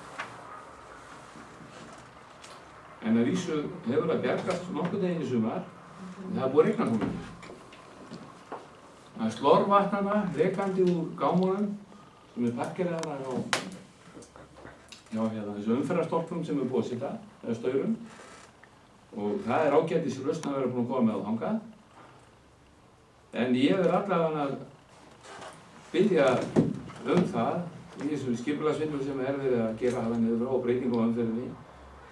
En að vísu hefur það bjargast nokkuð deginn í sumar, en það er búið að rigna núna. Það er slorvatnana lekandi úr gámunum sem er parkeraðar á þessu umferðarstólpum sem er búið að sitja, eða staurum. Og það er ágætis lausn að vera búin að koma með á þangað. En ég verð allavega að biðja það, í þessu skipulagsvinnu sem er verið að gera hafa niður frá og breytingum á umferðinni,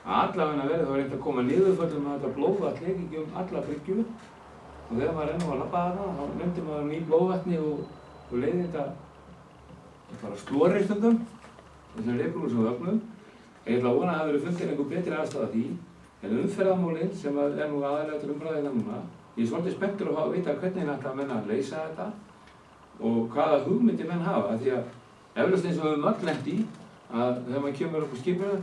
að allavega verði þá reynt að koma niðurföllum með þetta blóðvatn ekki alla bryggju. Og þegar maður ennum að labba þarna, þá nefndi maður ný blóðvatni og leiði þetta bara slorið stundum, þessum reybrúnum sem vögnum. Ég ætla að vona að það verið fundið einhver betri aðstæða því, en umferðarmálin sem er nú aðalega til umræðina núna, ég er svolítið spenntur að vita hvernig ætla menn að leysa þetta og hvaða hugmyndir menn hafa, því að eflaust eins og við höfum öll lent í að þegar maður kemur upp á skipinu,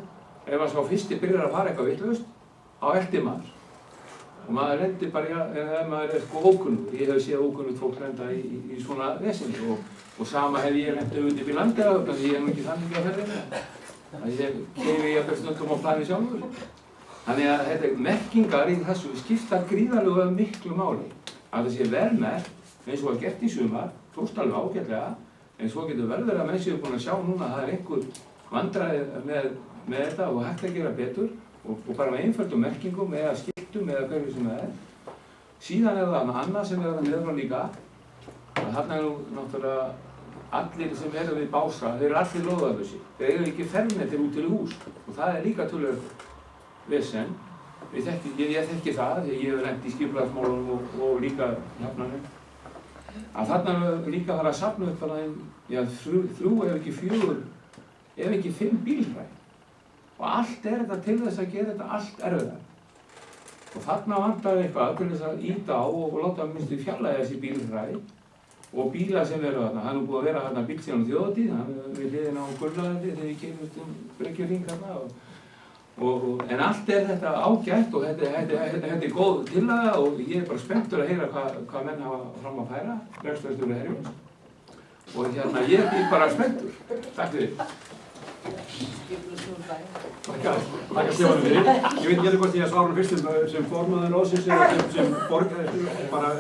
ef að sá fyrsti byrjar að fara eitthvað vitlaust, á elti maður. Og maður lendir bara, ef maður er sko ókunnugur. Ég hef séð ókunnugt fólk lenda í svona vesinni og sama hef ég lent auðvitað upp í landið þannig að ég er nú ekki þannig að ferðina. Þannig ég keyri ég að stundum á plani sjálfur. Þannig að þetta merkingar í þessu skipta gríðarlega miklu máli. Að það sé verðmerkt eins og að gert í sumar, tókst alveg ágætlega, en svo getur verður að menn séu búin að sjá núna að það er einhver vandræði með þetta og hægt að gera betur og bara með einföldum merkingum eða skiltum eða hverju sem það er. Síðan er það annað sem er það neðfrá líka, að þarna er nú náttúrulega allir sem eru við Bása, þeir eru allir lóðarlausi. Þeir eru ekki fermetrir út til hús og það er líka töluvert vesen. Ég þekki það, því ég hef lent í skipulagsmálunum og líka Hafnarfirði. Að þarna er líka að fara að safna upp bara þrjú ef ekki 4, ef ekki 5 bílhræ. Og allt er þetta til þess að gera þetta allt erfiðar. Og þarna vantar eitthvað til þess að ýta á og láta minnstu fjarlægja þessi bílhræ og bíla sem eru þarna. Það er nú búið að vera þarna bíl síðan á þjóðatíð, hann er við hliðina á Gullagandi þegar við kemum Bryggjuhring þarna. En allt er þetta ágætt og þetta er góð tillaga og ég er bara spenntur að heyra hvað menn hafa fram að færa, rekstrarstjóri Herjólfs. Og ég er bara spenntur. Takk fyrir. Takk Stefán fyrir. Ég veit ekki hvort ég að svara fyrst sem formaður ráðsins eða sem bara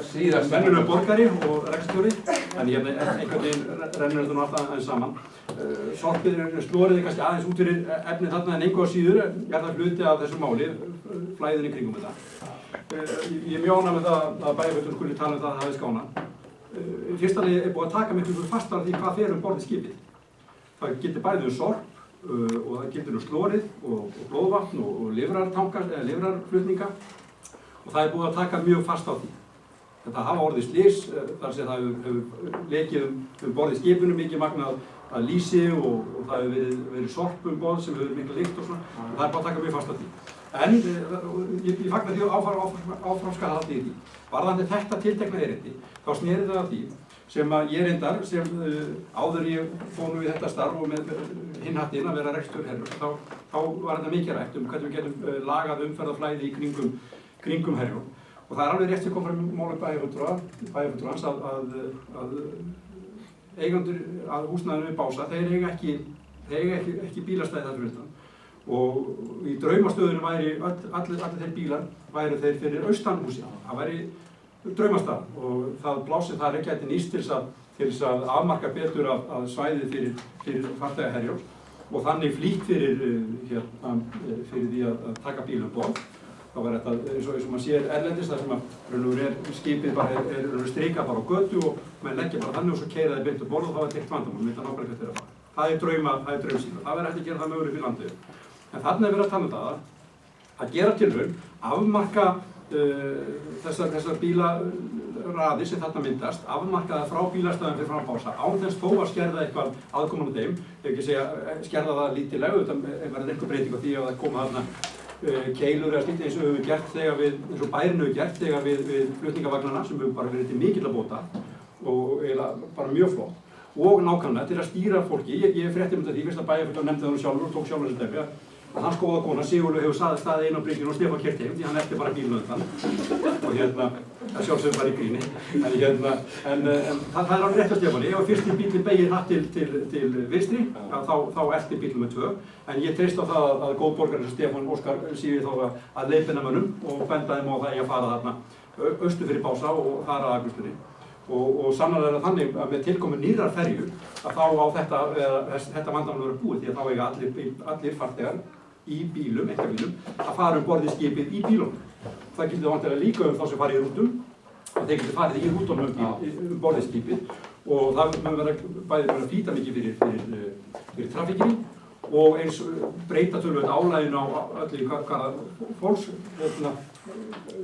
venjulegur borgari og rekstrarstjóri. En hérna einhvern veginn rennur þetta nú alltaf aðeins saman. Sorpið slorið kannski aðeins út fyrir efnið þarna en einhverja síður það hluti af þessu máli, flæðinni kringum þetta. Ég er mjög ánægður með það að bæjarfulltrúi skuli tala um það að það hafi skánað. Í fyrsta lagi búið að taka miklu fastar því hvað fer borð í skipið. Það getur bæði sorp og það getur slorið og blóðvatn og lifrarflutninga og það búið að taka mjög fast á því. Þetta hafa orðið slys, þar sem það hefur lekið borð í skipinu mikið magna að lýsi og það hefur verið sorp borð sem hefur mikla lykt og svona. Það búið að taka mjög fast á því. En ég fagna því áfram skal halda í því. Varðandi þetta tiltekna erindi, þá sneri það að því sem að ég reyndar, sem áður ég fór nú í þetta starf og með hinn hattinn að vera reksturherra, þá var þetta mikið rætt hvernig við getum lagað umferðarflæði í kringum Herjólf. Og það alveg rétt sem kom frá máli bæjarfulltrúans að eigendur að húsnæðinu við Bása, þeir eiga ekki bílastæði þar fyrir utan. Og í draumastöðunum væri allir þeir bílar væri þeir fyrir austan húsi. Það væri draumastað og það blásið þar gæti nýst til þess að afmarka betur að svæði fyrir farþega Herjólfs og þannig flýtt fyrir því að taka bílum borð. Það var þetta eins og maður sér erlendis þar sem skipið bara er strikað bara á götu og menn leggja bara þannig og svo keyra þeir beint um borð og þá er þetta vandamál, við veitum nákvæmlega hvert þeir að fara. Það er draumsýn. Það verður ekki að gera það mögulega fyrir landið. En þarna er verið að tala um það að gera tilraun, afmarka þessar bílaraði sem þarna myndast, afmarka það frá bílastæðum fyrir fram Bása, án þess þó að skerða eitthvað aðkoman á þeim, ef ekki segja skerða það lítilega, þetta verður einhver breyting á því að það koma þarna keilur eða slíkt eins og við höfum gert eins og bærinn hefur gert þegar við flutningavagnana sem hefur bara verið til mikilla bóta og eiginlega bara mjög flott. Og nákvæmlega til að stýra fólki, ég frétti því fyrst að bæjarfulltrúi nefndi það sjálfur og tók sjálfur þessi dæmi að hans góða kona Sigurlaug hefur staðið inn á bryggjunni og Stefán keyrt heim því hann elti bara bílinn undan og það sjálfsögðu bara í gríni en það er alveg rétt á Stefáni, ef fyrsti bílinn beygir hatt til vinstri þá elti bílinn með 2 en ég treysti á það að góð borgarinn sem Stefán Óskar síði þá að leiðbeina mönnum og benda þeim á það að fara þarna austur fyrir Bása og þar að Akureyri. Og sannarlega er það þannig að með tilkomu nýrrar ferju að þá á þetta vandamál verður búið því að þá eiga allir farþegar í bílum, einkabílum, að fara borð í skipið í bílunum. Það getur vantilega líka þá sem fara í rútum, að þeir getur farið í rútunum borð í skipið og það mun bæði að flýta mikið fyrir trafíkinni og eins breyta töluvert álæginu á öllu hvaða fólks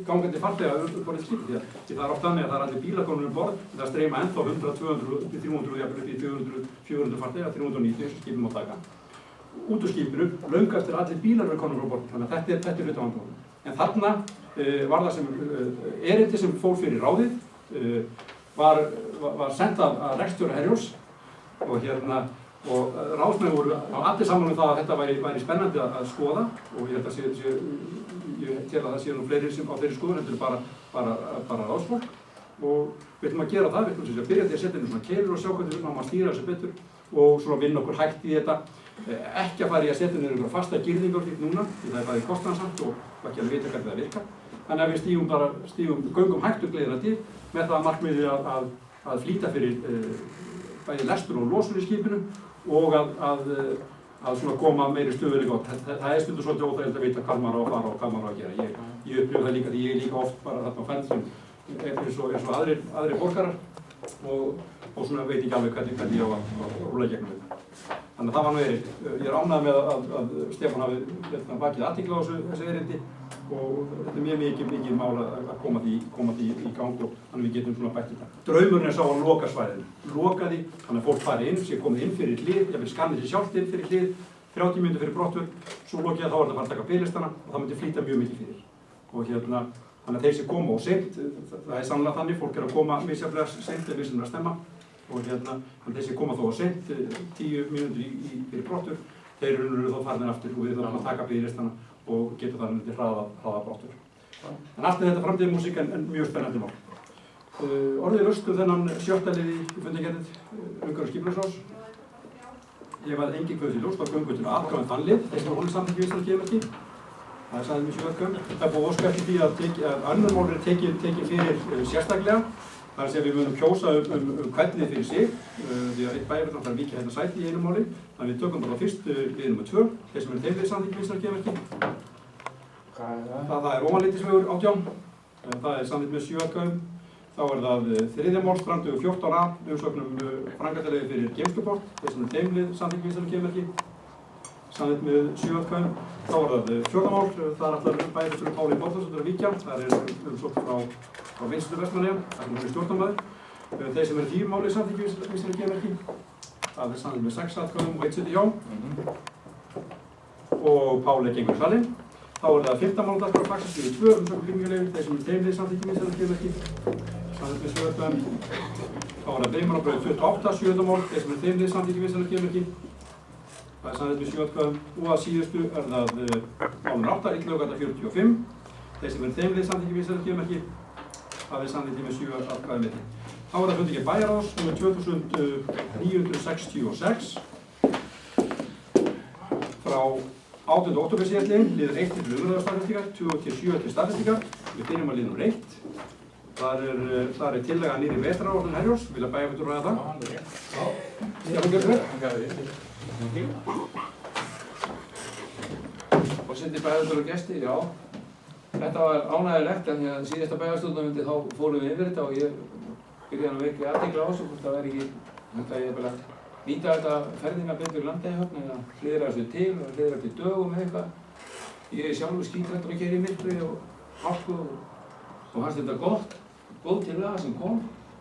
gangandi farþega borð í skipið því það er oft þannig að það er allir bílar komnir borð en það streyma ennþá 100, 200, 300, jafnvel upp í 400, 400 farþega, 390 eins og skipið má taka. Út úr skipinu, löngu eftir allir bílar eru komnir frá borð, þannig að þetta er hluti af vandamálinu. En þarna var það sem erindi sem fór fyrir ráðið, var sent af rekstjóra Herjólfs og ráðsmenn voru allir saman það að þetta væri spennandi að skoða og ég tel að það séu nú fleiri sem á þeirri skoðun heldur bara ráðsfólk og við ætlum að gera það, við ætlum að byrja til að setja inn svona keilur og sjá hvernig við náum að stýra þessu betur og svona vinna okkur hægt í þetta ekki að fara í að setja inn einhverja fasta girðingar líkt núna því það er bæði kostnaðarsamt og ekki alveg vita hvernig það virkar þannig að við göngum hægt og gleðina til með það að markmiði að flýta fyrir bæði lestur og losun í skipinu og að svona koma meiri stöðuleika á. Það er stundur svolítið óþægilegt að vita hvað maður á að fara og hvað maður á að gera. Ég upplifi það líka því ég er líka oft bara þarna á ferð sem eins og aðrir borgarar og svona veit ekki alveg hvernig ég á að rúlla gegnum þetta. Þannig að það var nú erindi. Ég er ánægður með að Stefán hafi vakið athygli á þessu erindi og þetta er mjög mikið mál að koma því í gang og þannig við getum svona bætt þetta. Draumurinn er sá að loka svæðinu. Loka því, þannig að fólk fari inn, sé komið inn fyrir hlið, jafnvel skannir sér sjálft inn fyrir hlið, 30 mínútur fyrir brottför, svo lokið þá er þetta bara að taka biðlistana og það myndi flýta mjög mikið fyrir. Og þannig að þeir sem koma og seint, það er sannlega þannig, fólk er að koma misjafnlega seint ef við sem er að stemma og þeir sem koma þó seint, 10 mínútur fyrir brottför, þeir eru þá farin aftur og við erum að taka biðlistana og geta þar myndi hraða brottför. En allt er þetta framtíðarmúsík en mjög spennandi mál. Orðið laust þennan 7. lið í fundargerðið umhverfis og skipulagsráðs. Ég var engin kvöð til ljóst á göngutinu aðgáðan þann lið, þess að hún samþykki við Íslands geðmerki. Það er sagðið mjög sjálfgömm. Það er búið óska eftir því að önnur mál er tekin fyrir sérstaklega Það er að segja við munum kjósa hvernið fyrir sig, því að eitt bæjarfulltrúi þarf að víkja hérna sæti í einu máli. Þannig við tökum bara fyrst lið nr. 2, þeir sem eru þeimlið samþykki Vinstri geðmerki. Það er Ofanleitisvegur 18, það er samþykkt með 7 atkvæðum. Þá er það þriðja mál, Strandvegur 14a, umsókn framkvæmdaleyfi fyrir geymsluport, þeir sem eru þeimlið samþykki Vinstri geðmerki. Samþykkt með 7 atkvæðum. Þá er það fjórða mál, það ætlar bæjarfulltrúi Páli Borgþórsdóttir að víkja. Það er umsókn frá Vinstri Vestmannaeyja, það er stjórnarmaður. Þeir sem eru 10 máli samþykki Vinstri geðmerki. Það er samþykkt með 6 atkvæðum og 1 sitji hjá. Og Páli gengur salinn. Þá er það 15 mál dagskrá Faxaflói 2, umsókn byggingarleyfi, þeir sem eru þeimlið samþykki Vinstri geðmerki. Samþykkt með 7 atkvæðum. Þá er það Veimarárbraut 28, 7. mál, þeir sem eru þeimlið samþykki Vinstri geðmerki. Það er samþykkt með 7 atkvæðum. Og að síðustu er það mál nr. 8, Illugagata 45, þeir sem eru þeimlið samþykki Vinstri geðmerki. Það er samþykkt með 7 atkvæðum einnig. Þá er það fundingi bæjarráðs nr. 2966 frá 18. október síðastliðinn, liður 1 til umræðarstaðfestingar, 2 til 7 til staðfestingar. Við byrjum að lið nr. 1. Þar er tillaga nýrri vetraráætlun Herjólfs. Vilja bæjarfulltrúi ræða það? Stefán Gjörðu. Forseti, bæjarfulltrúar og gestir, já. Þetta var ánægjulegt en því að síðasta bæjarstjórnarfundi þá fórum við yfir þetta og ég byrjaði að vekja athygli á þessu hvort það væri ekki hægt að ég bara nýta þetta ferðina betur í Landeyjahöfn eða hliðra þessu til og hliðra til dögum eða eitthvað. Ég er sjálfur skítrættur að keyra í myrkri og hálku og fannst þetta góð tillaga sem kom.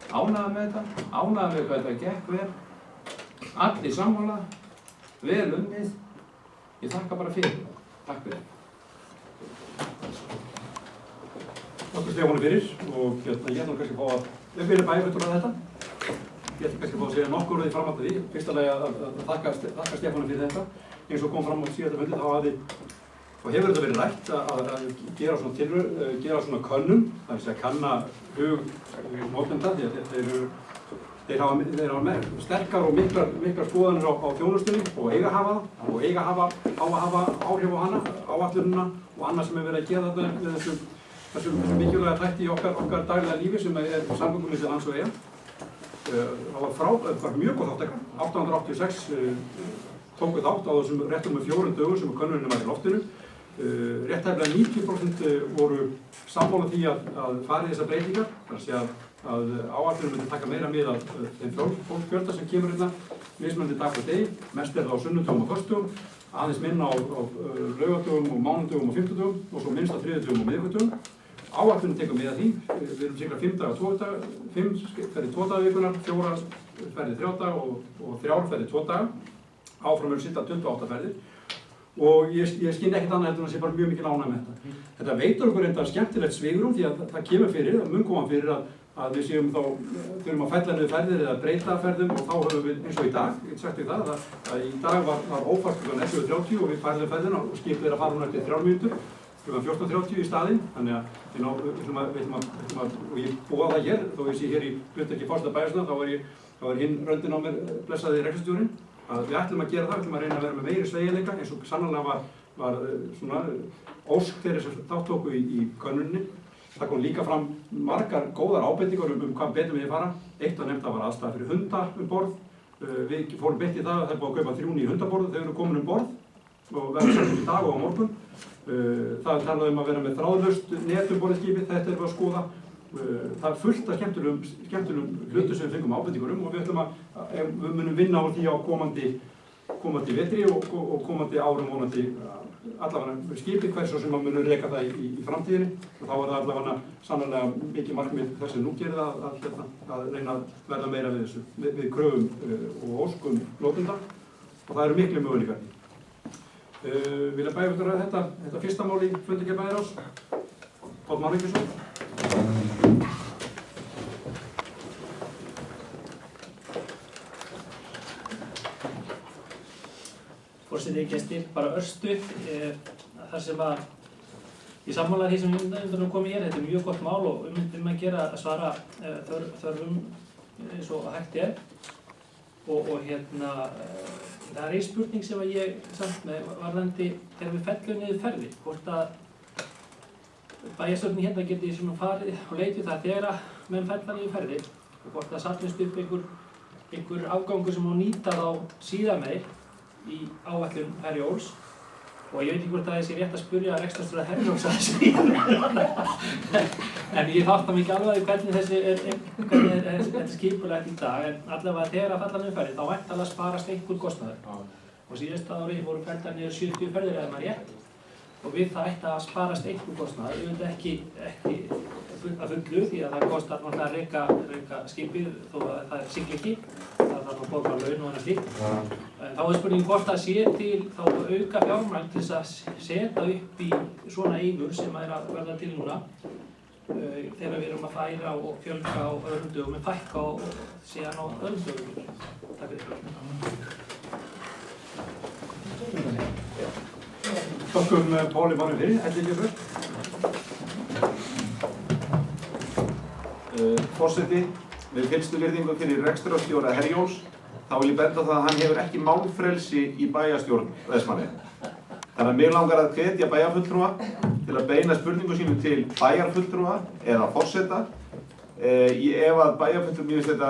Ánægður með þetta, ánægður með hvað þetta gekk vel. Allir sammála, vel unnið. Ég þakka bara fyrir það. Takk fyrir. Takk Stefáni fyrir og ég ætla kannski að fá að byrja bæjarfulltrúi að þetta. Ég ætla kannski að fá að segja nokkur orð í framhaldi af því. Fyrsta lagi að þakka Stefáni fyrir þetta. Eins og kom fram á síðasta fundi þá hefur þetta verið rætt að gera svona könnun, það er að segja kanna hug notenda því að þeir hafa sterkar og miklar skoðanir á þjónustunni og eiga að hafa áhrif á hana, áætlunina og annað sem hefur verið að gera þetta með þessum mikilvæga þætti í okkar daglega lífi sem er samgöngumilli lands og eyja. Það var mjög góð þáttaka. 886 tóku þátt á þessum réttum með 4 dögum sem könnunin var í loftinu. Rétt tæplega 90% voru sammála því að fara í þessar breytingar. Það er að segja að áætlunum myndi taka meira mið af þeim fólksfjölda sem kemur hérna mismunandi dag frá degi. Mest er það á sunnudögum og föstudögum, aðeins minna á laugardögum og mánudögum og fimmtudögum og svo minnst á þriðjudögum og miðvikudögum. Áætlunum tekur með því. Við erum cirka 5 daga, 2 daga, 5 ferðir 2 daga vikunar, 4 ferðir 3 daga og 3 ferðir 2 daga. Áfram eru sitta 28 ferðir. Og ég skinn ekkert annað heldur en að sé bara mjög mikil ánægð með þetta. Þetta veitur okkur enda skemmtilegt svigrúm því að það kemur fyrir, það mun koma fyrir að við séum þá, þurfum að fella niður ferðir eða breyta ferðum og þá höfum við eins og í dag, ég sagt við það, að í dag var ófært kl. 11:30 og við færðum ferðina og skipið er að fara eftir 3 mínútur, kl. 14:30 í staðinn, þannig að við ætlum að, og ég búa það hér, þó ég sé hér í hlutverki forseta bæjarstjórnar, þá er hinn röndin á mér blessaði rekstrarstjórinn. Við ætlum að gera það, við ætlum að reyna að vera með meiri sveigjanleika eins og sannarlega var svona ósk þeirra sem þáttóku í könnuninni. Það kom líka fram margar góðar ábendingar hvað betur við fara. Eitt var nefnt að var aðstæða fyrir hundar borð. Við fórum beitt í það að það er búið að kaupa 3 nýju hundaborð, þau eru komin borð og verða settum í dag og á morgun. Það talaði að vera með þráðlaust net borð í skipið, þetta erum við að skoða. Það er fullt af skemmtilegum hlutum sem við fengum ábendingur og við munum vinna á því á komandi vetri og komandi árum vonandi allavega skipið hversu sem að munum reka það í framtíðinni og þá er það allavega sannarlega mikið markmið þess að nú gerir það að reyna að verða meira við þessu, við kröfum og óskum notenda og það eru miklu möguleikar. Vilja bæjarfulltrúi ræða þetta fyrsta mál í fundingi bæjarráðs, Páll Marvíkjusson. Forseti, gestir, bara örstutt, þar sem að ég sammála því sem undanum komið hér, þetta er mjög gott mál og myndum að gera að svara þörfum eins og hægt er og það er ein spurning sem að ég samt með varðandi þegar við fellum niður ferðir, hvort að bæjarstjórnin hérna geti svona farið og leitið það þegar að menn fella niður ferðir og hvort það safnist upp einhver afgangur sem má nýta þá síðar meir í áætlun Herjólfs. Og ég veit ekki hvort það sé rétt að spyrja rekstrarstjóra Herjólfs að þessu. En ég þátta mig ekki alveg hvernig þetta er skipulagt í dag, en allavega þegar að falla niður ferðir þá væntanlega sparast einhver kostnaður. Og síðasta ári voru felldar niður 70 ferðir eða maður rétt. Og við það ætti að sparast einhver kostnaður, auðvitað ekki að fullu því að það kostar náttúrulega að reka skipið þó að það sigli ekki. Það þarf að borga laun og annað slíkt. Þá er spurning hvort það sé til þá auka fjármagn til þess að setja upp í svona eigur sem er að verða til núna þegar við erum að færa og fjölga á öðrum dögum en fækka og síðan á öðrum dögum. Takk fyrir. Þakkum Páli Máni fyrir, Ellingjörður. Forseti, með fyllstu virðingu fyrir rekstrarstjóra Herjólfs, þá vil ég benda á það að hann hefur ekki málfrelsi í bæjarstjórn Vestmannaeyja. Þannig að mig langar að hvetja bæjarfulltrúa til að beina spurningum sínum til bæjarfulltrúa eða forseta. Ef að bæjarfulltrúa, mér finnst þetta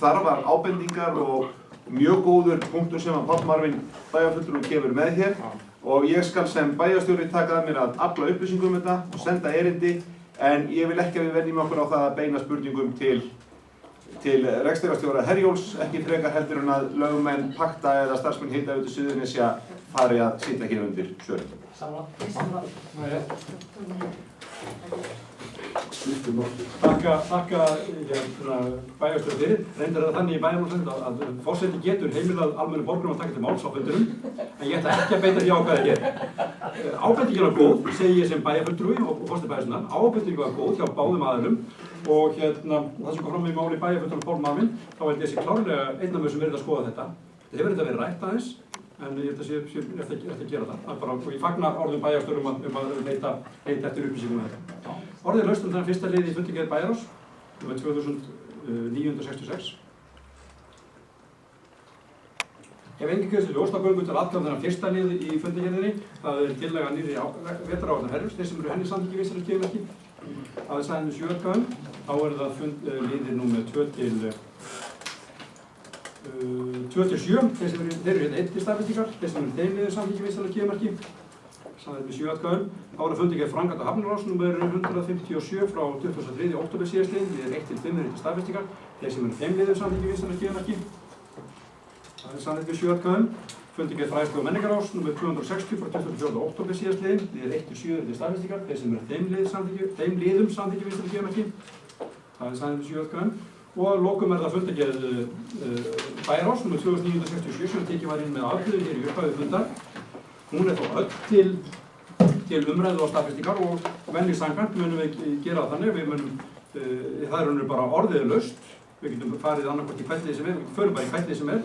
þarfar ábendingar og mjög góður punktur sem að Páll Marvin bæjarfulltrúi gefur með hér. Og ég skal sem bæjarstjóri taka að mér að afla upplýsingum um þetta og senda erindi, en ég vil ekki að við venjum okkur á það að beina spurningum til rekstrarstjóra Herjólfs, ekki frekar heldur en að lögmenn, pakta eða starfsmenn Hitaveitu Suðurnesja fari að sitja hér undir svörum. Þakka bæjarstjóri fyrir. Reyndar það þannig í bæjarmálsnefnd að forseti getur heimilað almennum borgurum að taka til máls á fundinum, en ég ætla ekki að beita því á hvað það gerir. Ábendingin var góð, segi ég sem bæjarfulltrúi og forseti bæjarstjórnar. Ábendingin var góð hjá báðum aðilum og það sem kom fram í máli bæjarfulltrúi Páll Marvin, þá held ég sé klárlega einn af þau sem verið að skoða þetta. Þetta hefur þetta verið rætt aðeins, en ég held að sé eftir að gera það. Og ég fagna orðum bæjarstjórum að leita eftir upplýsingum með þetta. Orðið er laust þennan fyrsta liði í fundargerð Bæjarráðs, nr. 2966. Ef enginn kemur til ljós, þá göngum við til atkvæði þennan fyrsta liði í fundargerðinni. Það er tillaga nýrri vetraráætlunar Herjólfs, þeir sem eru henni samþykki við þessari geðmerki. Það er sæðin með 7 atkvæðum. Þá er það liðir númer 2 til 7. Þeir eru hérna 1 til staðfestingar, þeir sem eru þeim liður samþykki við þessari geðmerki. Sæðin með 7 atkvæðum. Þá er það fundargerð framkvæmda Hafnarráðs nr. 157 frá 23. október síðastliðinn, liðir 1 til 5 eru til staðfestingar, þeir sem eru þeim liður samþykki við þessari geðmerki. Það er sæðin með 7 atkvæðum. Fundargerð Fræðslu og menningarráðs nr. 260 frá 24. október síðastliðinn, liðir 1 til 7 eru til staðfestingar, þeir sem eru þeim liðum samþykki við þessari geðmerki. Það er sæðin með 7 atkvæðum. Og að lokum er það fundargerð Bæjarráðs nr. 2967 sem tekið var inn með afbrigði hér í upphafi fundar. Hún er þó öll til umræðu og staðfestingar og venju samkvæmt munum við gera það þannig. Það er bara orðið laust. Við getum farið annarkvort í hvernig sem er, við förum bara í hvernig sem er.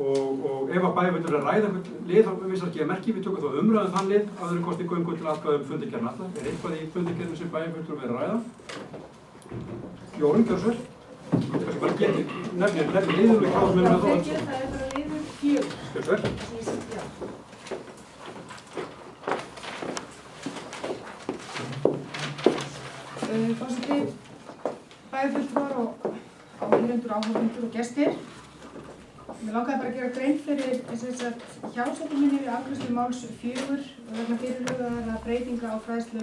Og ef að bæjarfulltrúi er að ræða lið, þá vissar ekki að merki, við tökum þá umræðu þann lið að öðru kosti göngu til atkvæða fundargerðina alla. Er eitthvað í fundargerðinu sem bæjarfulltrúi er að ræða? Jórunn, gjör svo vel. Kannski bara nefnir liðum við hvað sem er með það. Það er bara liður 4. Gjör svo vel. Forseti, bæjarfulltrúar og áheyrendur, áhorfendur og gestir. Mér langaði bara að gera grein fyrir hjásættu minni við afgreiðslu máls 4 vegna fyrirhugaðra breytinga á fræðslu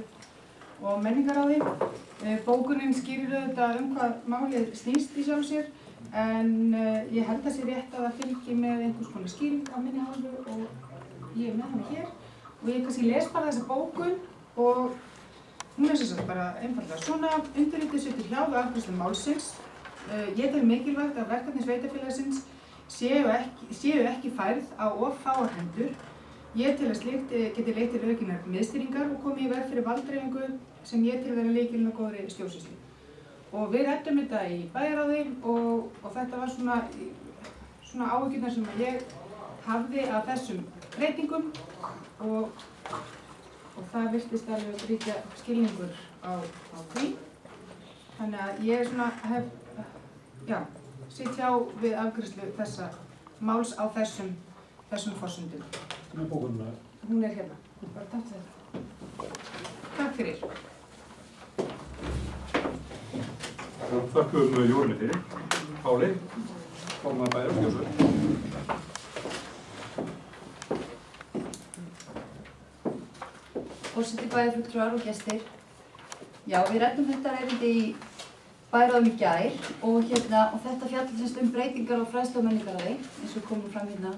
og menningarráði. Bókunin skýrir auðvitað hvað málið snýst í sjálfu sér, en ég held að sé rétt að það fylgi með einhvers konar skýring á minni hálfu og ég er með hana hér. Og ég kannski les bara þessa bókun og hún er bara einfaldlega svona: undirritið setur hjá við afgreiðslu málsins. Ég tel mikilvægt að verkefni sveitarfélagsins séu ekki færð á of fáar hendur. Ég tel að slíkt geti leitt til aukinnar miðstýringar og komið í veg fyrir valddreifingu sem ég tel vera lykilinn að góðri stjórnsýslu. Og við ræddum þetta í bæjarráði og þetta var svona áhyggjurnar sem ég hafði af þessum breytingum og það virtist alveg ríkja skilningur á því. Þannig að ég sitt hjá við afgreiðslu þessa máls á þessum forsendum. Hún er hérna. Bara takk fyrir þetta. Takk fyrir. þökkum Jórunni fyrir. Páli, formaður bæjarráðs, gjörðu svo vel. Forseti, bæjarfulltrúar og gestir. Já, við ræddum þetta erindi í bæjarráðum í gær og þetta fjallar semst breytingar á fræðslu- og menningarráði, eins og komum fram hérna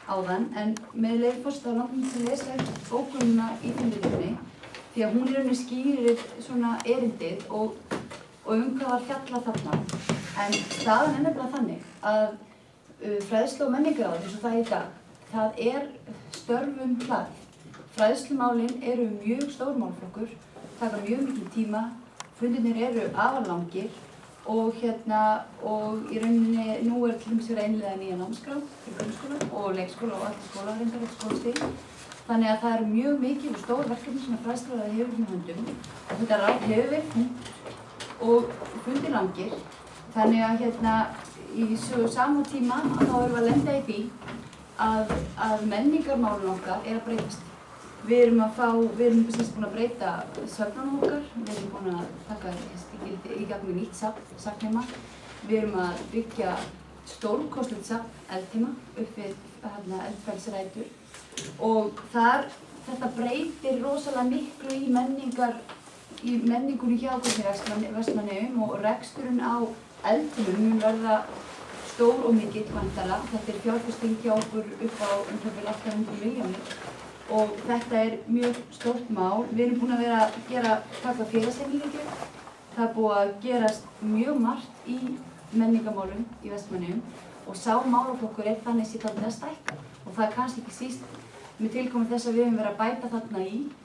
áðan, en með leyfi forseta þá langar mig til að lesa bókunina í fundinni, því að hún í rauninni skýrir svona erindið og hvað var fjallað þarna. En staðan er nefnilega þannig að fræðslu- og menningarráð, eins og það í dag, það er störfum hlaðið. Fræðslumálin eru mjög stór málflokkur, taka mjög mikið tíma, fundirnir eru afar langir og í rauninni nú er til dæmis verið að innleiða nýja námskrá fyrir grunnskóla og leikskóla og allir skóla reyndar eftir skólastig. Þannig að það eru mjög mikið og stór verkefni sem fræðsluráðið hefur með höndum og þetta ráð hefur verið þungt og fundir langir. Þannig að í sama tíma þá erum við að lenda í því að menningarmálun okkar er að breytast. Við erum búin að breyta söfnunum okkar, við erum búin að taka í gegnum nýtt safnheima, við erum að byggja stórkostlegt safn eldheima upp við eldfellsrætur og þetta breytir rosalega miklu í menningunni hjá okkur í Vestmannaeyjum og reksturinn á eldheimum mun verða stór og mikill væntanlega. Þetta er fjárfesting hjá okkur upp á 800 milljónir. Og þetta er mjög stórt mál. Við erum búin að vera að taka félagsheimilíkjur. Það er búið að gerast mjög margt í menningarmálum í Vestmannaeyjum og sá málaflokkur er þannig sér að stækka. Og það er kannski ekki síst með tilkomin þess að við höfum verið að bæta þarna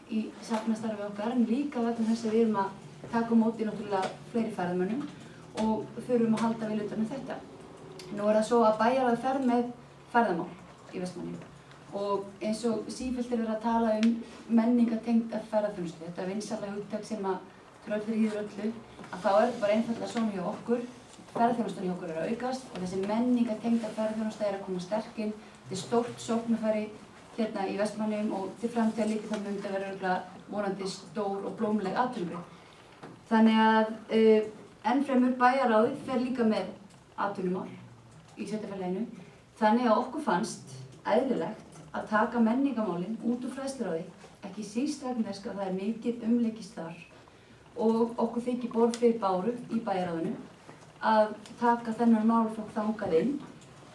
í safnastarfi okkar en líka vegna þess að við erum að taka á móti náttúrulega fleiri ferðamönnum og þurfum að halda vel utan um þetta. Nú er það svo að bæjarráðið fer með ferðamál í Vestmannaeyjum. Og eins og sífellt er verið að tala menningartengda ferðaþjónustu, þetta vinsæla hugtak sem að tröllur hýður öllu, að þá er þetta bara einfaldlega svona hjá okkur, ferðaþjónustan hjá okkur er að aukast og þessi menningartengda ferðaþjónusta er að koma sterk inn, þetta er stórt sóknarfæri hérna í Vestmannaeyjum og til framtíðar líka það myndi að vera örugglega vonandi stór og blómleg atvinnugrein. Þannig að ennfremur bæjarráðið fer líka með atvinnumál í sveitarfélaginu, þannig að okkur fannst eðlilegt að taka menningarmálin út úr fræðsluráði, ekki síst vegna þess að það er mikið umleikist þar og okkur þykir borð fyrir báru í bæjarráðinu að taka þennan málaflokk þangað inn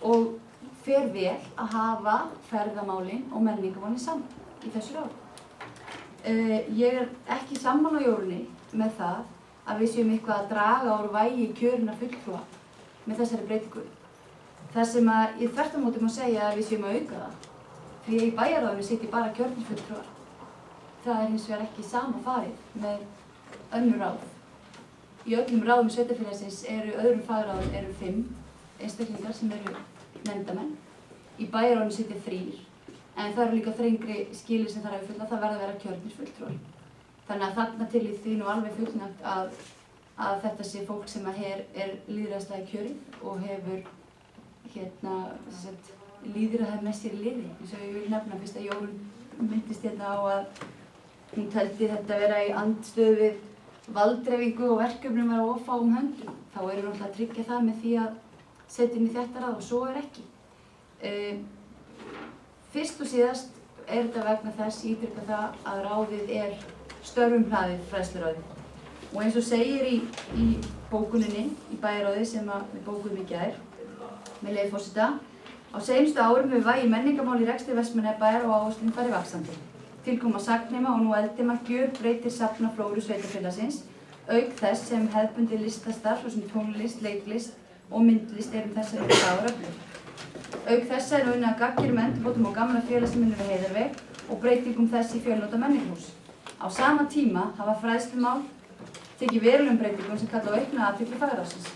og fer vel að hafa ferðamálin og menningarmálin saman í þessu ráði. Ég er ekki sammála Jórunni með það að við séum eitthvað að draga úr vægi kjörinna fulltrúa með þessari breytingu. Það sem að ég þvert á móti má segja að við séum að auka það. Því að í bæjarráðinu sitji bara kjörnir fulltrúar. Það er hins vegar ekki sama farið með önnur ráð. Í öllum ráðum sveitarfélagsins öðrum fagráðum eru 5 einstaklingar sem eru nefndamenn. Í bæjarráðinu sitja 3, en það eru líka þrengri skilyrði sem þarf að uppfylla, það verða að vera kjörnir fulltrúar. Þannig að þarna til í því nú alveg fullnægt að þetta sé fólk sem er lýðræðislega kjörið og hefur lýðræðið með sér í liði. Eins og ég vil nefna fyrst að Jórunn myndist hérna á að hún teldi þetta vera í andstöðu við valddreifingu og verkefnum vera of fáum höndum. Þá erum við náttúrulega að tryggja það með því að setja inn í þetta ráð og svo er ekki. Fyrst og síðast er þetta vegna þess ítrykka það að ráðið er störfum hlaðið fræðsluráðið. Og eins og segir í bókuninni í bæjarráði sem við bókuðum í gær, með leyfi forseta, á seinustu árum hefur vægi menningarmál í rekstri Vestmannaeyjabæjar og áherslum farið vaxandi. Tilkoma sagnheima og nú eldheima gjörbreytir safnaflóru sveitarfélagsins, auk þess sem hefðbundið listastarf, svo sem tónlist, leiklist og myndlist þessari dagur öflug. Auk þessa er unnið að gaggerum endurbótum á gamla félagsminninu við Heiðarveg og breytingum þess í fjölnota menningarhús. Á sama tíma hafa fræðslumál tekið verulegum breytingum sem kalla á aukna athygli fagráðsins.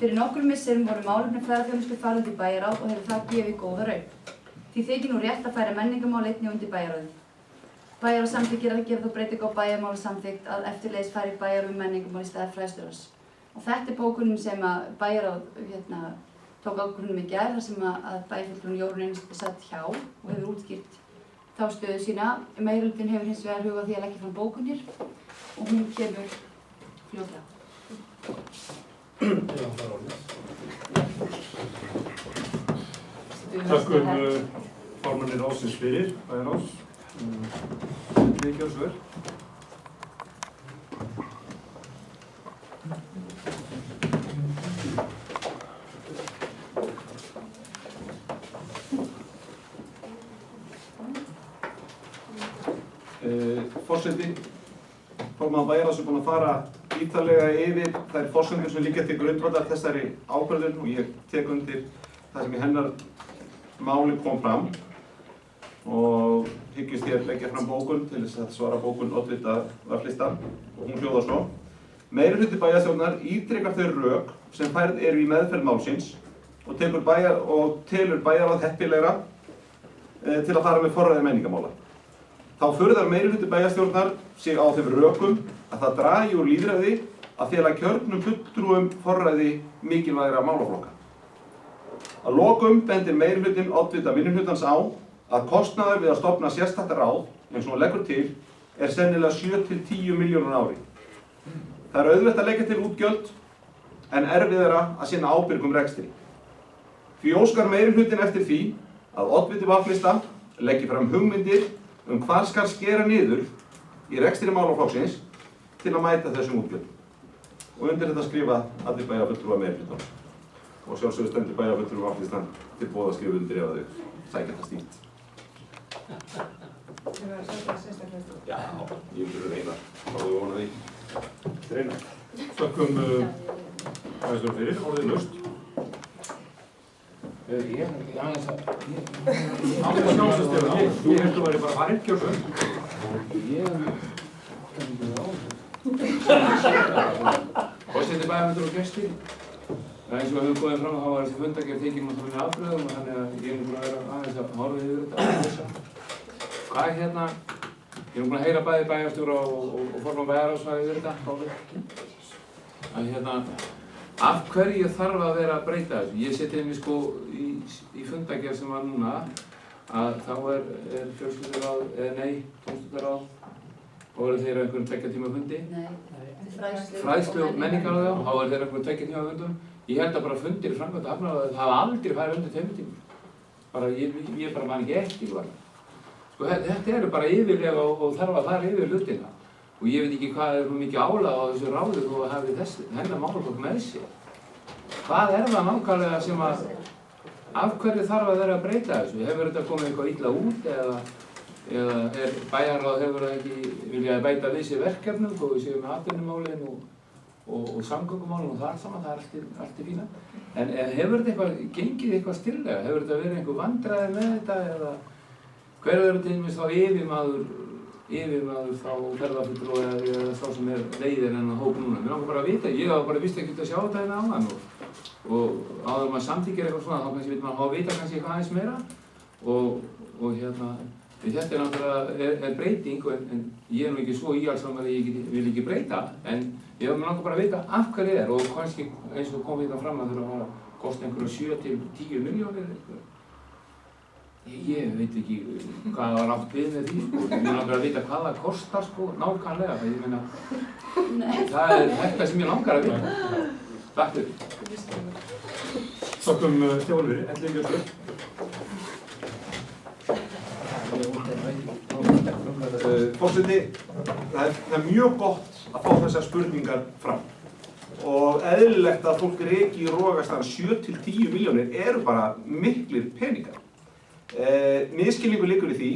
Fyrir nokkrum misserum voru málefni ferðaþjónustu falin til bæjarráð og hefur það gefið góða raun. Því þykir nú rétt að færa menningarmál einnig undir bæjarráðið. Bæjarráðssamþykkt er að gera þá breytingu á bæjarmálasamþykkt að eftirleiðis færi bæjarráð menningarmál í stað fræðsluráðs. Og þetta er bókunin sem að bæjarráð tók ákvörðun í gær, þar sem að bæjarfulltrúinn Jórunn satt hjá og hefur útskýrt þá stöðu sína. Meirihlutinn hefur hins vegar hugað því að leggja fram bókunir og hún kemur fljótlega. Þakkum formanni ráðsins fyrir, bæjarráðs. Þið gjörðu svo vel. Forseti, formaður bæjarráðs er búinn að fara ítarlega yfir þær forsendur sem liggja til grundvallar þessari ákvörðun og ég tek undir það sem í hennar máli kom fram og hyggist hér leggja fram bókun til þess að svara bókun oddvita Varflista og hún hljóðar svo. Meirihluti bæjarstjórnar ítrekar þau rök sem færð eru í meðferð málsins og telur bæjarráð heppilegra til að fara með forræði menningarmála. Þá furðar meirihluti bæjarstjórnar sig á þeim rökum að það dragi úr lýðræði að fela kjörnum fulltrúum forræði mikilvægra málaflokka. Að lokum bendir meirihlutinn oddvita minnihlutans á að kostnaður við að stofna sérstakt ráð, eins og hún leggur til, er sennilega 7 til 10 milljónir á ári. Það er auðvelt að leggja til útgjöld en erfiðara að sinna ábyrgum rekstri. Því óskar meirihlutinn eftir því að oddviti Varflista leggi fram hugmyndir hvað skal skera niður í rekstri málaflokksins til að mæta þessum útgjöldum. Og undir þetta skrifa allir bæjarfulltrúar meirihlutans. Og sjálfsögðu stendur bæjarfulltrúar Varflista til boða að skrifa undir ef þau sækja það stílt. Já, ég vil reyna. Þá erum við vonað því. Reyna. Þakkum bæjarstjórn fyrir, orðið laust. Ég aðeins að... Þú veist þú væri bara farinn, gjörðu svo. Forseti bæjarfundur og gestir. Eins og við höfum komið fram þá var þessi fundargerð tekin með tónlega afbröðum og þannig að ég er búin að vera aðeins að horfa yfir þetta og lesa. Hvað er hérna? Ég er búin að heyra bæði bæjarstjóra og formann bæjarráðs yfir þetta. Að hérna, af hverju þarf að vera að breyta þessu? Ég seti henni sko í fundargerð sem var núna að þá er fjölskylduráð, eða nei, tómstundaráð og eru þeir á einhverjum 2 tíma fundi. Nei, Fræðslu og menningarráð, þá eru þeir á einhverjum 2 tíma fundum. Ég held að bara fundir í framkvæmda hafnaráði hafa aldrei farið undir 2 tíma. Bara, ég bara man ekki eftir bara. Sko, þetta eru bara yfirlega og þarf að fara yfir hlutina. Og ég veit ekki hvað er mikið álag á þessu ráði þó að hafi hennar málaflokk með sér. Hvað er það nákvæmlega sem að, af hverju þarf að vera að breyta þessu? Hefur þetta komið eitthvað illa út eða er bæjarráð hefur það ekki viljað bæta við sér verkefnum þó við séum með atvinnumálin og samgöngumálin og það allt saman, það er allt í fína. En hefur þetta gengið eitthvað stillega? Hefur þetta verið einhver vandræði með þetta eða hver er til dæmis þá yfirmaður þá ferðarfulltrúi eða þá sem er leiðir en að hóp núna? Mér langar bara að vita, ég hafa bara vist ekki að sjá þetta hérna áðan og áður maður samþykkir eitthvað svona þá kannski vil maður að vita kannski eitthvað aðeins meira og hérna þetta er náttúrulega breyting en ég er nú ekki svo íhaldssamur að ég vil ekki breyta en ég hafa mér langar bara að vita af hverju er og kannski eins og kom við það fram að þurfa að kosta einhverju 7 til 10 milljónir Ég veit ekki hvað var átt við með því sko. Ég langar að vita hvað það kostar sko, nákvæmlega. Ég meina, það er þetta sem ég langar að vita. Takk fyrir. Þakkum Stefán fyrir, Elli Björnsson. Forseti, það er mjög gott að fá þessar spurningar fram. Og eðlilegt að fólk reki í rogastana 7 til 10 milljónir eru bara miklir peningar. Misskilningur liggur í því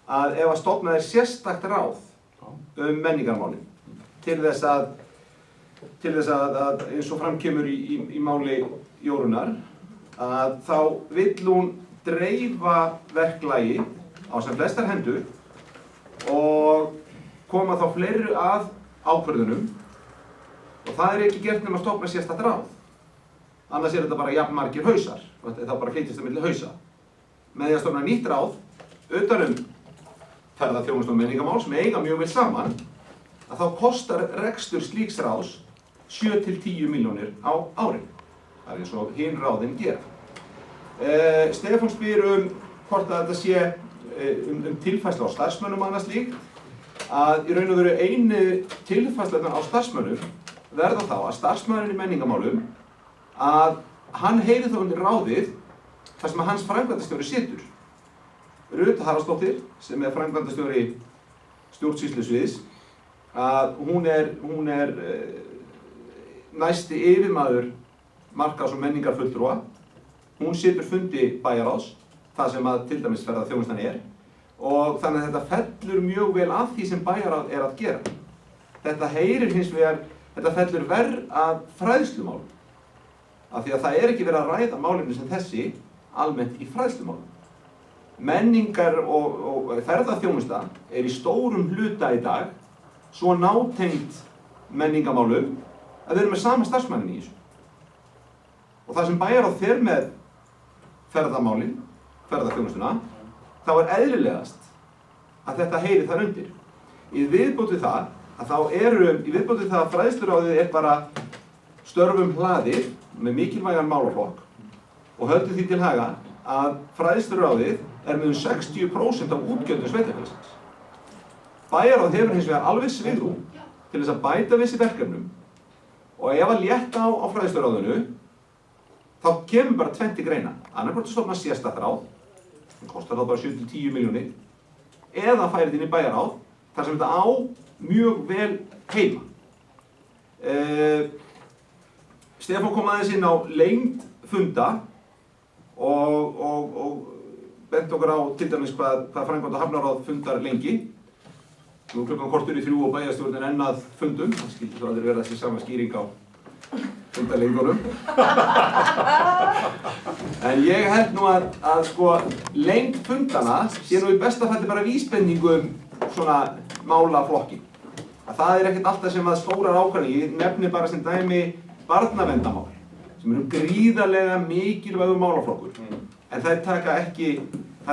að ef að stofnað sérstakt ráð menningarmálin til þess að eins og framkemur í máli Jórunnar að þá vill hún dreifa verklagi á sem flestar hendur og koma þá fleiri að ákvörðunum og það er ekki gert nema að stofna sérstakt ráð annars er þetta bara jafn margir hausar það bara flytjast á milli hausa með því að stofna nýtt ráð utan ferðaþjónustu og menningarmál sem eiga mjög vel saman að þá kostar rekstur slíks ráðs 7 til 10 milljónir á ári. Það er eins og hinn ráðin gera. Stefán spyr hvort að þetta sé tilfærslu á starfsmönnum og annað slíkt að í raun og veru einu tilfærslunar á starfsmönnum verða þá að starfsmaðurinn í menningarmálum að hann heyri þá undir ráðið þar sem að hans framkvæmdastjóri situr. Rut Haraldsdóttir, sem er framkvæmdastjóri stjórnsýslusviðs, að hún er næsti yfirmaður markaðs- og menningarfulltrúa. Hún situr fundi bæjarráðs, það sem að til dæmis ferðaþjónustan er, og þannig að þetta fellur mjög vel að því sem bæjarráð er að gera. Þetta heyrir hins vegar, þetta fellur verr að fræðslumálum, af því að það er ekki verið að ræða málefni sem þessi almennt í fræðslumálum. Menningar og ferðaþjónusta er í stórum hluta í dag svo nátengt menningarmálum að við erum með sama starfsmannin í þessu. Og það sem bæjarráð fer með ferðamálin, ferðaþjónustuna, þá er eðlilegast að þetta heyri þar undir. Í viðbót við það, að fræðsluráðið er bara störfum hlaðið með mikilvægan málaflokk og höldum því til haga að fræðsluráðið er með 60% af útgjöldum sveitarfélagsins. Bæjarráð hefur hins vegar alveg svigrúm til þess að bæta við sér verkefnum og ef að létta á fræðsluráðinu þá kemur bara tvennt til greina. Annaðhvort að stofna sérstakt ráð, sem kostar þá bara 7-10 milljónir, eða færi þetta inn í bæjarráð þar sem þetta á mjög vel heima. Stefán kom aðeins inn á lengd funda og bent okkur á til dæmis hvað framkvæmda hafnaráð fundar lengi. Nú klukkan kortur í 3 og bæjarstjórnin enn að fundum. Það skildi þá aldrei vera þessi sama skýring á fundarlengunum. En ég held nú að sko lengd fundana sé nú í besta falli bara vísbendingu svona málaflokki. Að það er ekkert alltaf sem að stórar ákvarðanir, ég nefni bara sem dæmi barnaverndarmál, sem eru gríðarlega mikilvægur málaflokkur. En það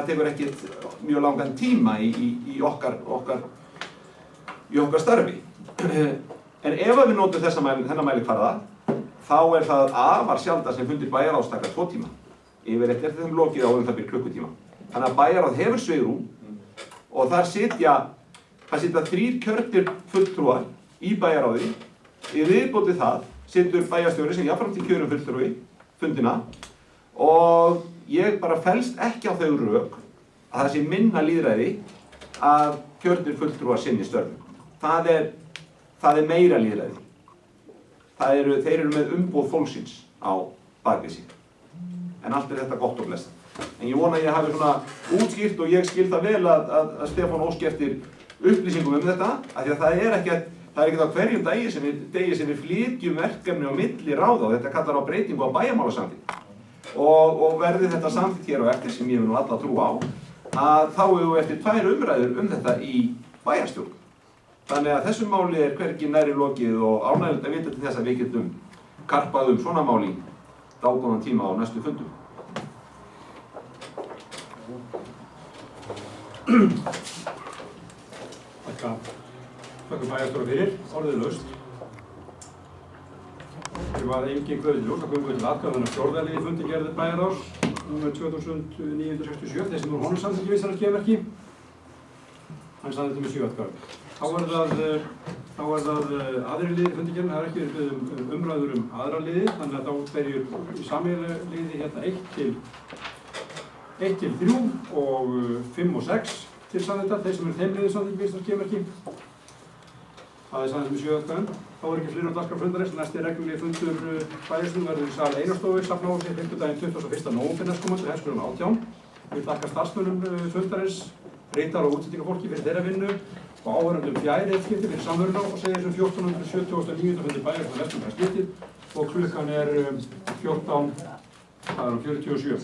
tekur ekkert mjög langan tíma í okkar starfi. En ef við notum þennan mælikvarða, þá er það afar sjaldar sem fundir bæjarráðs taka 2 tíma. Yfirleitt er þeim lokið á það byrja klukkutíma. Þannig að bæjarráð hefur svigrúm og þar sitja 3 kjörnir fulltrúar í bæjarráði. Í viðbót við það situr bæjarstjóri sem jafnframt í kjörum fulltrúi fundina og ég bara fellst ekki á þau rök að það sé minna lýðræði að kjörnir fulltrúar sinni störfum. Það er meira lýðræði. Þeir eru með umboð fólksins á bakvið sér. En allt er þetta gott og blessað. En ég vona að ég hafi svona útskýrt og ég skil það vel að Stefán óski eftir upplýsingum þetta, af því að það er ekkert á hverjum degi sem við flytjum verkefni á milli ráða og þetta kallar á breytingu á bæjarmálasamþykkt. Og verði þetta samþykkt hér á eftir, sem ég vil nú alla trú á, að þá hefur við eftir 2 umræður þetta í bæjarstjórn. Þannig að þessu máli er hvergi nærri lokið og ánægjulegt að vita til þess að við getum karpað svona máli dágóðan tíma á næstu fundum. Þakka bæjarstjóra fyrir, orðið laust. Ég var engin kvöðið ljós, það komum við til atkvæðan að 4. liði fundi gerði bæjarráðs nr. 2967, þessi nú honum samþykki við þessar skemerki. Hann samþykkti með 7 atkvæðum. Þá er það aðri liði fundi gerði, það er ekki verið umræður aðra liði, þannig að þá verður í sameiginlega liði hérna 1 til 3 og 5 og 6 til samþykkta, þeir sem eru þeim liði samþykki við þessar skemerki. Það er samþykkt með 7 atkvæðum. Þá er ekki fleiri á dagskrá fundarins, næsti reglulegi fundur bæjarstjórnar verður í sal Einarsstofu, Safnahúsi, 5. 21. nóvember næstkomandi, Hesturinn 18. Ég vil þakka starfsmönnum fundarins, ritar og útsendingafólki fyrir þeirra vinnu og áhörendum fjærreiðskipti fyrir samveruna og segja þessum 1479. fundi bæjarstjórnar Vestmannaeyja skiptið og klukkan er 14:47.